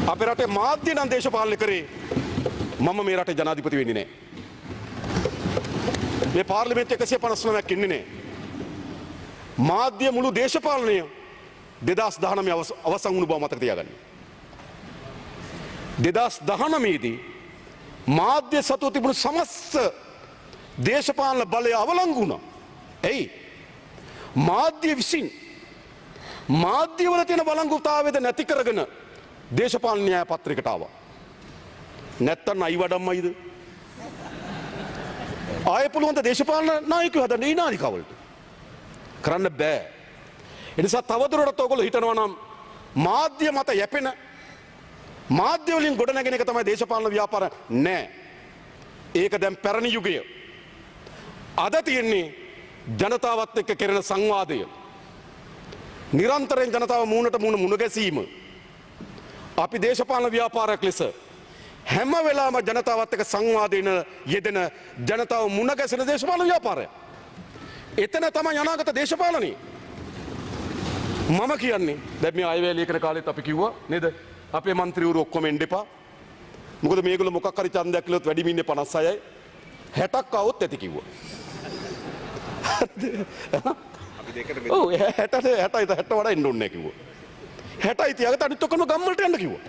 අපේ රටේ මාධ්‍ය නම් දේශපාලනය කරේ මම මේ රටේ ජනාධිපති වෙන්නේ නැහැ. මේ පාර්ලිමේන්තු 159ක් ඉන්නේ නැහැ. මාධ්‍ය මුළු දේශපාලනය 2019 අවසන් වුණු බව මතක තියාගන්න. 2019 දී මාධ්‍ය සතුව තිබුණු සමස්ත දේශපාලන බලය අවලංගු වුණා. ඇයි? මාධ්‍ය විසින් මාධ්‍යවල තියෙන බලංගුතාවයද නැති කරගෙන දේශපාලන න්‍යාය පත්‍රයකට ආවා. නැත්තම් අයි වඩම්මයිද? ආයෙ පුළුවන් ද දේශපාලන නායකයෝ හදන්න ඒ නාලිකාවලට? කරන්න බෑ. ඒ නිසා තවදුරටත් ඔයගොල්ලෝ හිතනවා නම් මාධ්‍ය මත යැපෙන මාධ්‍ය වලින් ගොඩනැගෙන එක තමයි දේශපාලන ව්‍යාපාර නෑ. ඒක දැන් පැරණි යුගය. අද තියෙන්නේ ජනතාවත් එක්ක කෙරෙන සංවාදය. නිරන්තරයෙන් ජනතාව මූණට මූණ මුණ ගැසීම. අපි දේශපාලන ව්‍යාපාරයක් ලෙස හැම වෙලාවම ජනතාවත් එක්ක සංවාදයෙන් යෙදෙන ජනතාව මුණ ගැසෙන දේශපාලන ව්‍යාපාරය. එතන තමයි අනාගත දේශපාලනය. මම කියන්නේ දැන් මේ අයවැය ලේඛන කාලෙත් අපි කිව්වා නේද? අපේ മന്ത്രിවරු ඔක්කොම එන්න එපා. මොකද මේගොල්ලෝ මොකක් හරි ඡන්දයක් කිලොත් වැඩිම ඉන්නේ 56යි. 60ක් આવොත් ඇති කිව්වා. අපි දෙකට ඔව් 60 වඩා එන්න ඕනේ නැහැ කිව්වා. 60යි තියාගත්ත අනිත් ඔක්කොම ගම්වලට යන්න කිව්වා.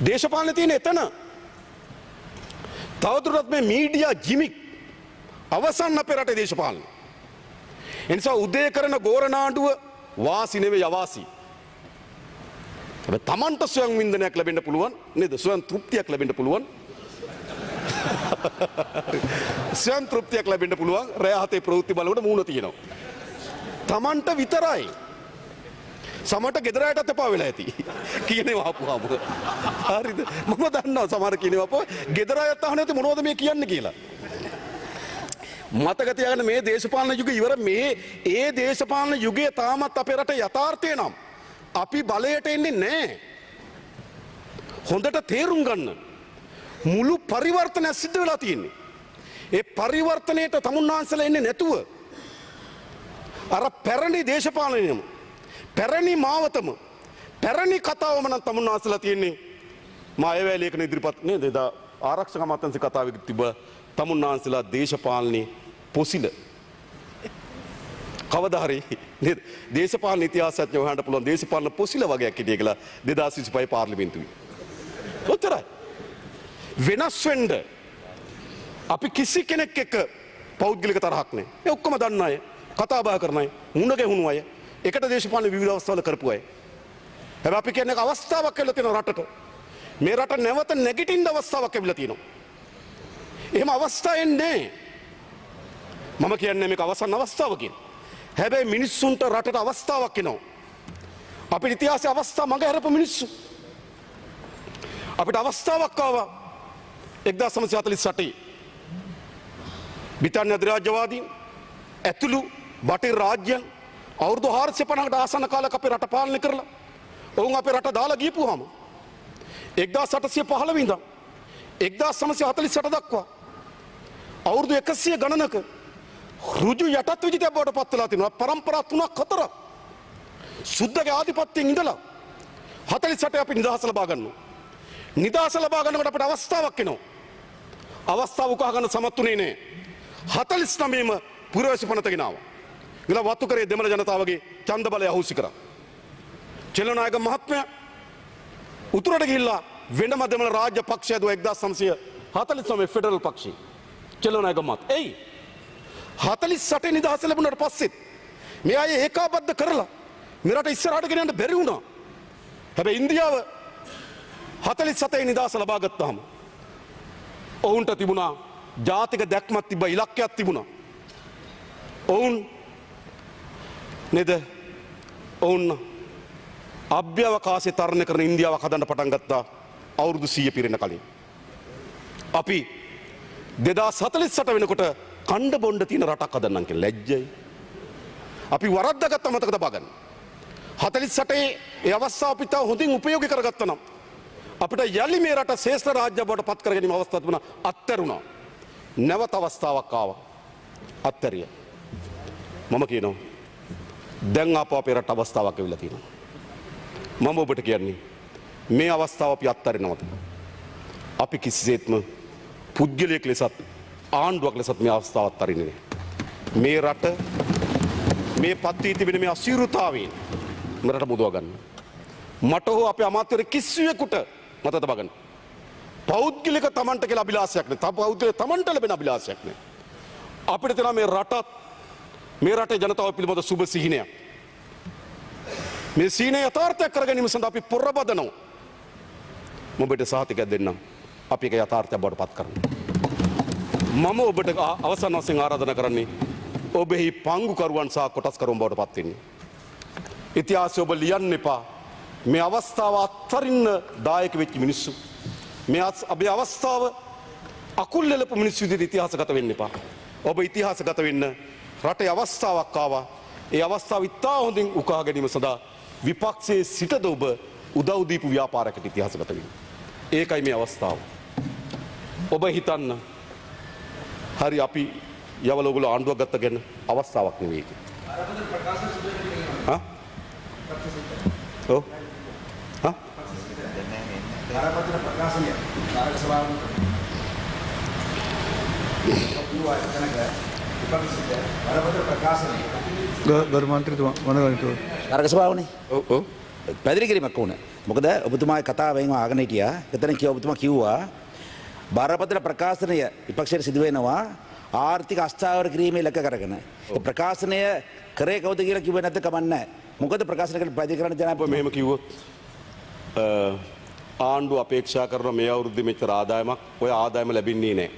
දේශපාලනේ තියෙන එතන. තවදුරටත් මේ මීඩියා ජිමික් අවසන් අපේ රටේ දේශපාලන. එනිසා උදේ කරන ගෝරනාඩුව වාසි නෙවෙයි අවාසි. හැබැයි Tamanට ස්වයං වින්දනයක් ලැබෙන්න පුළුවන් නේද? ස්වයං තෘප්තියක් ලැබෙන්න පුළුවන්. ස්වයං තෘප්තියක් ලැබෙන්න පුළුවන්. රෑ හතේ ප්‍රවෘත්ති බලනකොට මූණ තියෙනවා. Tamanට විතරයි. සමහරට ගෙදර අයටත් එපා වෙලා ඇති. කියනවා ආපුවාම. හරිද? මම දන්නවා සමහර කියනවා අපෝ ගෙදර අයත් අහන්නේ නැති මොනවද මේ කියන්නේ කියලා. මතක තියාගන්න මේ දේශපාලන යුගය ඉවර. මේ ඒ දේශපාලන යුගය තාමත් අපේ රටේ යථාර්ථය නම් අපි බලයට එන්නේ නැහැ. හොඳට තේරුම් ගන්න. මුළු පරිවර්තනයක් සිද්ධ වෙලා තියෙන්නේ. ඒ පරිවර්තනයට තමුන්නාන්සලා එන්නේ නැතුව අර පැරණි දේශපාලනයම පැරණි මාවතම පැරණි කතාවම නම් තමුන්නාන්සලා තියෙන්නේ. මා අයවැය ලේඛන ඉදිරිපත් නේද? එදා ආරක්ෂක අමාත්‍යාංශ කතාවේ තිබ්බ තමුන්නාන්සලා දේශපාලනේ පොසිල. කවදා හරි නේද? දේශපාලන ඉතිහාසඥයෝ හොයන්න පුළුවන් දේශපාලන පොසිල වගේක් හිටිය කියලා 2025 පාර්ලිමේන්තුවේ. ඔච්චරයි. වෙනස් වෙන්න අපි කිසි කෙනෙක් එක්ක පෞද්ගලික තරහක් නැහැ. ඒ ඔක්කොම දන්න අය, කතා බහ කරන අය, මුණ ගැහුණු අය, එකට දේශපාලන විවිධ අවස්ථාවල කරපු අය. හැබැයි අපි කියන්නේ අවස්ථාවක් කියලා තියෙන රටට. මේ රට නැවත නැගිටින්න අවස්ථාවක් ලැබිලා තියෙනවා. එහෙම අවස්ථා එන්නේ මම කියන්නේ මේක අවසන් අවස්ථාව කියලා. හැබැයි මිනිස්සුන්ට රටට අවස්ථාවක් එනවා. අපේ ඉතිහාසයේ අවස්ථා මඟ හැරපු මිනිස්සු. අපිට අවස්ථාවක් ආවා 1948 බ්‍රිතාන්‍ය අධිරාජ්‍යවාදීන් ඇතුළු බටහිර රාජ්‍යයන් අවුරුදු 450කට ආසන්න කාලයක් අපේ රට පාලනය කරලා ඔවුන් අපේ රට දාලා ගියපුවාම 1815 ඉඳන් 1948 දක්වා අවුරුදු 100 ගණනක ඍජු යටත් විජිතයක් බවට පත් වෙලා තිනවා. පරම්පරා 3-4ක් සුද්ධගේ ආධිපත්‍යයෙන් ඉඳලා 48 අපි නිදහස ලබා ගන්නවා. නිදහස ලබා ගන්නකොට අපිට අවස්ථාවක් එනවා. අවස්ථාව උකහා ගන්න සමත් උනේ නෑ. 49ම පුරවැසි පනත ගෙනාවා. ගිලා වතුකරේ දෙමළ ජනතාවගේ ඡන්ද බලය අහුසි කරා. චෙල්ලනායක මහත්මයා උතුරට ගිහිල්ලා වෙනම දෙමළ රාජ්‍ය පක්ෂය දුව 1949 ෆෙඩරල් පක්ෂය. චෙල්ලනායක මහත්. එයි 48 නිදහස ලැබුණාට පස්සෙත් මේ අය ඒකාබද්ධ කරලා මෙරට ඉස්සරහට ගෙනියන්න බැරි වුණා. හැබැයි ඉන්දියාව 47 නිදහස ලබා ගත්තාම ඔවුන්ට තිබුණා ජාතික දැක්මක් තිබ්බා, ඉලක්කයක් තිබුණා. ඔවුන් නේද? ඔවුන් අභ්‍යවකාශය තරණය කරන ඉන්දියාවක් හදන්න පටන් ගත්තා අවුරුදු 100 පිරෙන කලින්. අපි 2048 වෙනකොට කණ්ඩ බොණ්ඩ තියෙන රටක් හදන්නම් කියලා ලැජ්ජයි. අපි වරද්දාගත්ත මතක තබා ගන්න. 48 ඒ අවස්ථාව අපිට හොඳින් උපයෝගී කරගත්තා නම් අපිට යලි මේ රට ශ්‍රේෂ්ඨ රාජ්‍ය බවට පත් කර ගැනීම අවස්ථාවක් තිබුණා. අත්හැරුණා. නැවත අවස්ථාවක් ආවා. අත්හැරියා. මම කියනවා දැන් ආපහු අපේ රට අවස්ථාවක් ඇවිල්ලා තියෙනවා. මම ඔබට කියන්නේ මේ අවස්ථාව අපි අත්හරිනවද? අපි කිසිසේත්ම පුද්ගලයෙක් ලෙසත් ආණ්ඩුවක් ලෙසත් මේ අවස්ථාව අත්හරින්නේ නැහැ. මේ රට මේ පත් වී තිබෙන මේ අසීරුතාවයෙන් මේ රට මුදවා ගන්න. මට හෝ අපේ අමාත්‍යවරු කිසිවෙකුට මත තබා ගන්න. පෞද්ගලික තමන්ට කියලා අභිලාෂයක් නැහැ. පෞද්ගලික තමන්ට ලැබෙන අභිලාෂයක් නැහැ. අපිට තියෙනවා මේ රටත් මේ රටේ ජනතාව පිළිබඳ සුබ සිහිනයක්. මේ සිහිනය යථාර්ථයක් කර ගැනීම සඳහා අපි පොරබදනවා. ඔබට සහතිකයක් දෙන්නම්. අපි ඒක යථාර්ථයක් බවට පත් කරනවා. මම ඔබට අවසන් වශයෙන් ආරාධනා කරන්නේ ඔබෙහි පංගුකරුවන් සහ කොටස්කරුවන් බවට පත් වෙන්න. ඉතිහාසය ඔබ ලියන්න එපා. මේ අවස්ථාව අත්හරින්න දායක වෙච්ච මිනිස්සු. මේ අවස්ථාව අකුල් ලෙලපු මිනිස්සු විදිහට ඉතිහාසගත වෙන්න එපා. ඔබ ඉතිහාසගත වෙන්න රටේ අවස්ථාවක් ආවා. ඒ අවස්ථාව ඉතා හොඳින් උකහා ගැනීම සඳහා විපක්ෂයේ සිටද ඔබ උදව් දීපු ව්‍යාපාරයකට ඉතිහාසගත වෙන්න. ඒකයි මේ අවස්ථාව. ඔබ හිතන්න හරි අපි යවල ඔයගොල්ලෝ ආණ්ඩුවක් ගත්ත ගැන අවස්ථාවක් නෙවෙයි ඒක. හා? ඔව්. හා? බරපතල ප්‍රකාශනය නායක සභාවේ බරපතල ප්‍රකාශනය ගරු මන්ත්‍රීතුමා මොනවද නායක සභාවනේ ඔව් ඔව් පැහැදිලි කිරීමක් වුණා. මොකද ඔබතුමාගේ කතාවෙන් ආගෙන හිටියා. එතන කිව්වා ඔබතුමා කිව්වා බරපතල ප්‍රකාශනය විපක්ෂයට සිදු වෙනවා ආර්ථික අස්ථාවර කිරීමේ ඉලක්ක කරගෙන. ඒ ප්‍රකාශනය කරේ කවුද කියලා කිව්වේ නැද්ද කමන්නේ නැහැ. මොකද ප්‍රකාශන කරලා පැහැදිලි කරන්න ජනාධිපති මෙහෙම කිව්වොත් ආණ්ඩුව අපේක්ෂා කරන මේ අවුරුද්දේ මෙච්චර ආදායමක් ඔය ආදායම ලැබෙන්නේ නැහැ.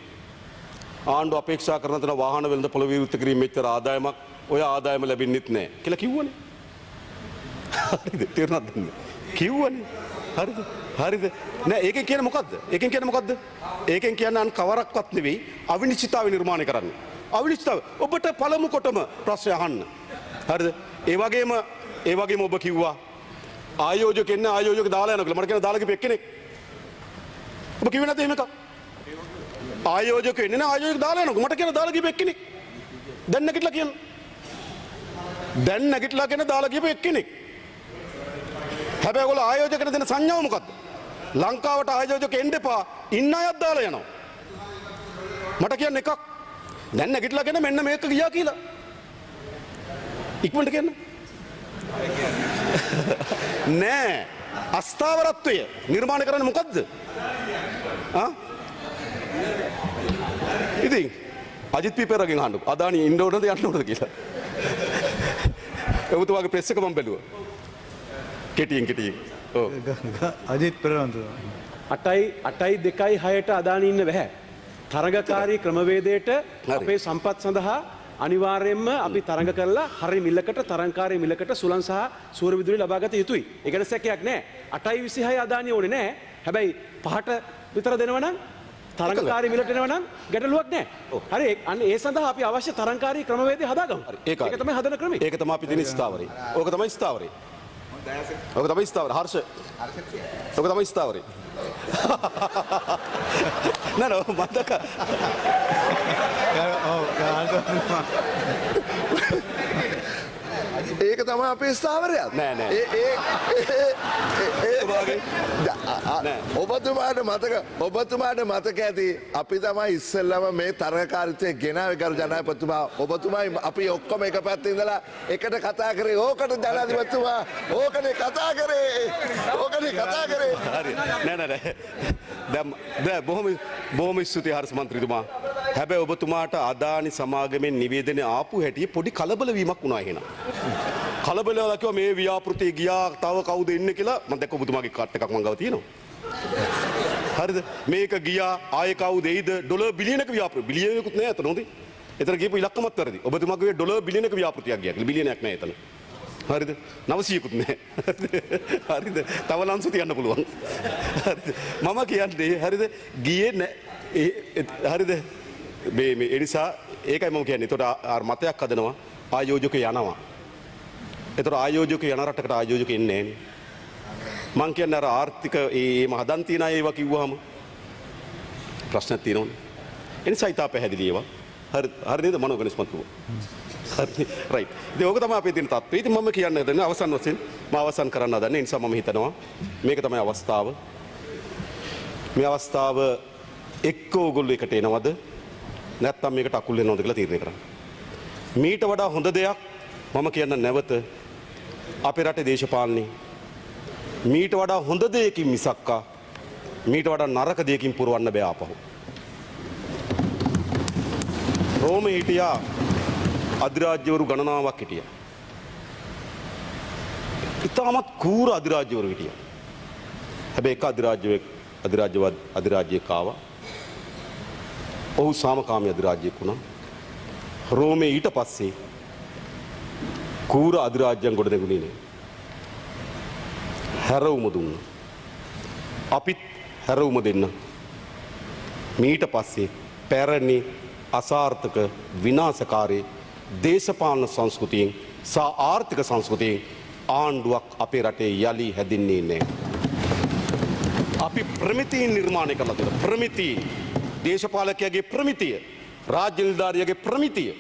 ආණ්ඩුව අපේක්ෂා කරන තන වාහන වෙළඳ පොළ විවෘත කිරීම මෙච්චර ආදායමක් ඔය ආදායම ලැබෙන්නෙත් නැහැ කියලා කිව්වනේ. හරිද? තේරුණාද? කිව්වනේ. හරිද? හරිද? නෑ ඒකෙන් කියන්නේ මොකද්ද? ඒකෙන් කියන්නේ මොකද්ද? ඒකෙන් කියන්නේ අන් කවරක්වත් නෙවෙයි අවිනිශ්චිතතාවය නිර්මාණය කරන්නේ. අවිනිශ්චිතතාවය. ඔබට පළමු කොටම ප්‍රශ්න අහන්න. හරිද? ඒ වගේම ඔබ කිව්වා ආයෝජක එන්න ආයෝජක දාලා යනවා කියලා. මට කියන දාලා ගිහපු එක්කෙනෙක්. ඔබ කිව්වේ නැද්ද එහෙම එකක්? ආයෝජක එන්නේ නැහැ ආයෝජක දාලා යනවා. මට කියන දාලා ගිහපු එක්කෙනෙක්. දැන් නැගිටලා කියන. දැන් නැගිටලා කියන දාලා ගිහපු එක්කෙනෙක්. හැබැයි ඔයගොල්ලෝ ආයෝජකන දෙන සංඥාව මොකද්ද? ලංකාවට ආයෝජක එන්න එපා. ඉන්න අයත් දාලා යනවා. මට කියන්න එකක්. දැන් නැගිටලා කියන මෙන්න මේක ගියා කියලා. ඉක්මනට කියන්න. නෑ. අස්ථාවරත්වය නිර්මාණය කරන්නේ මොකද්ද? ඉතින් අජිත් පීපරගෙන් අහන්න. අදානි ඉන්න ඕනද යන්න ඕනද කියලා. ඔබතුමාගේ ප්‍රෙස් එක මම බැලුවා. කෙටියෙන් ඔව් අජිත් ප්‍රරන්ත 8යි 2යි 6ට අදාන ඉන්න බෑ. තරඟකාරී ක්‍රමවේදයට අපේ සම්පත් සඳහා අනිවාර්යයෙන්ම අපි තරඟ කරලා හරි මිලකට තරංකාරී මිලකට සුළං සහ සූර්ය විදුලි ලබා ගත යුතුයි. ඒ ගැන සැකයක් නෑ. 8යි 26යි අදානිය ඕනේ නෑ. හැබැයි 5ට විතර දෙනවා නම් තරංකාරී මිලට එනවා නම් ගැටලුවක් නෑ. හරි අන්න ඒ සඳහා අපි අවශ්‍ය තරංකාරී ක්‍රමවේදය හදාගමු. ඒක තමයි හදන ක්‍රමය. ඒක තමයි අපි දෙන ස්ථාවරය. ඕක තමයි ස්ථාවරය. ඔක තමයි ස්ථාවරය. හර්ෂ. ඔක තමයි ස්ථාවරය. නෑ මතක. ඒක තමයි අපේ ස්ථාවරයක්. නෑ නෑ. ඔබතුමාට මතක ඇති අපි තමයි ඉස්සෙල්ලම මේ තරගකාරීත්වය ගෙනාවේ ගරු ජනාධිපතිතුමා. ඔබතුමායි අපි ඔක්කොම එක පැත්තේ ඉඳලා එකට කතා කරේ. ඕකට ජනාධිපතිතුමා ඕකනේ කතා කරේ. හරි. නෑ. දැන් බොහොම ස්තුතියි හර්ෂ මන්ත්‍රීතුමා. හැබැයි ඔබතුමාට අදානි සමාගමෙන් නිවේදනය ආපු හැටි පොඩි කලබල වීමක් වුණා එහෙනම්. කලබල වෙලා කිව්වා මේ ව්‍යාපෘතිය ගියා තව කවුද ඉන්නේ කියලා. මම දැක්ක ඔබතුමාගේ කාඩ් එකක් මං ගාව තියෙනවා. හරිද? මේක ගියා ආයේ කවුද එයිද ඩොලර් බිලියනක ව්‍යාපෘතිය. බිලියනකුත් නෑ එතන හොඳේ. එතන ගිහපු ඉලක්කමත් වැරදි. ඔබතුමාගේ ඩොලර් බිලියනක ව්‍යාපෘතියක් ගියා. බිලියනයක් නෑ එතන. හරිද? 900කුත් නෑ. හරිද? තව ලංසු තියන්න පුළුවන්. හරිද? මම කියන්නේ හරිද? ගියේ නෑ. හරිද? මේ ඒ නිසා ඒකයි මම කියන්නේ. ඒකට මතයක් හදනවා ආයෝජක යනවා. ඒතර ආයෝජක යන රටකට ආයෝජක එන්නේ නැහැ නේ. මං කියන්නේ අර ආර්ථික මේ මහදන් තියන අය ඒවා කිව්වහම ප්‍රශ්නක් තියෙනවනේ. ඒ නිසා ඉතා පැහැදිලි ඒවා. හරි නේද මනෝගණිස් මතුව. හරි රයිට්. ඉතින් ඕක තමයි අපේ තියෙන තත්ත්වය. ඉතින් මම කියන්න හදන්නේ අවසන් වශයෙන් මම අවසන් කරන්න හදන්නේ. ඒ නිසා මම හිතනවා මේක තමයි අවස්ථාව. මේ අවස්ථාව එක්ක ඕගොල්ලෝ එකට එනවද? නැත්නම් මේකට අකුල් වෙනවද කියලා තීරණය කරන්න. මීට වඩා හොඳ දෙයක් මම කියන්න නැවත අපේ රටේ දේශපාලනේ මීට වඩා හොඳ දෙයකින් මිසක්කා මීට වඩා නරක දෙයකින් පුරවන්න බෑ ආපහු. රෝමේ හිටියා අධිරාජ්‍යවරු ගණනාවක් හිටියා. ඉතාමත් කූර අධිරාජ්‍යවරු හිටියා. හැබැයි එක අධිරාජ්‍යයක් ආවා. ඔහු සාමකාමී අධිරාජ්‍යයක් වුණා. රෝමේ ඊට පස්සේ කූර අධිරාජ්‍යයන් ගොඩ නැගුණේ නෑ. හැරවුම දුන්නා. අපිත් හැරවුම දෙන්න. මීට පස්සේ පැරණි අසාර්ථක විනාශකාරී දේශපාලන සංස්කෘතියෙන් සහ ආර්ථික සංස්කෘතියෙන් ආණ්ඩුවක් අපේ රටේ යලි හැදින්නේ නැහැ. අපි ප්‍රමිතීන් නිර්මාණය කරලා තියෙනවා. ප්‍රමිතී දේශපාලකයාගේ ප්‍රමිතිය, රාජ්‍ය නිලධාරියාගේ ප්‍රමිතිය.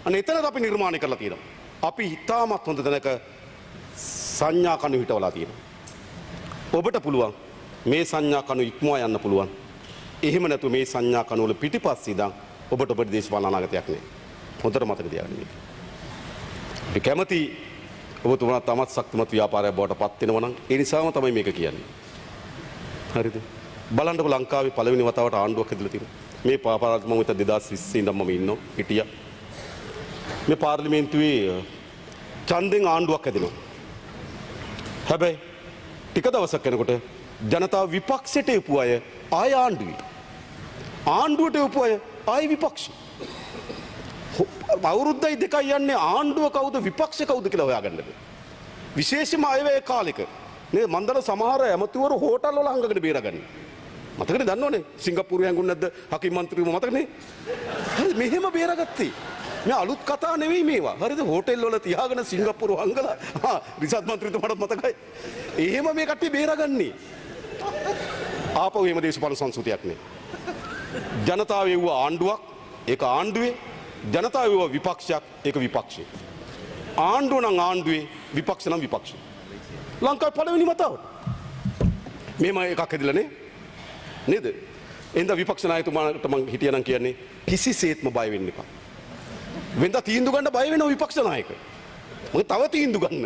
අන්න එතනද අපි නිර්මාණය කරලා තියෙනවා. අපි හිතාමත් හොඳ තැනක සංඥා කණු හිටවලා තියෙනවා. ඔබට පුළුවන් මේ සංඥා කණු ඉක්මවා යන්න පුළුවන්. එහෙම නැතු මේ සංඥා කණු වල පිටිපස්සේ ඉඳන් ඔබට දේශපාලන අනාගතයක් නෑ. හොඳට මතක තියාගන්න මේක. අපි කැමති ඔබතුමා තමත් ශක්තිමත් ව්‍යාපාරයක් බවට පත් වෙනවා නම් ඒ නිසාම තමයි මේක කියන්නේ. හරිද? බලන්නකො ලංකාවේ පළවෙනි වතාවට ආණ්ඩුවක් හැදලා තියෙනවා. මේ පාපාරාජ මම හිත 2020 ඉඳන් මම ඉන්නවා හිටියා. මේ පාර්ලිමේන්තුවේ ඡන්දෙන් ආණ්ඩුවක් හැදෙනවා. හැබැයි ටික දවසක් යනකොට ජනතාව විපක්ෂයට එපු අය ආය ආණ්ඩුවේ. ආණ්ඩුවට එපු අය ආය විපක්ෂ. අවුරුද්දයි දෙකයි යන්නේ ආණ්ඩුව කවුද විපක්ෂ කවුද කියලා හොයාගන්නද. විශේෂයෙන්ම අයවැය කාලෙක නේ මන්දර සමහර ඇමතිවරු හෝටල් වල හංගගෙන බේරගන්නේ. මතකනේ දන්නවනේ සිංගප්පූරුවේ හැංගුනේ නැද්ද හකිම් මන්ත්‍රීව මතකනේ. හරි මෙහෙම බේරගත්තේ. මේ අලුත් කතා නෙවෙයි මේවා. හරිද? හෝටල් වල තියාගෙන සිංගප්පූරුව හංගලා රිසාඩ් මන්ත්‍රීතුමාටත් මතකයි. එහෙම මේ කට්ටිය බේරගන්නේ. ආපහු එහෙම දේශපාලන සංස්කෘතියක් නේ. ජනතාව එව්ව ආණ්ඩුවක් ඒක ආණ්ඩුවේ ජනතාව එව්ව විපක්ෂයක් ඒක විපක්ෂය. ආණ්ඩුව නම් ආණ්ඩුවේ විපක්ෂ නම් විපක්ෂය. ලංකාවේ පළවෙනි වතාවට මෙහෙම එකක් හැදිලානේ නේද? එහෙනම් විපක්ෂ නායකතුමාට මම හිටියනම් කියන්නේ කිසිසේත්ම බය වෙන්න එපා. වෙනද තීන්දුව ගන්න බය වෙනව විපක්ෂ නායක. මොකද තව තීන්දුව ගන්න.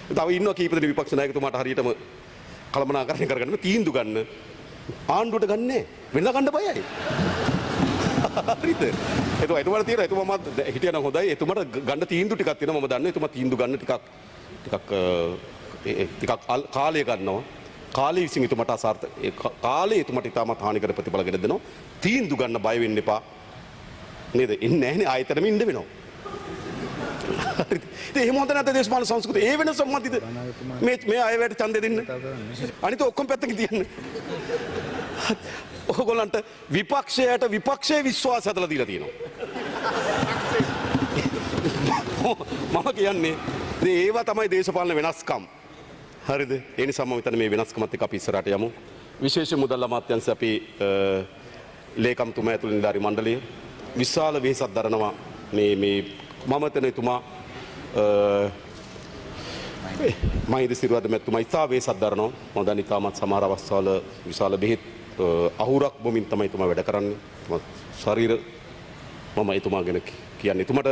තව ඉන්නවා කීප දෙනෙක් විපක්ෂ නායකතුමාට හරියටම කළමනාකරණය කරගන්න තීන්දුව ගන්න. ආණ්ඩුවට ගන්නෑ. වෙනද ගන්න බයයි. හරිද? එතුමාට තියෙනවා එතුමාම හිටියනම් හොඳයි. එතුමාට ගන්න තීන්දුව ටිකක් තියෙනවා මම දන්නවා. එතුමා තීන්දුව ගන්න ටිකක් කාලය ගන්නවා. කාලය විසින් එතුමාට අසාර්ථක ඒ කාලේ එතුමාට ඉතාමත් හානිකර ප්‍රතිඵල ගෙන දෙනවා. තීන්දුව ගන්න බය වෙන්න එපා. නේද? ඉන්නේ නැහනේ ආයතනෙම ඉන්න වෙනවා. හරිද? ඉතින් එහෙම හොඳ නැද්ද දේශපාලන සංස්කෘතිය? ඒ වෙනස මොකද්ද? මේ අයවැයට ඡන්දෙ දෙන්න. අනිත ඔක්කොම පැත්තකින් තියන්න. ඔයගොල්ලන්ට විපක්ෂයට විපක්ෂයේ විශ්වාසය හදලා දීලා තියෙනවා. මම කියන්නේ ඒවා තමයි දේශපාලන වෙනස්කම්. හරිද? ඒ නිසා මම හිතන්නේ මේ වෙනස්කමත් එක්ක අපි ඉස්සරහට යමු. විශේෂ මුදල් අමාත්‍යාංශ අපි ලේකම්තුමා ඇතුළු නිලධාරි මණ්ඩලය විශාල වෙහෙසක් දරනවා මේ මම හිතන එතුමා මහින්ද සිරිවර්ධන මැතිතුමා ඉතා වෙහෙසක් දරනවා. මම දැන් ඉතාමත් සමහර අවස්ථාවල විශාල බෙහෙත් අහුරක් බොමින් තමයි එතුමා වැඩ කරන්නේ. ශරීර මම එතුමා ගැන කියන්නේ එතුමාට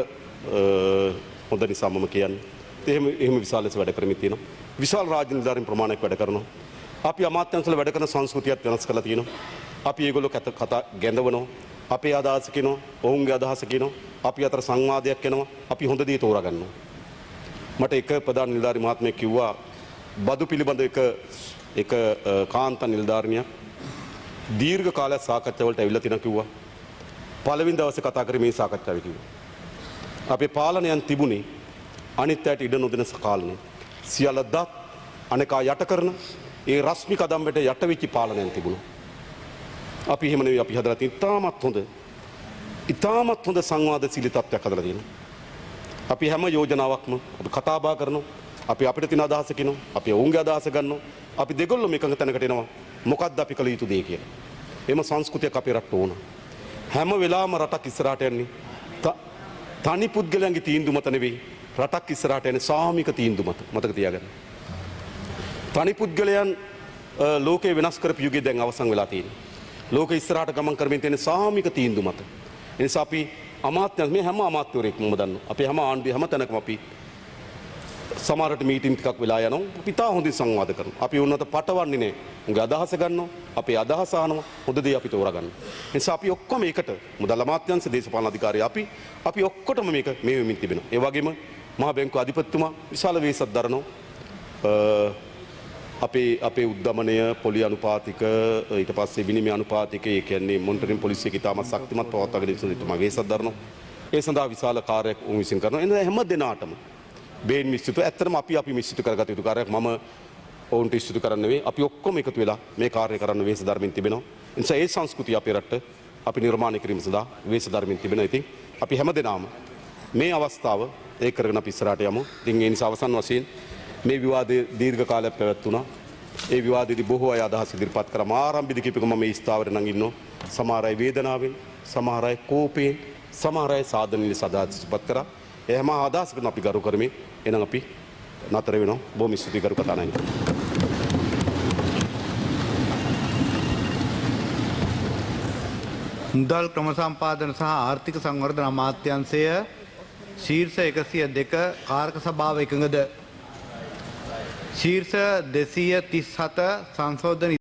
හොඳ නිසා මම කියන්නේ. එහෙම විශාල ලෙස වැඩ කරමින් තියෙනවා. විශාල රාජ්‍ය නිලධාරීන් ප්‍රමාණයක් වැඩ කරනවා. අපි අමාත්‍යාංශවල වැඩ කරන සංස්කෘතියත් වෙනස් කරලා තියෙනවා. අපි ඒගොල්ලෝ කතා ගැඳවනවා. අපේ අදහස කියනවා, ඔවුන්ගේ අදහස කියනවා. අපි අතර සංවාදයක් යනවා. අපි හොඳ දේ තෝරා ගන්නවා. මට එක ප්‍රධාන නිලධාරී මහත්මයෙක් කිව්වා බදු පිළිබඳ එක කාන්තා නිලධාරිනියක් දීර්ඝ කාලයක් සාකච්ඡාවලට ඇවිල්ලා තිනා කිව්වා. පළවෙනි දවසේ කතා කරේ මේ සාකච්ඡාවේ කිව්වා. අපේ පාලනයන් තිබුණේ අනිත් අයට ඉඩ නොදෙන කාලනේ. සියල්ල දත් අනේකා යට කරන ඒ රශ්මි කදම්බට යට වෙච්ච පාලනයන් තිබුණා. අපි එහෙම නෙවෙයි අපි හදලා තියෙන ඉතාමත් හොඳ සංවාදශීලී තත්ත්වයක් හදලා තියෙනවා. අපි හැම යෝජනාවක්ම අපි කතා බහ කරනවා. අපි අපිට තියෙන අදහස කියනවා. අපි ඔවුන්ගේ අදහස ගන්නවා. අපි දෙගොල්ලොම එකඟ තැනකට එනවා. මොකක්ද අපි කළ යුතු දේ කියලා. එම සංස්කෘතියක් අපේ රටට ඕන. හැම වෙලාවම රටක් ඉස්සරහට යන්නේ තනි පුද්ගලයන්ගේ තීන්දුව මත නෙවෙයි. රටක් ඉස්සරහට යන්නේ සාමික තීන්දුව මත. මතක තියාගන්න. තනි පුද්ගලයන් ලෝකේ වෙනස් කරපු යුගය දැන් අවසන් වෙලා තියෙනවා. ලෝකෙ ඉස්සරහට ගමන් කරමින් තියෙන සාමික තීන්දුව මත. ඒ නිසා අපි අමාත්‍ය මේ හැම අමාත්‍යවරයෙක්ම දන්නවා. අපි හැම ආණ්ඩුවේ හැම තැනකම අපි සමහරට මීටින් ටිකක් වෙලා යනවා. අපි තා හොඳින් සංවාද කරනවා. අපි උන්නත පටවන්නේ නැහැ. උන්ගේ අදහස ගන්නවා. අපේ අදහස අහනවා. හොඳ දේ අපි තෝරගන්නවා. ඒ නිසා අපි ඔක්කොම ඒකට මුදල් අමාත්‍යාංශ දේශපාලන අධිකාරිය අපි ඔක්කොටම මේක මේ වෙමින් තිබෙනවා. ඒ වගේම මහා බැංකුව අධිපතිතුමා විශාල වෙහෙසක් දරනවා. අපේ උද්දමනය පොලි අනුපාතික ඊට පස්සේ විනිමය අනුපාතික ඒ කියන්නේ මොනිටරින් පොලිසියක ඉතාමත් ශක්තිමත් පවත්වාගෙන ඉන්න තුමා වෙහෙසක් දරනවා. ඒ සඳහා විශාල කාර්යයක් උන් විසින් කරනවා. එන හැම දිනාටම බේන් මිස්සිතු ඇත්තටම අපි මිස්සිතු කරගත යුතු කාර්යයක් මම ඔවුන්ට ඉස්සිතු කරන්න නෙවෙයි. අපි ඔක්කොම එකතු වෙලා මේ කාර්යය කරන්න වෙහෙස ධර්මින් තිබෙනවා. ඒ නිසා ඒ සංස්කෘතිය අපේ රටට අපි නිර්මාණය කිරීම සඳහා වෙහෙස ධර්මින් තිබෙනවා. ඉතින් අපි හැම දිනාම මේ අවස්ථාව ඒක කරගෙන අපි ඉස්සරහට යමු. ඉතින් ඒ නිසා අවසන් වශයෙන් මේ විවාදයේ දීර්ඝ කාලයක් පැවැත්ුණා. ඒ විවාදයේදී බොහෝ අය අදහස් ඉදිරිපත් කරා. ආරම්භයේදී කිව්වක මම මේ ස්ථාවරේ නම් ඉන්නවා. සමහර අය වේදනාවෙන්, සමහර අය කෝපයෙන්, සමහර අය සාධනෙ සදාත් ඉදිරිපත් කරා. ඒ හැම අදහසකම අපි ගරු කරමින් එහෙනම් අපි නතර වෙනවා. බොහොම ස්තුතියි කරු කතානායක. මුදල් ක්‍රම සම්පාදන සහ ආර්ථික සංවර්ධන අමාත්‍යාංශය ශීර්ෂ 102 කාරක සභාව එකඟද? ශීර්ෂ 237 සංශෝධන